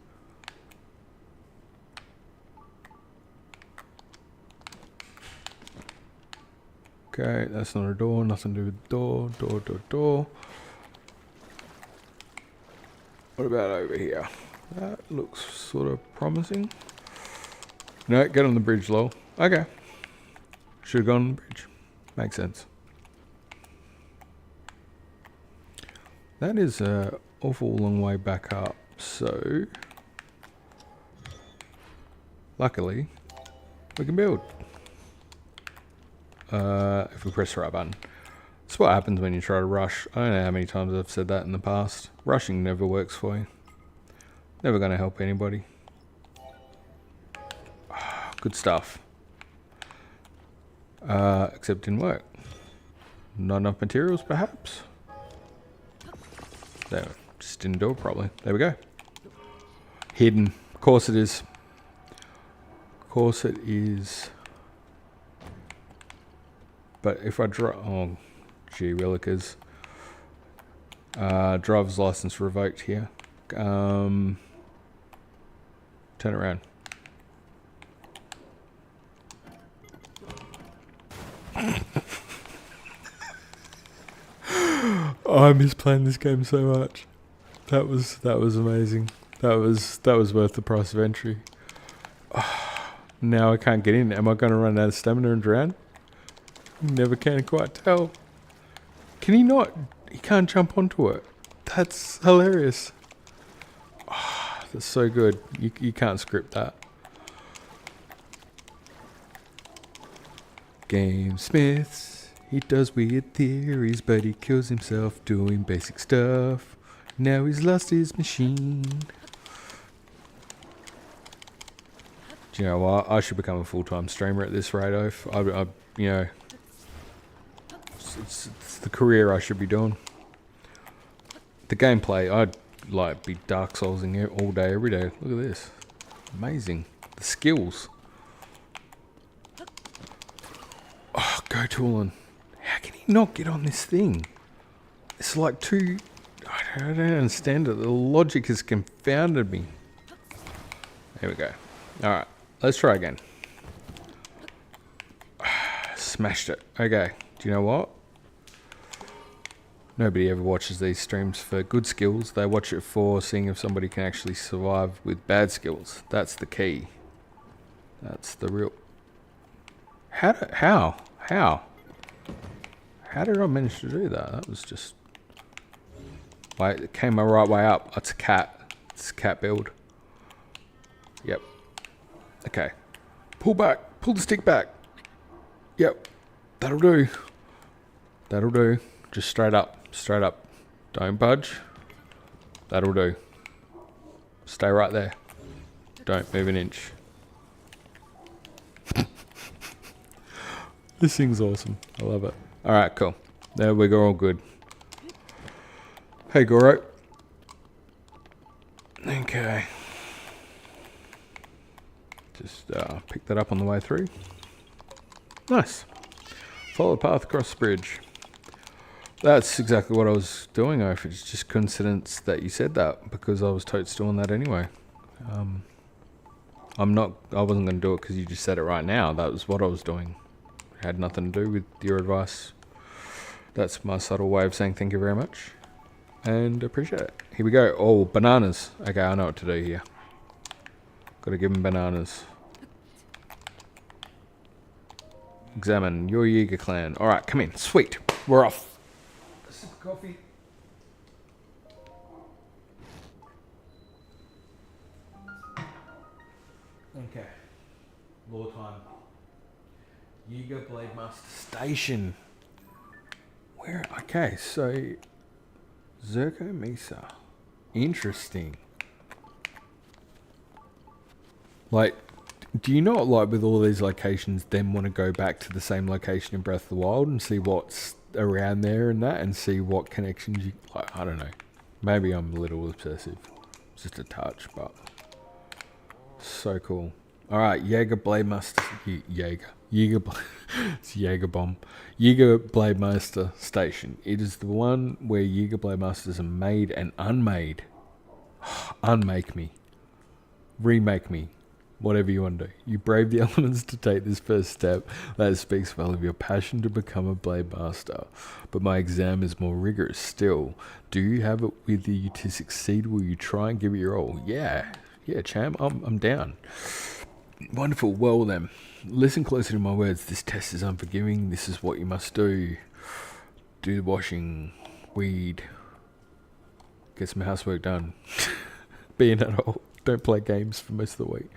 Okay, that's not a door. Nothing to do with door. Door. What about over here? That looks sort of promising. No, get on the bridge, lol. Okay. Should have gone on the bridge. Makes sense. That is an awful long way back up, so luckily we can build. If we press the right button. That's what happens when you try to rush. I don't know how many times I've said that in the past. Rushing never works for you. Never going to help anybody. Good stuff. Except didn't work. Not enough materials, perhaps? There, just didn't do it probably. There we go. Hidden. Of course it is. Of course it is. But if I oh, gee willikers. Driver's license revoked here. Turn around. Oh, I miss playing this game so much. That was amazing. That was worth the price of entry. Oh, now I can't get in. Am I going to run out of stamina and drown? Never can quite tell. Can he not? He can't jump onto it. That's hilarious. Oh, that's so good. You can't script that. GameSmiths. He does weird theories, but he kills himself doing basic stuff. Now he's lost his machine. Do you know what? I should become a full-time streamer at this rate, Oaf. I you know, it's the career I should be doing. The gameplay, I'd like be Dark Soulsing it all day, every day. Look at this. Amazing. The skills. Oh, go Toolin. How can he not get on this thing? It's like too... I don't understand it. The logic has confounded me. There we go. Alright, let's try again. Smashed it. Okay, do you know what? Nobody ever watches these streams for good skills. They watch it for seeing if somebody can actually survive with bad skills. That's the key. That's the real... How? How did I manage to do that? That was just... Wait, it came my right way up. It's a cat. It's a cat build. Yep. Okay. Pull back. Pull the stick back. Yep. That'll do. That'll do. Just straight up. Straight up. Don't budge. That'll do. Stay right there. Don't move an inch. This thing's awesome. I love it. Alright, cool. There we go, all good. Hey, Goro. Okay. Just pick that up on the way through. Nice. Follow the path across the bridge. That's exactly what I was doing. If it's just coincidence that you said that, because I was totes doing that anyway. I wasn't going to do it because you just said it right now. That was what I was doing. Had nothing to do with your advice. That's my subtle way of saying thank you very much. And appreciate it. Here we go. Oh, bananas. Okay, I know what to do here. Gotta give him bananas. Examine your Yiga clan. Alright, come in. Sweet. We're off. A sip of coffee. Okay. Lore time. Yiga BladeMaster Station. Where? Okay, so Zerko Mesa. Interesting. Like, Do you not, like, with all these locations, then want to go back to the same location in Breath of the Wild and see what's around there and that, and see what connections you, like, I don't know. Maybe I'm a little obsessive. Just a touch, but so cool. Alright, Yiga BladeMaster. It's Yiga Bomb. Yiga BladeMaster Station. It is the one where Yiga BladeMasters are made and unmade. Unmake me. Remake me. Whatever you want to do. You brave the elements to take this first step. That speaks well of your passion to become a Blade Master. But my exam is more rigorous still. Do you have it with you to succeed? Will you try and give it your all? Yeah, champ. I'm down. Wonderful. Well then, listen closely to my words. This test is unforgiving. This is what you must do. Do the washing. Weed. Get some housework done. Be an adult. Don't play games for most of the week.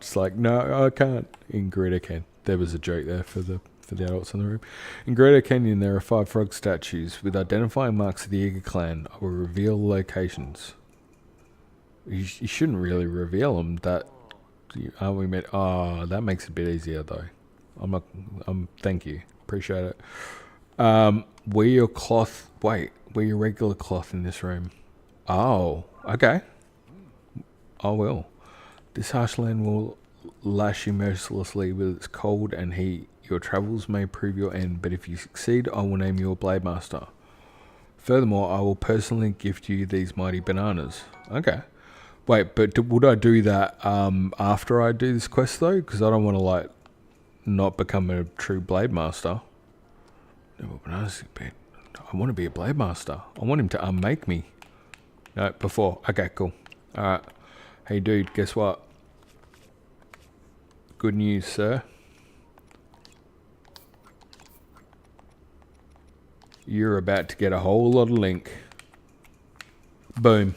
Just like, no, I can't. In Greta Canyon. There was a joke there for the adults in the room. In Greta Canyon, there are 5 frog statues. With identifying marks of the Yiga clan, I will reveal locations. You shouldn't really reveal them. That that makes it a bit easier though. Thank you. Appreciate it. Wear your cloth. Wait, wear your regular cloth in this room. Oh, okay. I will. This harsh land will lash you mercilessly with its cold and heat. Your travels may prove your end, but if you succeed, I will name you a Blade Master. Furthermore, I will personally gift you these mighty bananas. Okay. Wait, but would I do that after I do this quest though? Because I don't want to, like, not become a true Blade Master. No, bananas. I want to be a Blade Master. I want him to unmake me. No, before. Okay, cool. Alright. Hey dude, guess what? Good news, sir. You're about to get a whole lot of link. Boom.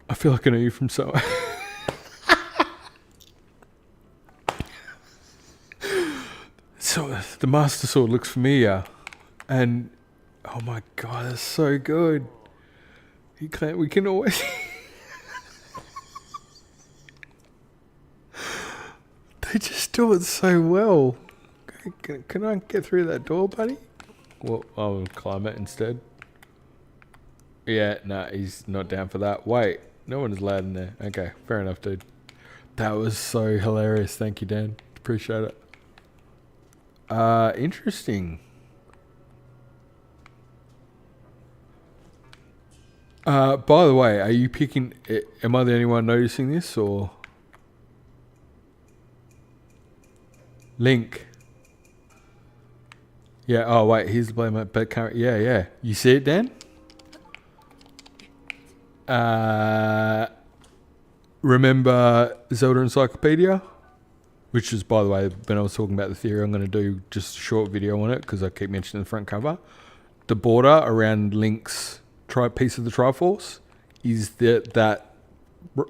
I feel like I know you from somewhere. So the Master Sword looks familiar, and oh my god, that's so good. We can always. They just do it so well. Can I get through that door, buddy? Well, I'll climb it instead. Yeah, nah, he's not down for that. Wait, no one is allowed in there. Okay, fair enough, dude. That was so hilarious. Thank you, Dan. Appreciate it. Interesting. By the way, are you picking... Am I the only one noticing this, or... Link. Yeah, oh wait, here's the blame. But yeah. You see it, Dan? Remember Zelda Encyclopedia? Which is, by the way, when I was talking about the theory, I'm going to do just a short video on it because I keep mentioning the front cover. The border around Link's piece of the Triforce is that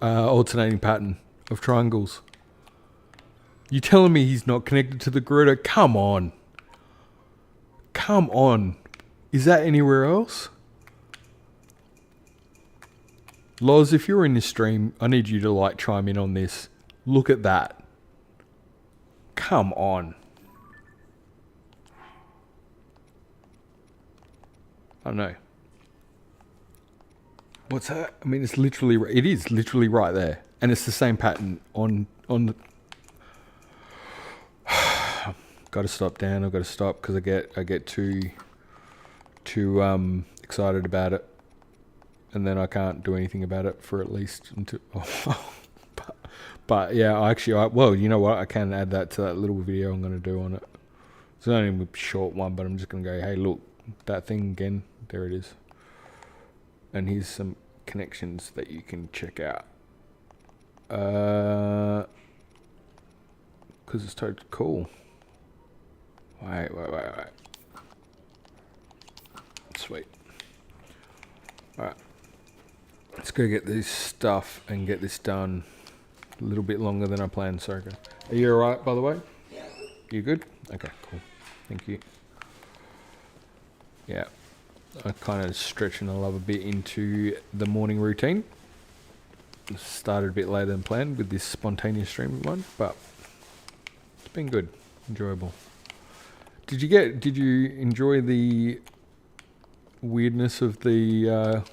alternating pattern of triangles. You telling me he's not connected to the Gerudo? Come on. Come on. Is that anywhere else? Loz, if you're in this stream, I need you to, like, chime in on this. Look at that. Come on. I don't know. What's that? I mean, it's literally... It is literally right there. And it's the same pattern on the... Got to stop, Dan. I've got to stop because I get too excited about it, and then I can't do anything about it for at least until. But yeah, well, you know what? I can add that to that little video I'm going to do on it. It's only a short one, but I'm just going to go, hey, look, that thing again. There it is. And here's some connections that you can check out. Because it's totally cool. Wait. Sweet. Alright. Let's go get this stuff and get this done. A little bit longer than I planned, sorry. Are you alright, by the way? Yeah. You good? Okay, cool. Thank you. Yeah. I kind of stretching the love a bit into the morning routine. Started a bit later than planned with this spontaneous stream one, but it's been good, enjoyable. Did you enjoy the weirdness of the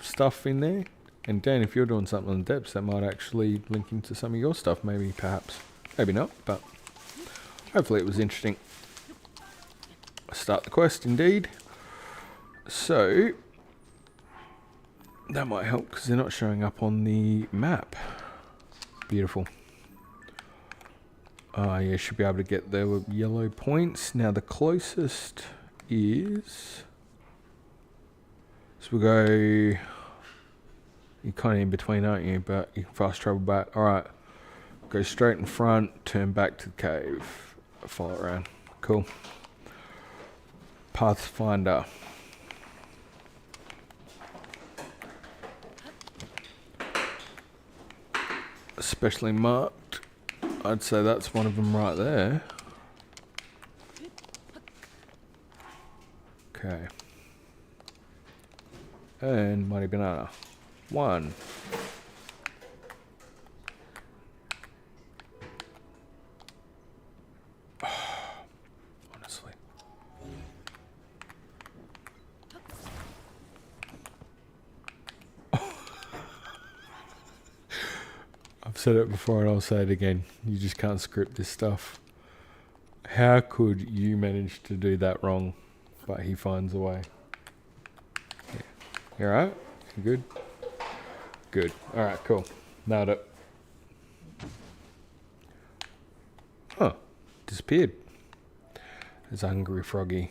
stuff in there? And Dan, if you're doing something in depths, that might actually link into some of your stuff, maybe, perhaps. Maybe not, but hopefully it was interesting. Start the quest, indeed. So, that might help because they're not showing up on the map. Beautiful. Yeah, should be able to get the yellow points. Now the closest is... So we'll go... You're kind of in between, aren't you? But you can fast travel back. Alright. Go straight in front, turn back to the cave. Follow it around. Cool. Pathfinder. Especially marked. I'd say that's one of them right there. Okay. And Mighty Banana. 1. Honestly. I've said it before and I'll say it again. You just can't script this stuff. How could you manage to do that wrong? But he finds a way. Yeah. You alright? You good? Good. Alright, cool. Nailed it. Huh. Disappeared. There's a hungry froggy.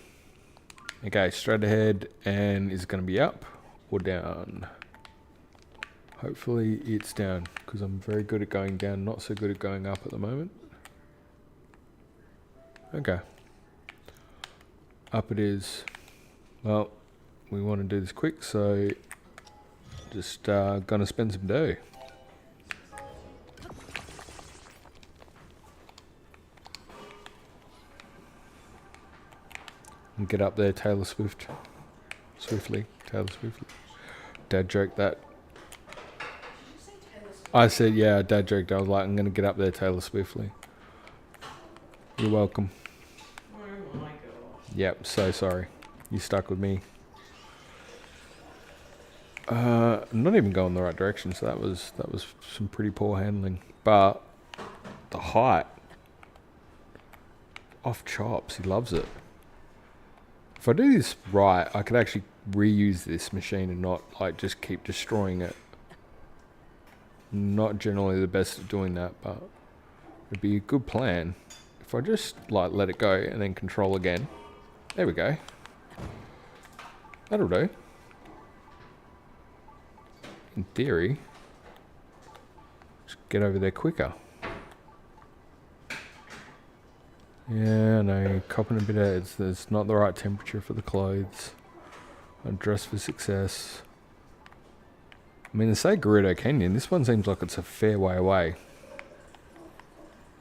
Okay, straight ahead, and is it going to be up or down? Hopefully it's down, because I'm very good at going down, not so good at going up at the moment. Okay. Up it is. Well, we want to do this quick, so just gonna spend some dough. And get up there, Taylor Swift. Swiftly, Taylor Swiftly. Dad joked that. I said, yeah, Dad joked. I was like, I'm gonna get up there, Taylor Swiftly. You're welcome. Oh my god. Yep, so sorry. You stuck with me. I'm not even going the right direction, so that was some pretty poor handling. But the height off chops, he loves it. If I do this right, I could actually reuse this machine and not like just keep destroying it. Not generally the best at doing that, but it'd be a good plan if I just like let it go and then control again. There we go. That'll do. In theory, just get over there quicker. Yeah, no, copping a bit of it's not the right temperature for the clothes. I dress for success. I mean, they say Gerudo Canyon. This one seems like it's a fair way away.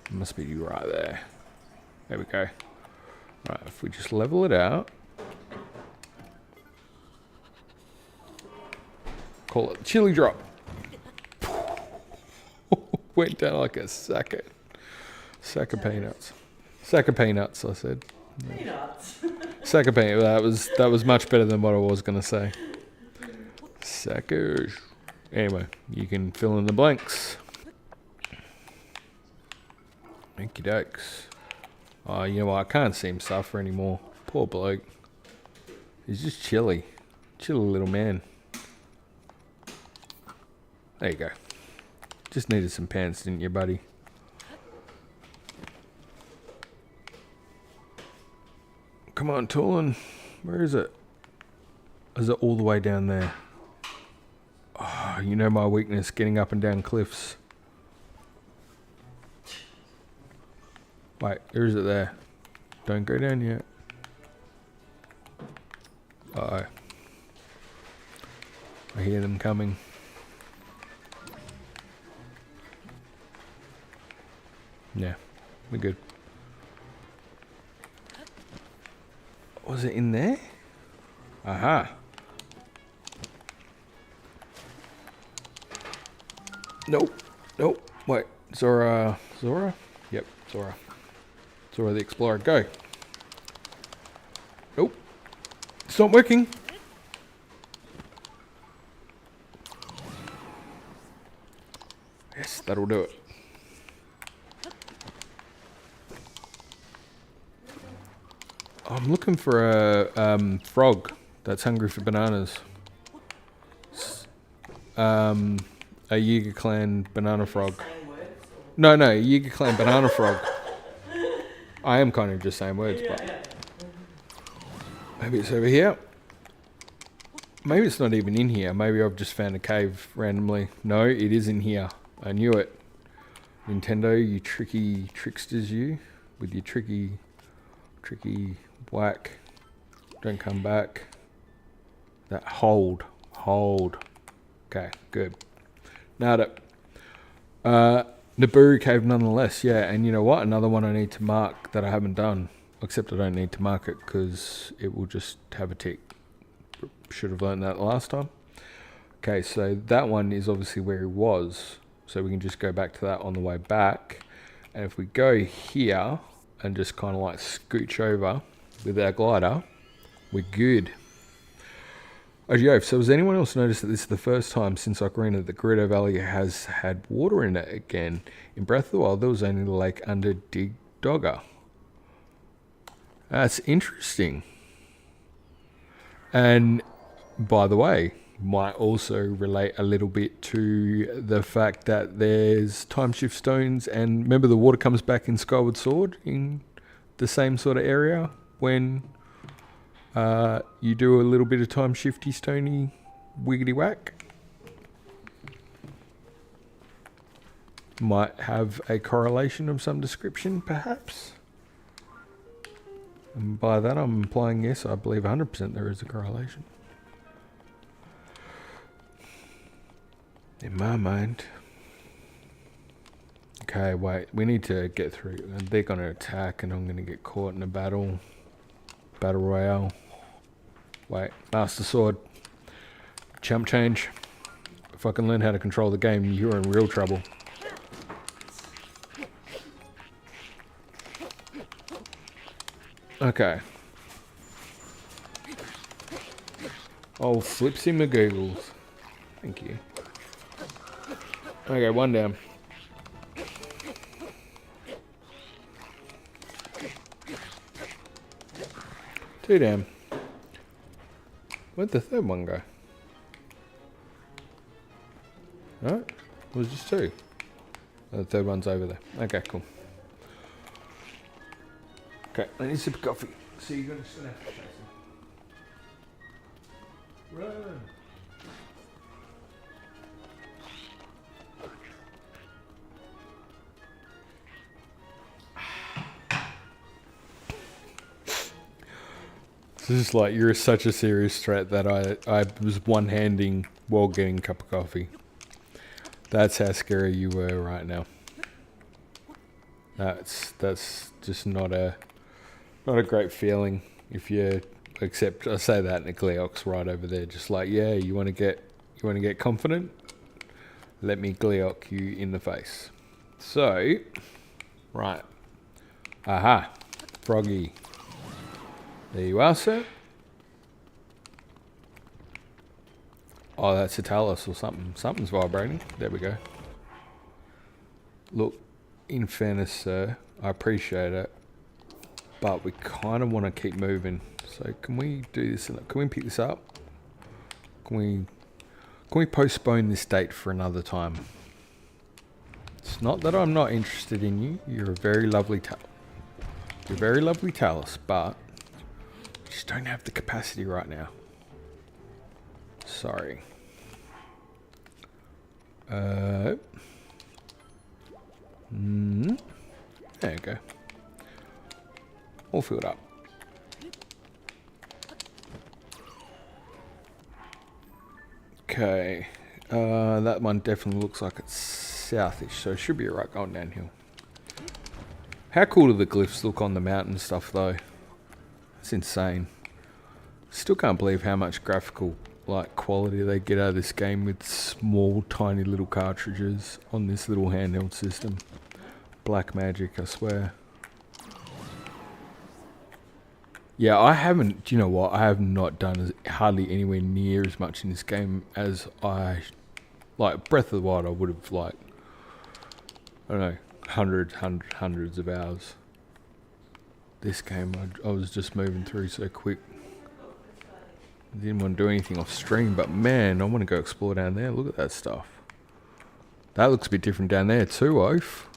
It must be right there. There we go. Right, if we just level it out. Call it chili drop. Went down like a sack of peanuts. Sack of peanuts, I said. Peanuts. Sack of peanuts. That was much better than what I was going to say. Sackers. Anyway, you can fill in the blanks. Okie dokes. Oh, you know what? I can't see him suffer anymore. Poor bloke. He's just chilly. Chilly little man. There you go. Just needed some pants, didn't you, buddy? Come on, Toolin. Where is it? Is it all the way down there? Oh, you know my weakness, getting up and down cliffs. Wait, or is it there? Don't go down yet. Uh-oh. I hear them coming. Yeah, we're good. Was it in there? Aha. Nope. Nope. Wait. Zora. Zora? Yep. Zora. Zora the Explorer. Go. Nope. It's not working. Yes, that'll do it. I'm looking for a frog that's hungry for bananas. A Yiga clan banana frog. No, Yiga clan banana frog. I am kind of just saying words, but maybe it's over here. Maybe it's not even in here. Maybe I've just found a cave randomly. No, it is in here. I knew it. Nintendo, you tricky tricksters, you with your tricky whack. Don't come back. That hold. Okay, good. Nailed it. Naboo cave nonetheless, yeah. And you know what? Another one I need to mark that I haven't done. Except I don't need to mark it because it will just have a tick. Should have learned that last time. Okay, so that one is obviously where he was. So we can just go back to that on the way back. And if we go here and just kind of like scooch over with our glider, we're good. Oh, yo, so has anyone else noticed that this is the first time since Ocarina that Gerudo Valley has had water in it again? In Breath of the Wild, there was only the lake under Dig Dogger. That's interesting. And by the way, might also relate a little bit to the fact that there's time shift stones, and remember the water comes back in Skyward Sword in the same sort of area when you do a little bit of time shifty stony wiggity whack. Might have a correlation of some description, perhaps. And by that I'm implying yes, I believe 100% there is a correlation. In my mind. Okay, wait, we need to get through. They're going to attack and I'm going to get caught in a battle. Battle Royale. Wait, Master Sword. Chump change. If I can learn how to control the game, you're in real trouble. Okay. Oh, flipsy McGoogles. Thank you. Okay, one down. Two down. Where'd the third one go? No, it was just two. Oh, the third one's over there. Okay, cool. Okay, I need a sip of coffee. So you're gonna just have to chase him. Run! This is like, you're such a serious threat that I was one-handing while getting a cup of coffee. That's how scary you were right now. That's just not a great feeling if you accept. I say that and a Gleox right over there, just like, yeah, you want to get confident? Let me Gleoc you in the face. So, right. Aha, Froggy. There you are, sir. Oh, that's a Talus or something. Something's vibrating. There we go. Look, in fairness, sir, I appreciate it, but we kind of want to keep moving. So can we do this? Can we pick this up? Can we postpone this date for another time? It's not that I'm not interested in you. You're a very lovely Talus, but just don't have the capacity right now. Sorry. There you go. All filled up. Okay. That one definitely looks like it's southish, so it should be alright going downhill. How cool do the glyphs look on the mountain stuff though? It's insane. Still can't believe how much graphical like quality they get out of this game with small, tiny little cartridges on this little handheld system. Black magic, I swear. Yeah, I haven't. Do you know what? I have not done hardly anywhere near as much in this game as I like. Breath of the Wild, I would have like, I don't know, hundreds of hours. This game, I was just moving through so quick. I didn't want to do anything off stream, but man, I want to go explore down there. Look at that stuff. That looks a bit different down there too, Oaf.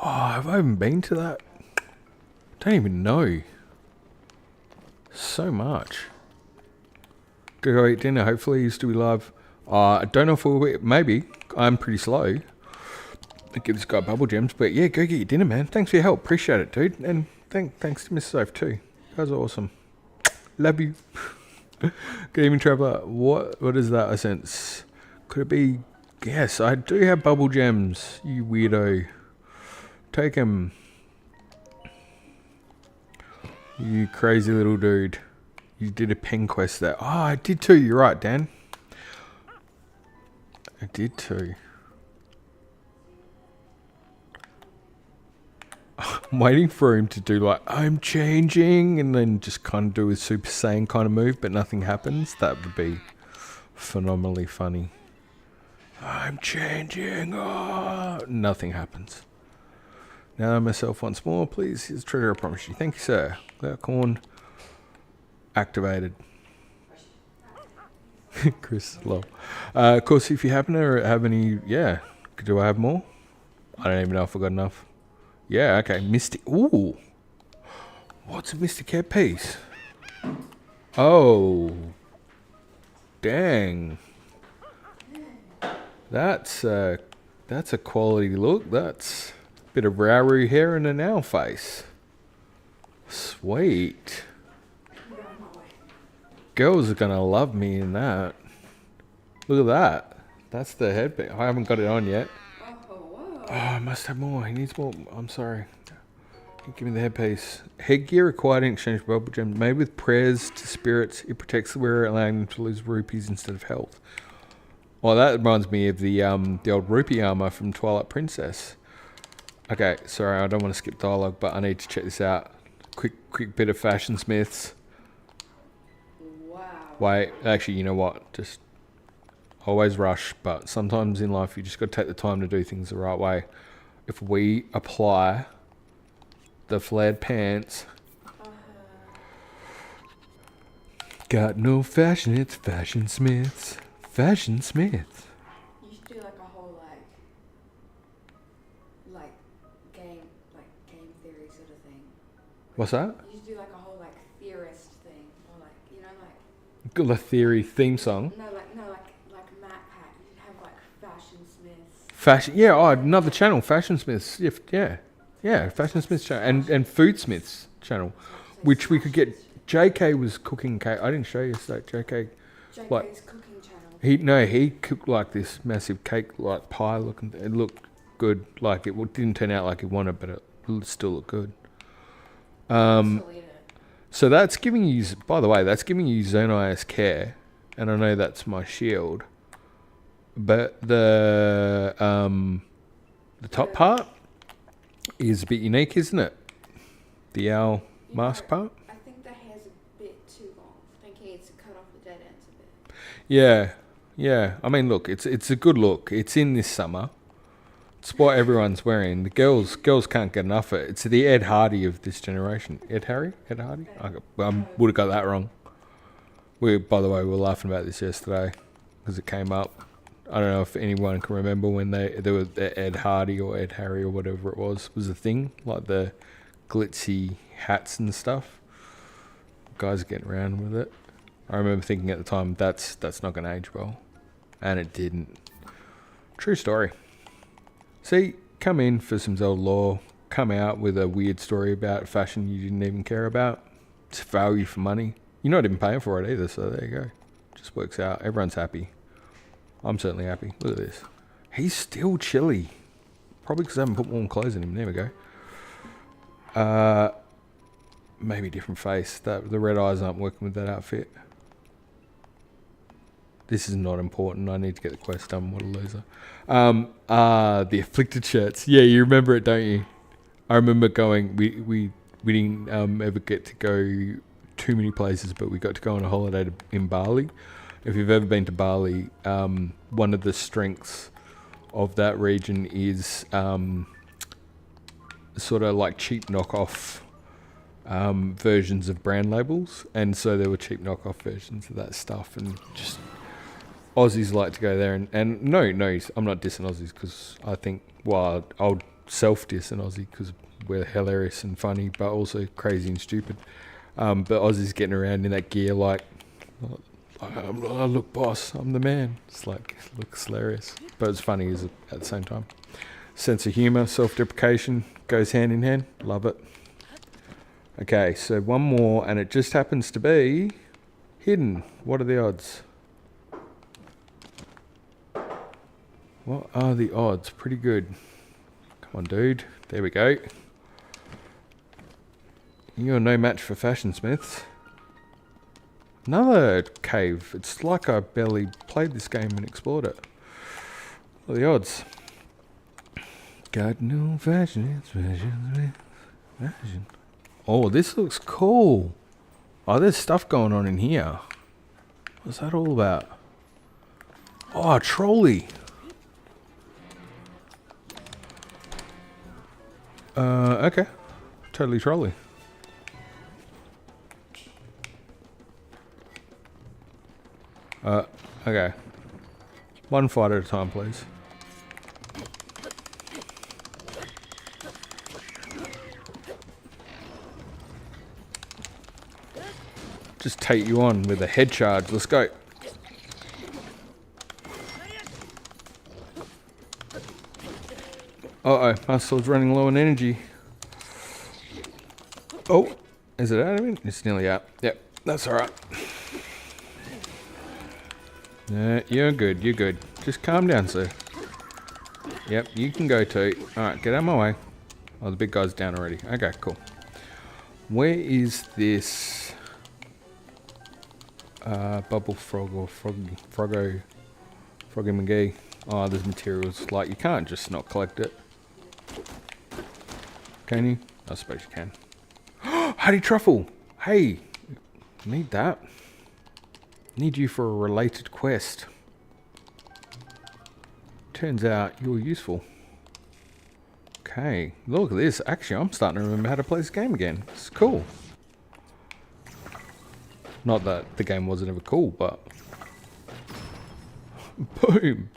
Oh, have I even been to that? Don't even know. So much. Gonna go eat dinner. Hopefully you still be live. I don't know if we'll be. Maybe. I'm pretty slow. I give this guy bubble gems, but yeah, go get your dinner, man. Thanks for your help. Appreciate it, dude. And thanks to Mrs. Oaf too. You guys are awesome. Love you. Good evening, traveller. What is that I sense? Could it be? Yes, I do have bubble gems. You weirdo. Take them. You crazy little dude. You did a pen quest there. Oh, I did too. You're right, Dan. I did too. I'm waiting for him to do like, I'm changing, and then just kind of do a Super Saiyan kind of move, but nothing happens. That would be phenomenally funny. I'm changing. Oh, nothing happens. Now myself once more, please. Here's the treasure, I promise you. Thank you, sir. Cloud corn activated. Chris, lol. Of course, if you happen to have any, yeah. Do I have more? I don't even know if I got enough. Yeah, okay. Mystic. Ooh. What's a Mystic Head piece? Oh. Dang. That's a quality look. That's a bit of Rauru hair and an owl face. Sweet. Girls are gonna love me in that. Look at that. That's the headband. I haven't got it on yet. Oh, I must have more. He needs more. I'm sorry. Give me the headpiece. Headgear acquired in exchange for bubble gems. Made with prayers to spirits. It protects the wearer, allowing them to lose rupees instead of health. Well, that reminds me of the old rupee armor from Twilight Princess. Okay, sorry, I don't want to skip dialogue, but I need to check this out. Quick bit of Fashion Smiths. Wow. Wait, actually, you know what? Just always rush, but sometimes in life you just got to take the time to do things the right way. If we apply the flared pants, got no fashion, it's Fashion Smiths. Fashion Smiths. You should do like a whole like game theory sort of thing. What's that? You should do like a whole like theorist thing, or like, you know, like. Good La Theory theme song. No, like Matt Pat. You should have like Fashion Smiths. Fashion, yeah. Oh, another channel, Fashion Smiths. Yeah. Fashion Smiths channel and Food Smiths channel, which we could get. JK was cooking cake. I didn't show you that JK. JK's Like, cooking channel. he cooked like this massive cake like pie looking. It looked good. Like it didn't turn out like he wanted, but it still looked good. So that's giving you. By the way, that's giving you Zonai's care, and I know that's my shield. But the top part is a bit unique, isn't it? The owl mask part. I think the hair's a bit too long. I think he needs to cut off the dead ends a bit. Yeah. I mean, look, it's a good look. It's in this summer. It's what everyone's wearing. The girls can't get enough of it. It's the Ed Hardy of this generation. Ed Hardy? I would have got that wrong. By the way, we were laughing about this yesterday because it came up. I don't know if anyone can remember when there was Ed Hardy or Ed Harry or whatever it was a thing, like the glitzy hats and stuff. Guys are getting around with it. I remember thinking at the time that's not going to age well, and it didn't. True story. See, come in for some Zelda lore, come out with a weird story about fashion you didn't even care about. It's value for money. You're not even paying for it either, so there you go. Just works out. Everyone's happy. I'm certainly happy. Look at this. He's still chilly. Probably because I haven't put warm clothes in him. There we go. maybe different face. That the red eyes aren't working with that outfit. This is not important. I need to get the quest done. What a loser. The afflicted shirts. Yeah, you remember it, don't you? I remember going. We didn't ever get to go too many places, but we got to go on a holiday in Bali. If you've ever been to Bali, one of the strengths of that region is sort of like cheap knockoff versions of brand labels, and so there were cheap knockoff versions of that stuff, and just Aussies like to go there, and no, I'm not dissing Aussies, because I think, well, I'll self-diss an Aussie because we're hilarious and funny, but also crazy and stupid. But Aussies getting around in that gear like, oh, look, boss, I'm the man. It's like, it looks hilarious, but it's funny at the same time. Sense of humour, self-deprecation goes hand in hand. Love it. Okay, so one more, and it just happens to be hidden. What are the odds? What are the odds? Pretty good. Come on, dude. There we go. You're no match for Fashion Smiths. Another cave. It's like I barely played this game and explored it. What are the odds? Got no fashion. It's fashion. Oh, this looks cool. Oh, there's stuff going on in here. What's that all about? Oh, a trolley. Okay. Totally trolley. Okay. One fight at a time, please. Just take you on with a head charge. Let's go. Uh-oh, Muscle's running low on energy. Oh, is it out of it? It's nearly out. Yep, that's alright. Yeah, you're good, you're good. Just calm down, sir. Yep, you can go too. Alright, get out of my way. Oh, the big guy's down already. Okay, cool. Where is this bubble frog or froggy McGee? Oh, there's materials. Like, you can't just not collect it. Can you? I suppose you can. Honey truffle! Hey! Need that. Need you for a related quest. Turns out you're useful. Okay, look at this. Actually, I'm starting to remember how to play this game again. It's cool. Not that the game wasn't ever cool, but... Boom!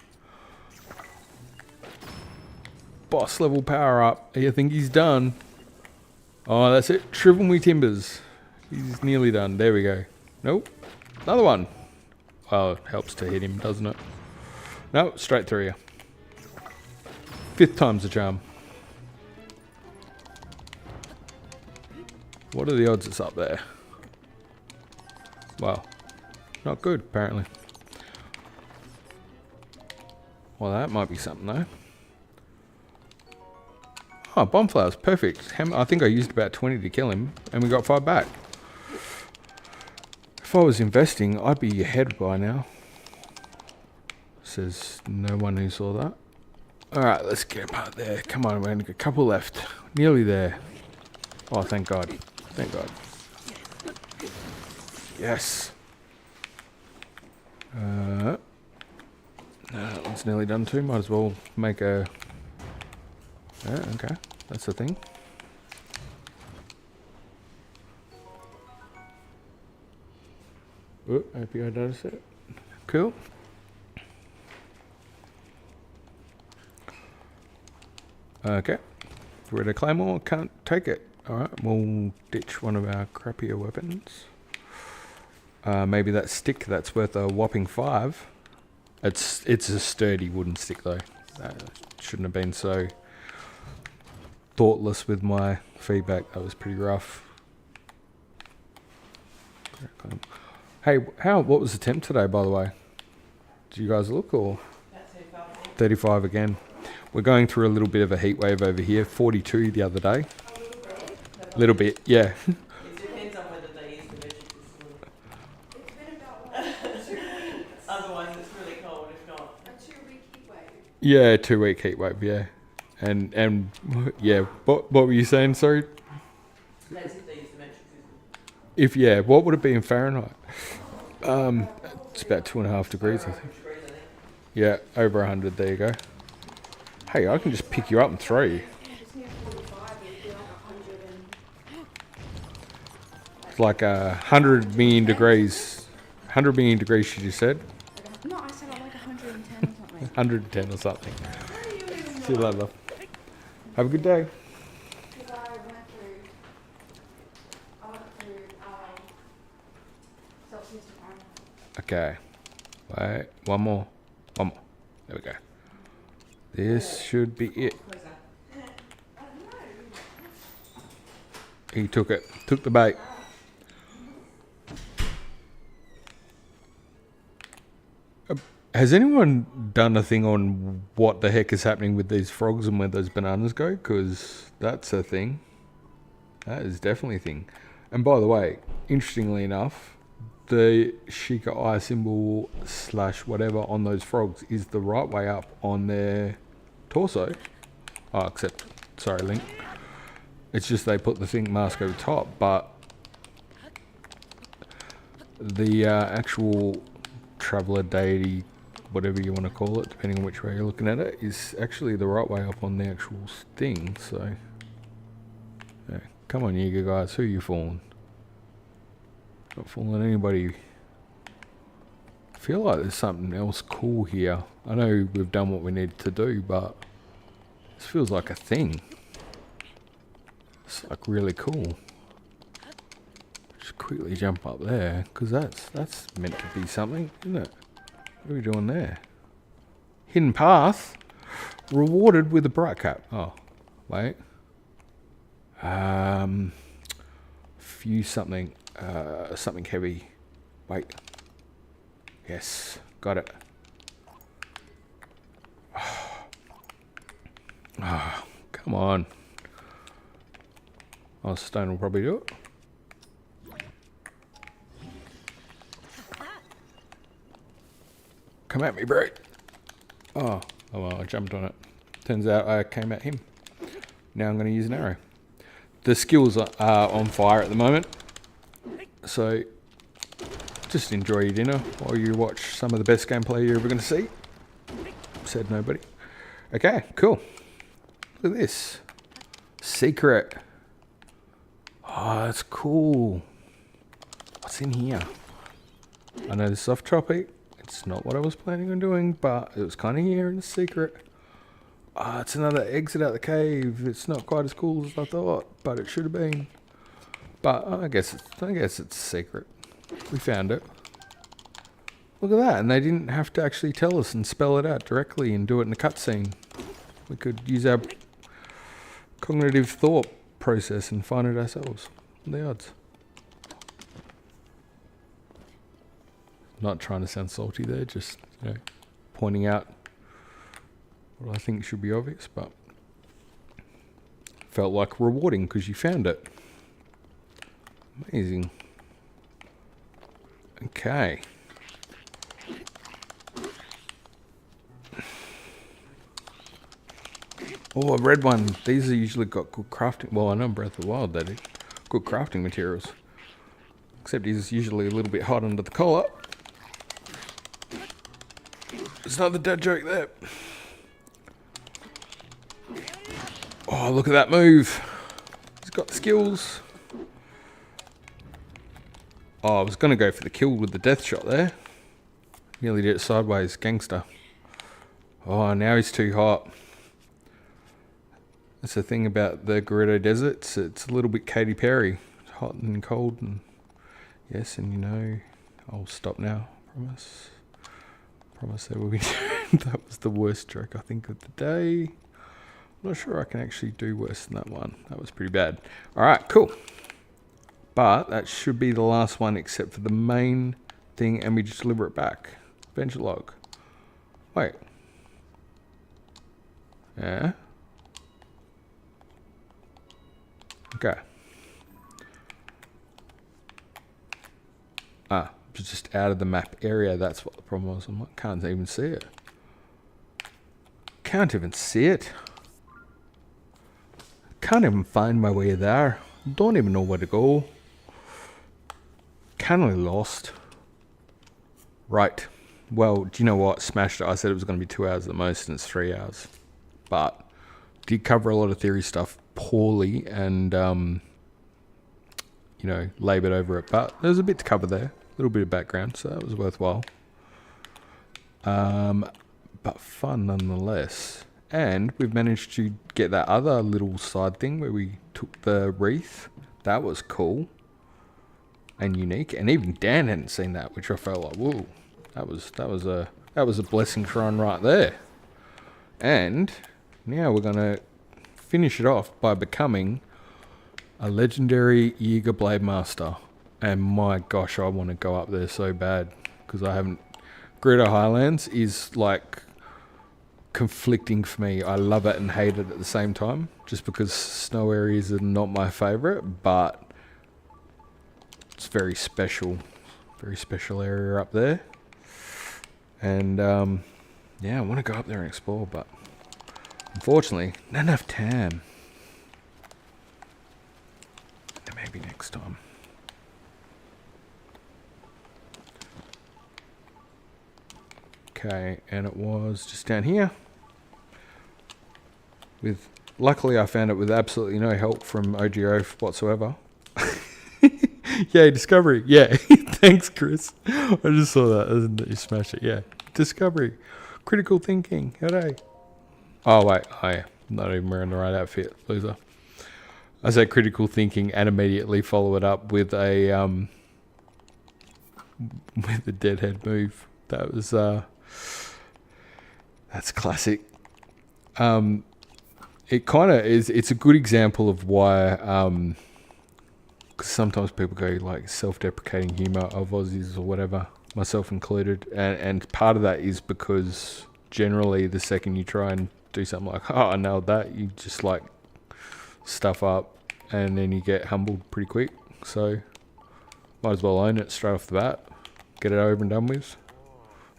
Boss level power up. I think he's done. Oh, that's it. Shrivel me timbers. He's nearly done. There we go. Nope. Another one. Well, it helps to hit him, doesn't it? No, straight through you. 5th time's the charm. What are the odds it's up there? Well, not good, apparently. Well, that might be something, though. Oh, bomb flowers, perfect. I think I used about 20 to kill him, and we got 5 back. If I was investing, I'd be ahead by now. Says no one who saw that. Alright, let's get up there. Come on, man. A couple left. Nearly there. Oh, thank God. Thank God. Yes. No, that one's nearly done too. Might as well make a... Yeah, okay. That's the thing. Oh, API data set. Cool. Okay. Red Claymore, can't take it. Alright, we'll ditch one of our crappier weapons. Maybe that stick that's worth a whopping 5. It's a sturdy wooden stick though. Shouldn't have been so thoughtless with my feedback. That was pretty rough. Hey, what was the temp today, by the way? Did you guys look, or? 35 again. We're going through a little bit of a heat wave over here. 42 the other day. Little bit, yeah. Yeah, 2-week heat wave, yeah. And yeah, what were you saying, sorry? If, yeah, what would it be in Fahrenheit? It's about 2.5 degrees, I think. Yeah, over 100, there you go. Hey, I can just pick you up and throw you. It's near 45, it'd be like 100 and... It's like 100 million degrees. 100 million degrees, she just said. No, I said like 110 or something. 110 or something. See you later. Have a good day. Because I went through Celsius and Okay. Wait, one more. One more. There we go. This should be it. He took it. Took the bait. Has anyone done a thing on what the heck is happening with these frogs and where those bananas go? Because that's a thing. That is definitely a thing. And by the way, interestingly enough, the Sheikah eye symbol / whatever on those frogs is the right way up on their torso. Oh, except, sorry, Link. It's just they put the think mask over top, but the actual traveller deity, whatever you want to call it, depending on which way you're looking at it, is actually the right way up on the actual thing. So, yeah. Come on, Yiga guys, who are you fooling? Not fooling anybody. I feel like there's something else cool here. I know we've done what we need to do, but this feels like a thing. It's like really cool. Just quickly jump up there, because that's meant to be something, isn't it? What are we doing there? Hidden path? Rewarded with a bright cap. Oh, wait. Fuse something. Something heavy. Wait. Yes, got it. Oh, come on. Oh, stone will probably do it. Come at me, bro. Oh well, I jumped on it. Turns out I came at him. Now I'm going to use an arrow. The skills are on fire at the moment. So, just enjoy your dinner while you watch some of the best gameplay you're ever going to see. Said nobody. Okay, cool. Look at this. Secret. Oh, that's cool. What's in here? I know this is off topic. It's not what I was planning on doing, but it was kind of here in a secret. Ah, it's another exit out the cave. It's not quite as cool as I thought, but it should have been. But I guess it's a secret. We found it. Look at that, and they didn't have to actually tell us and spell it out directly and do it in a cutscene. We could use our cognitive thought process and find it ourselves. What are the odds? Not trying to sound salty there, just pointing out what I think should be obvious, but felt like rewarding because you found it. Amazing. Okay. Oh, a red one. These are usually got good crafting. Well, I know Breath of the Wild they do. Good crafting materials. Except he's usually a little bit hot under the collar. There's another dad joke there. Oh, look at that move. He's got skills. Oh, I was going to go for the kill with the death shot there. Nearly did it sideways. Gangster. Oh, now he's too hot. That's the thing about the Gerudo deserts. It's a little bit Katy Perry. It's hot and cold. And yes, and I'll stop now. Promise. Promise there will be. That was the worst joke, I think, of the day. I'm not sure I can actually do worse than that one. That was pretty bad. Alright, cool. But that should be the last one except for the main thing, and we just deliver it back. Adventure log. Wait. Yeah. Okay. Ah, just out of the map area. That's what the problem was. I can't even see it. Can't even see it. Can't even find my way there. Don't even know where to go. Kinda lost. Right. Well, do you know what? Smashed it. I said it was going to be 2 hours at the most, and it's 3 hours. But did cover a lot of theory stuff poorly, and you know, laboured over it. But there's a bit to cover there, a little bit of background, so that was worthwhile. But fun nonetheless. And we've managed to get that other little side thing where we took the wreath. That was cool and unique. And even Dan hadn't seen that, which I felt like, whoa, that was a blessing shrine right there. And now we're gonna finish it off by becoming a legendary Yiga BladeMaster. And my gosh, I want to go up there so bad because I haven't. Greater Highlands is like conflicting for me. I love it and hate it at the same time, just because snow areas are not my favorite, but it's very special area up there. And yeah, I want to go up there and explore, but unfortunately not enough time. Maybe next time. Okay, and it was just down here. Luckily I found it with absolutely no help from OGO whatsoever. Yay, discovery. Yeah, thanks Chris. I just saw that, you smashed it. Yeah, discovery. Critical thinking, hooray. Oh wait, yeah, not even wearing the right outfit, loser. I say critical thinking and immediately follow it up with a deadhead move. That was that's classic. It kind of is. It's a good example of why. Because sometimes people go like self-deprecating humor of Aussies or whatever, myself included, and part of that is because generally the second you try and do something like, oh, I nailed that, you just like stuff up, and then you get humbled pretty quick. So might as well own it straight off the bat, get it over and done with.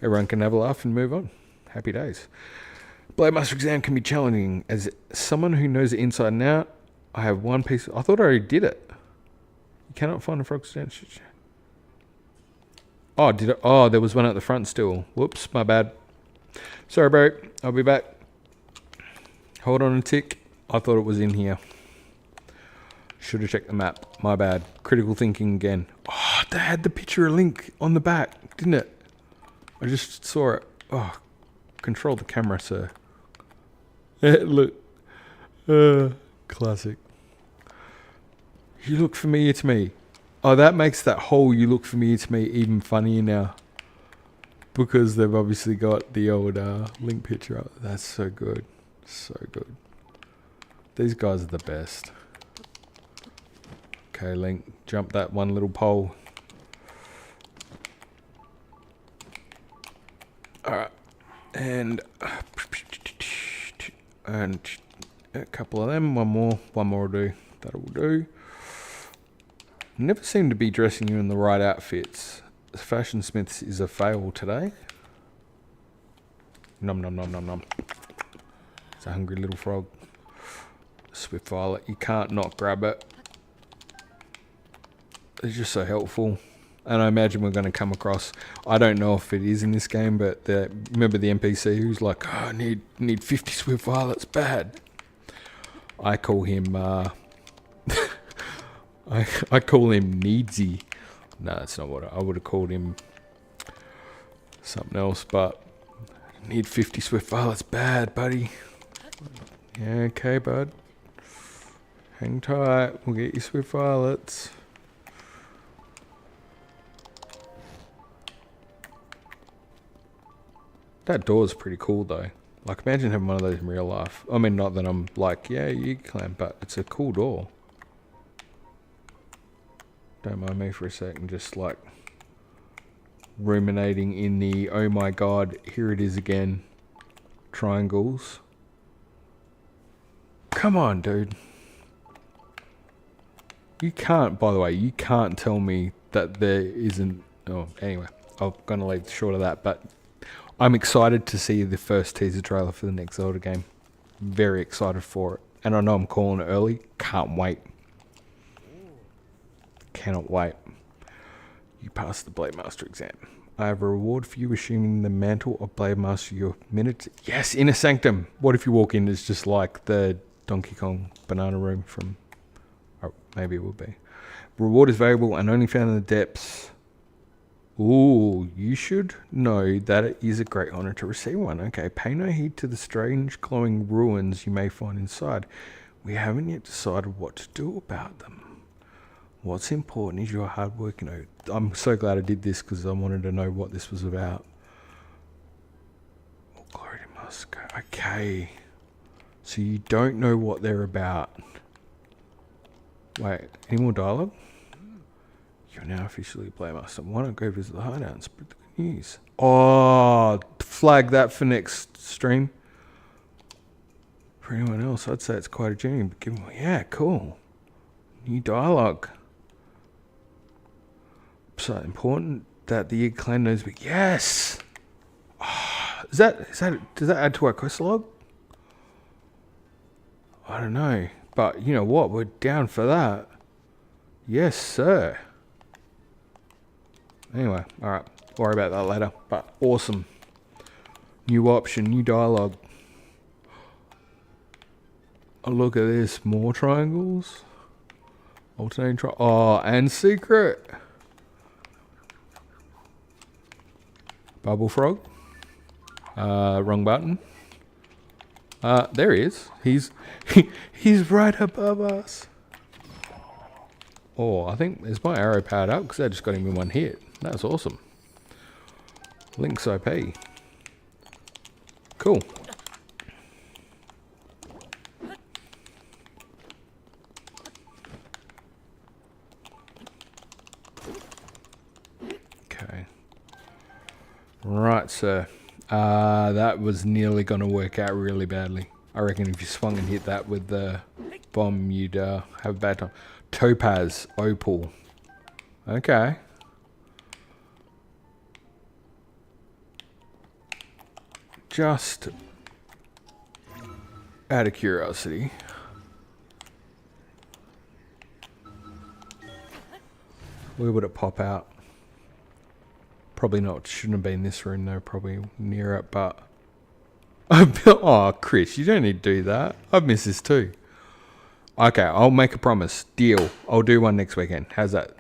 Everyone can have a laugh and move on. Happy days. BladeMaster exam can be challenging. As someone who knows it inside and out, I have one piece. I thought I already did it. You cannot find a frog stand. Oh, did it? Oh, there was one at the front still. Whoops, my bad. Sorry, bro. I'll be back. Hold on a tick. I thought it was in here. Should have checked the map. My bad. Critical thinking again. Oh, they had the picture of Link on the back, didn't it? I just saw it. Oh, control the camera, sir. Look. Classic. You look familiar to me. Oh, that makes that whole you look familiar to me even funnier now. Because they've obviously got the old Link picture up. That's so good. So good. These guys are the best. Okay, Link, jump that one little pole. Alright. And a couple of them. One more will do. That'll do. Never seem to be dressing you in the right outfits. FashionSmiths is a fail today. Nom nom nom nom nom. It's a hungry little frog. Swift Violet. You can't not grab it. It's just so helpful. And I imagine we're going to come across, I don't know if it is in this game, but remember the NPC who's like, oh, I need 50 Swift Violets bad. I call him I call him Needsy. No, that's not what I would have called him. Something else, but I need 50 Swift Violets bad, buddy. Yeah, okay, bud. Hang tight. We'll get you Swift Violets. That door's pretty cool, though. Like, imagine having one of those in real life. I mean, not that I'm like, yeah, you can, but it's a cool door. Don't mind me for a second, just like ruminating in the, oh my god, here it is again. Triangles. Come on, dude. You can't, by the way, you can't tell me that there isn't, oh, anyway, I'm going to leave short of that, but I'm excited to see the first teaser trailer for the next Zelda game. Very excited for it. And I know I'm calling it early. Can't wait. Cannot wait. You passed the BladeMaster exam. I have a reward for you, assuming the mantle of BladeMaster your minute. Yes, Inner Sanctum. What if you walk in, it's just like the Donkey Kong banana room from... Oh, maybe it will be. Reward is valuable and only found in the depths. Ooh, you should know that it is a great honor to receive one. Okay, pay no heed to the strange glowing ruins you may find inside. We haven't yet decided what to do about them. What's important is your hard work. I'm so glad I did this because I wanted to know what this was about. Oh, glory to Moscow. Okay. So you don't know what they're about. Wait, any more dialogue? You're now officially BladeMaster. Why not go visit the hideout and spread the good news? Oh, flag that for next stream. For anyone else, I'd say it's quite a journey. But yeah, cool. New dialogue. So important that the Yiga clan knows me. Yes! Oh, does that add to our quest log? I don't know. But you know what? We're down for that. Yes, sir. Anyway, alright. Worry about that later. But awesome. New option, new dialogue. Oh, look at this. More triangles. Alternating oh, and secret. Bubble frog. Wrong button. There he is. He's right above us. Oh, I think, is my arrow powered up? Because I just got him in one hit. That's awesome. Link's OP. Cool. Okay. Right, sir. That was nearly going to work out really badly. I reckon if you swung and hit that with the bomb, you'd have a bad time. Topaz, opal. Okay. Just out of curiosity. Where would it pop out? Probably not. Shouldn't have been this room though. Probably near it, but... Oh, Chris, you don't need to do that. I've missed this too. Okay, I'll make a promise. Deal. I'll do one next weekend. How's that?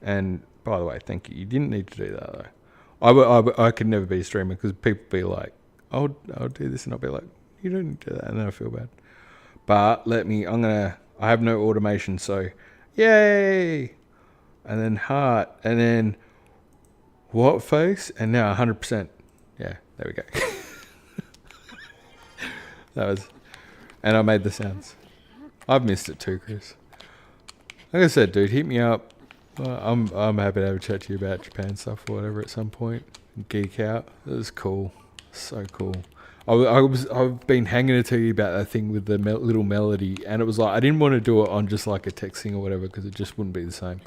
And by the way, thank you. You didn't need to do that though. I could never be a streamer because people be like, I'll do this, and I'll be like, you don't need to do that, and then I feel bad. But I have no automation, so yay! And then heart, and then what face? And now 100%. Yeah, there we go. That was, and I made the sounds. I've missed it too, Chris. Like I said, dude, hit me up. I'm happy to have a chat to you about Japan stuff or whatever at some point. Geek out. It was cool. So cool. I've been hanging to tell you about that thing with the little melody, and it was like I didn't want to do it on just like a text thing or whatever because it just wouldn't be the same.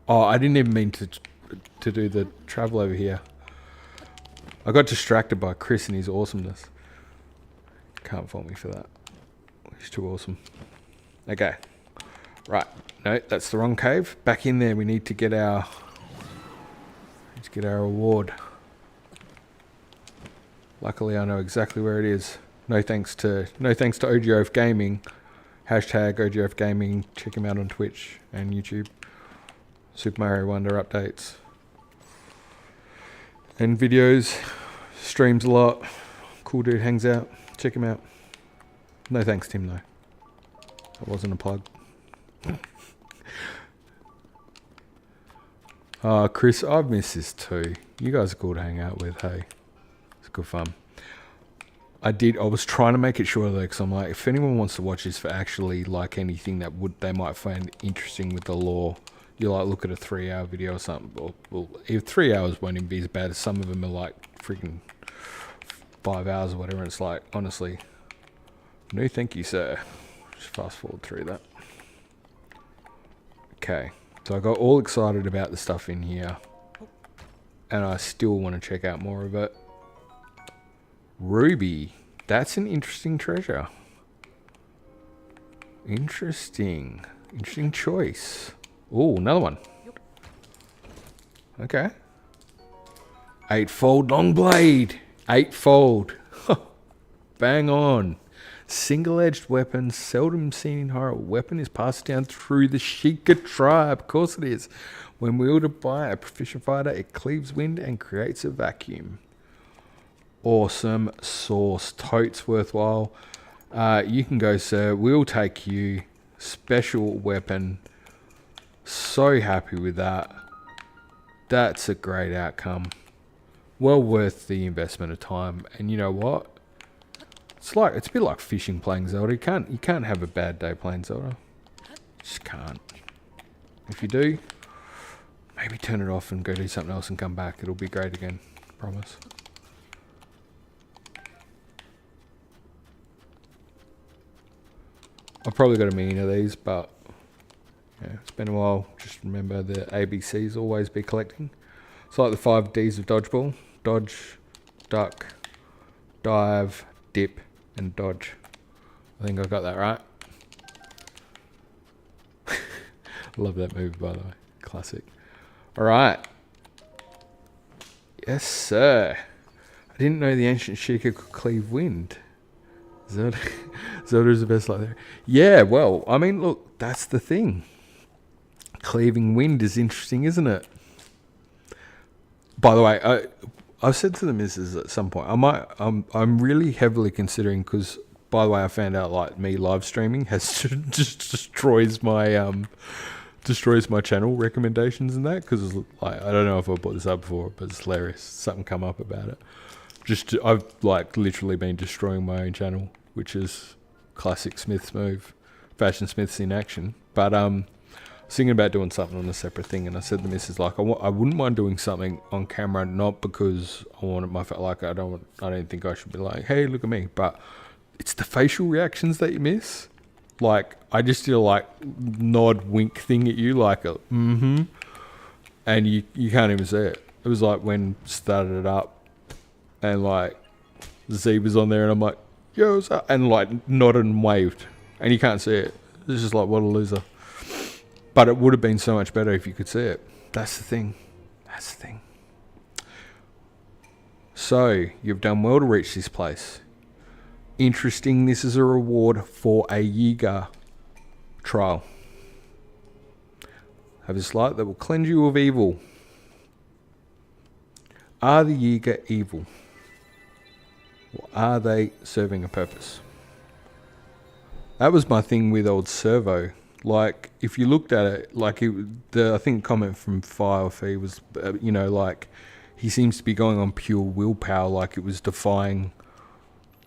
Oh, I didn't even mean to do the travel over here. I got distracted by Chris and his awesomeness. Can't fault me for that. He's too awesome. Okay. Right. No, that's the wrong cave. Back in there. We need to get our award. Luckily, I know exactly where it is. No thanks to OGF Gaming. Hashtag OGF Gaming. Check him out on Twitch and YouTube. Super Mario Wonder updates and videos. Streams a lot. Cool dude, hangs out. Check him out. No thanks to him though. That wasn't a plug. Chris, I've missed this too. You guys are cool to hang out with, hey. It's good fun. I was trying to make it short though, because I'm like, if anyone wants to watch this for actually like anything that they might find interesting with the lore, you like look at a 3-hour video or something. Well, if 3 hours won't even be as bad as some of them are like freaking 5 hours or whatever. And it's like, honestly, no thank you, sir. Just fast forward through that. Okay. So I got all excited about the stuff in here. and I still want to check out more of it. Ruby. That's an interesting treasure. Interesting choice. Oh, another one. Okay. 8-fold long blade. 8-fold. Bang on. Single-edged weapon, seldom seen in horror. Weapon is passed down through the Sheikah tribe. Of course it is. When wielded by a proficient fighter, it cleaves wind and creates a vacuum. Awesome sauce. Totes worthwhile. You can go, sir. We'll take you. Special weapon. So happy with that. That's a great outcome. Well worth the investment of time. And you know what? It's a bit like fishing playing Zelda. You can't have a bad day playing Zelda. Just can't. If you do, maybe turn it off and go do something else and come back. It'll be great again. Promise. I've probably got a million of these, but yeah, it's been a while. Just remember the ABCs, always be collecting. It's like the 5 Ds of dodgeball. Dodge, duck, dive, dip, and dodge. I think I got that right. Love that movie, by the way. Classic. Alright. Yes, sir. I didn't know the ancient Sheikah could cleave wind. Zelda's the best like that. Yeah, well, I mean, look, that's the thing. Cleaving wind is interesting, isn't it? By the way, I've said to the missus at some point, I'm really heavily considering, because, by the way, I found out, like, me live streaming has just destroys my channel recommendations and that, because, like, I don't know if I brought this up before, but it's hilarious. Something come up about it. I've, like, literally been destroying my own channel, which is classic Smiths move. Fashion Smiths in action. But, I was thinking about doing something on a separate thing, and I said to the missus, like, I wouldn't mind doing something on camera, not because I want it like, I don't think I should be like, hey, look at me, but it's the facial reactions that you miss. Like, I just did a, like, nod wink thing at you, like a and you can't even see it. It was like when started it up, and like Z was on there, and I'm like, yo, what's up? And like nodded and waved, and you can't see it. It's just like, what a loser. But it would have been so much better if you could see it. That's the thing. So, you've done well to reach this place. Interesting, this is a reward for a Yiga trial. Have this light that will cleanse you of evil. Are the Yiga evil? Or are they serving a purpose? That was my thing with old Servo. Like, if you looked at it, like, I think comment from Firefee was, like, he seems to be going on pure willpower, like it was defying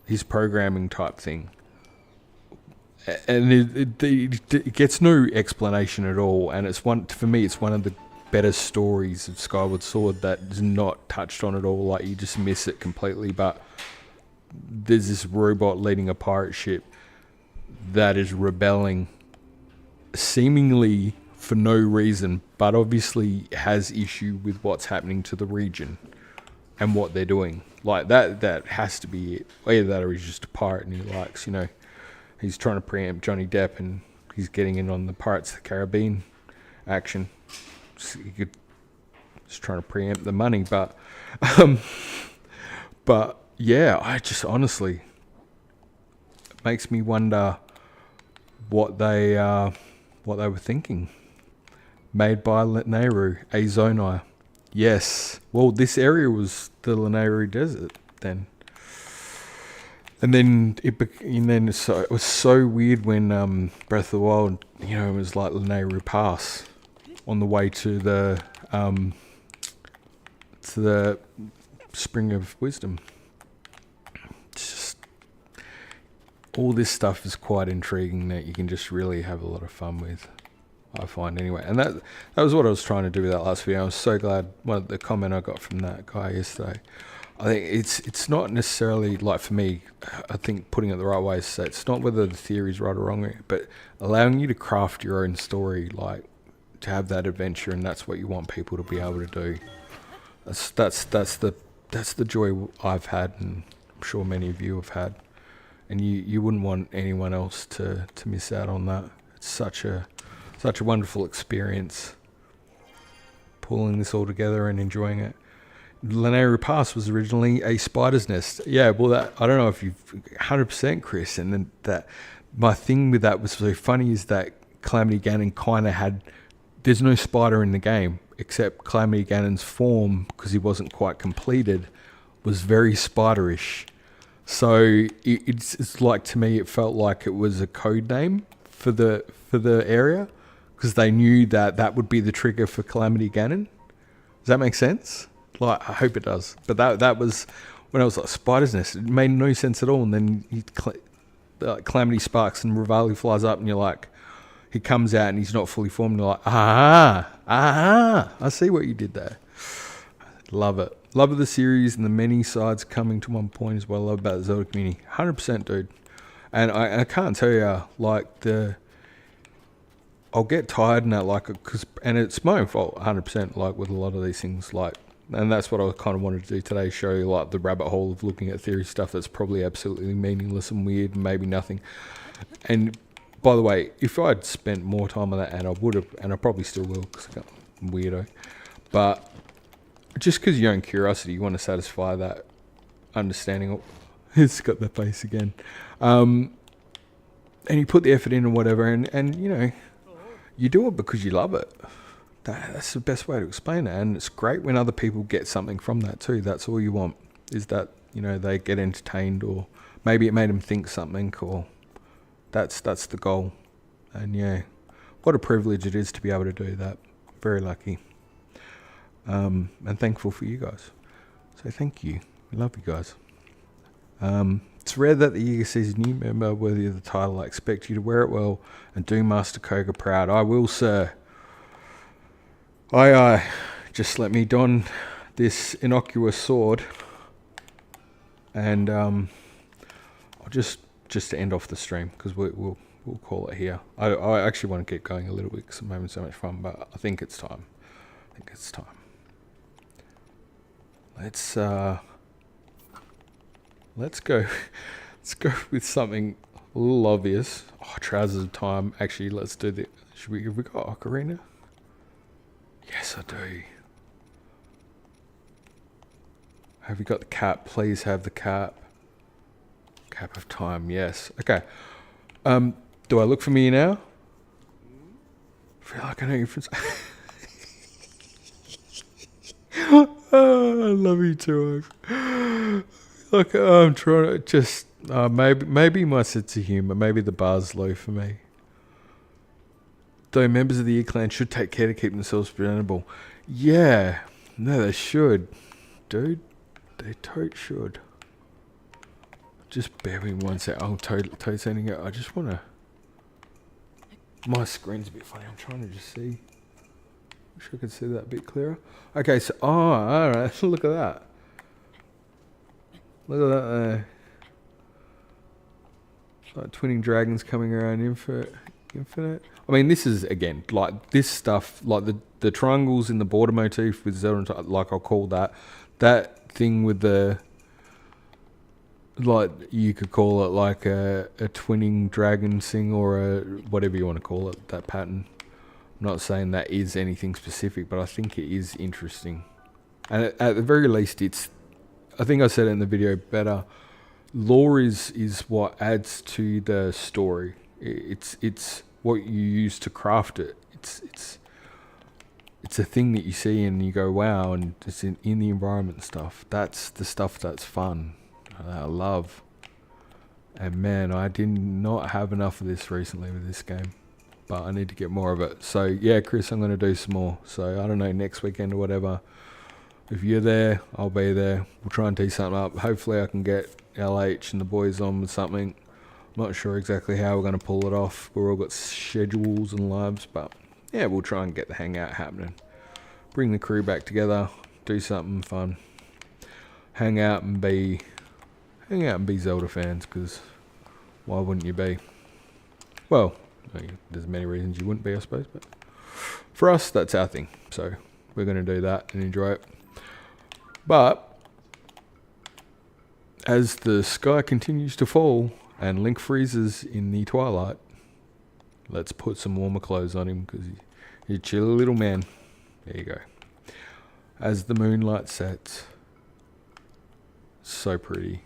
his programming type thing. And it gets no explanation at all, and for me, it's one of the better stories of Skyward Sword that is not touched on at all. Like, you just miss it completely, but there's this robot leading a pirate ship that is rebelling seemingly for no reason, but obviously has issue with what's happening to the region and what they're doing. Like, that has to be it. Either that or he's just a pirate and he likes, he's trying to preempt Johnny Depp and he's getting in on the Pirates of the Caribbean action. So he's trying to preempt the money, but yeah, I just honestly, it makes me wonder what they were thinking. Made by Lanayru, a Zonai. Yes. Well, this area was the Lanayru Desert then. And then it was so weird when Breath of the Wild, it was like Lanayru Pass on the way to the Spring of Wisdom. It's just, all this stuff is quite intriguing that you can just really have a lot of fun with, I find anyway. And that was what I was trying to do with that last video. I was so glad the comment I got from that guy yesterday. I think it's not necessarily, like, for me, I think putting it the right way is to say it's not whether the theory is right or wrong, but allowing you to craft your own story, like to have that adventure, and that's what you want people to be able to do. That's the joy I've had, and I'm sure many of you have had. And you wouldn't want anyone else to miss out on that. It's such a wonderful experience, pulling this all together and enjoying it. Lanayru Pass was originally a spider's nest. Yeah, well, that, I don't know if you've 100% Chris, and then that my thing with that was so funny is that Calamity Ganon kind of had, there's no spider in the game except Calamity Ganon's form, because he wasn't quite completed, was very spiderish. So it's like, to me, it felt like it was a code name for the area, because they knew that would be the trigger for Calamity Ganon. Does that make sense? Like, I hope it does. But that was when I was like, spider's nest. It made no sense at all. And then Calamity sparks and Rivali flies up, and you're like, he comes out and he's not fully formed. And you're like, I see what you did there. Love it. Love of the series and the many sides coming to one point is what I love about the Zelda community. 100%, dude. And I can't tell you, like, I'll get tired in that, like, and it's my own fault, 100%, like, with a lot of these things, like, and that's what I kind of wanted to do today, show you, like, the rabbit hole of looking at theory stuff that's probably absolutely meaningless and weird and maybe nothing. And, by the way, if I'd spent more time on that, and I would have, and I probably still will, because I'm a weirdo, but just because your own curiosity, you want to satisfy that understanding. It's got the face again. And you put the effort in or whatever, and you know, you do it because you love it. That's the best way to explain it. And it's great when other people get something from that too. That's all you want, is that, you know, they get entertained, or maybe it made them think something, or that's the goal. And yeah, what a privilege it is to be able to do that. Very lucky. And thankful for you guys. So thank you. We love you guys. It's rare that the Yiga sees a new member worthy of the title. I expect you to wear it well and do Master Koga proud. I will, sir. I just let me don this innocuous sword, and I'll just to end off the stream, because we'll call it here. I actually want to keep going a little bit because I'm having so much fun, but I think it's time. Let's go with something a little obvious. Oh, Trousers of Time. Actually, let's do the. Have we got Ocarina? Yes, I do. Have you got the cap? Please have the cap. Cap of Time. Yes. Okay. Do I look familiar now? I feel like I know you from. Oh, I love you too. Look, I'm trying to just maybe my sense of humour, maybe the bar's low for me. Though members of the Yiga clan should take care to keep themselves presentable. Yeah, no, they should, dude. They totes should. Just bear with me one sec. I'm totally sending it. I just want to. My screen's a bit funny. I'm trying to just see. Wish I could see that a bit clearer. Okay, so alright, look at that. Look at that there. Like twinning dragons coming around infinite. I mean, this is, again, like this stuff, like the triangles in the border motif with Zelda, like I'll call that thing with the, like you could call it like a twinning dragon thing, or a whatever you want to call it, that pattern. I'm not saying that is anything specific, but I think it is interesting. And at the very least, it's, I think I said it in the video better, lore is what adds to the story. It's what you use to craft it. It's a thing that you see and you go, wow, and it's in the environment and stuff. That's the stuff that's fun, that I love. And man, I did not have enough of this recently with this game, but I need to get more of it. So yeah, Chris, I'm going to do some more. So I don't know, next weekend or whatever. If you're there, I'll be there. We'll try and tee something up. Hopefully I can get LH and the boys on with something. I'm not sure exactly how we're going to pull it off. We've all got schedules and lives, but yeah, we'll try and get the hangout happening. Bring the crew back together, do something fun. Hang out and be Zelda fans, because why wouldn't you be? Well, there's many reasons you wouldn't be, I suppose, but for us, that's our thing. So we're going to do that and enjoy it. But as the sky continues to fall and Link freezes in the twilight, let's put some warmer clothes on him because he's a chill little man. There you go. As the moonlight sets. So pretty.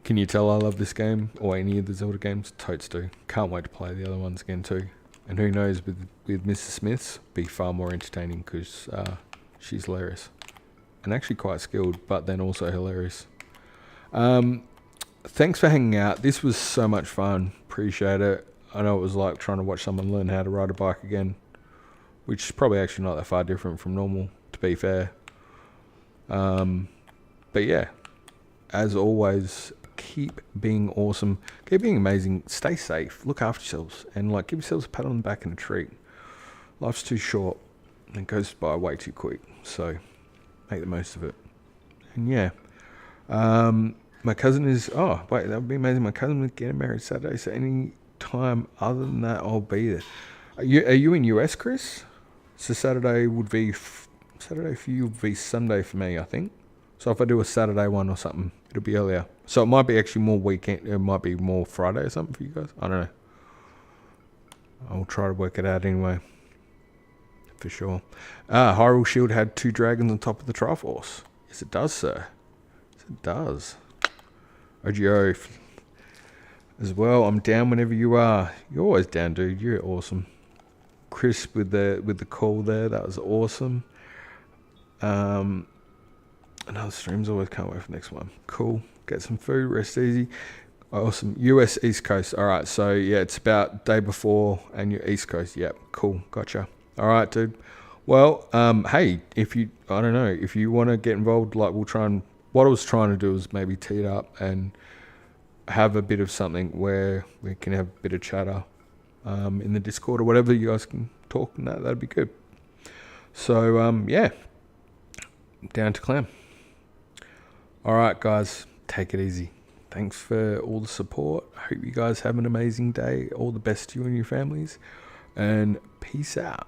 Can you tell I love this game or any of the Zelda games? Totes do. Can't wait to play the other ones again too. And who knows, with Mrs. Smiths, be far more entertaining because she's hilarious. And actually quite skilled, but then also hilarious. Thanks for hanging out. This was so much fun. Appreciate it. I know it was like trying to watch someone learn how to ride a bike again, which is probably actually not that far different from normal, to be fair. But yeah, as always, keep being awesome, keep being amazing, stay safe, look after yourselves, and like give yourselves a pat on the back and a treat. Life's too short and it goes by way too quick, so make the most of it. And yeah, my cousin is, oh wait, that would be amazing, my cousin is getting married Saturday, so any time other than that I'll be there. Are you in US, Chris? So Saturday would be Saturday for you would be Sunday for me, I think. So if I do a Saturday one or something, it'll be earlier. So it might be actually more weekend. It might be more Friday or something for you guys. I don't know. I'll try to work it out anyway. For sure. Hyrule Shield had 2 dragons on top of the Triforce. Yes, it does, sir. Yes, it does. OGO as well. I'm down whenever you are. You're always down, dude. You're awesome. Chris with the call there. That was awesome. Another streams, always can't wait for the next one. Cool. Get some food, rest easy. Awesome. US East Coast. All right. So yeah, it's about day before and your East Coast. Yep. Cool. Gotcha. All right, dude. Well, hey, if you want to get involved, like we'll try and, what I was trying to do is maybe tee it up and have a bit of something where we can have a bit of chatter in the Discord or whatever. You guys can talk and that'd be good. So, yeah, down to clam. All right, guys, take it easy. Thanks for all the support. I hope you guys have an amazing day. All the best to you and your families. And peace out.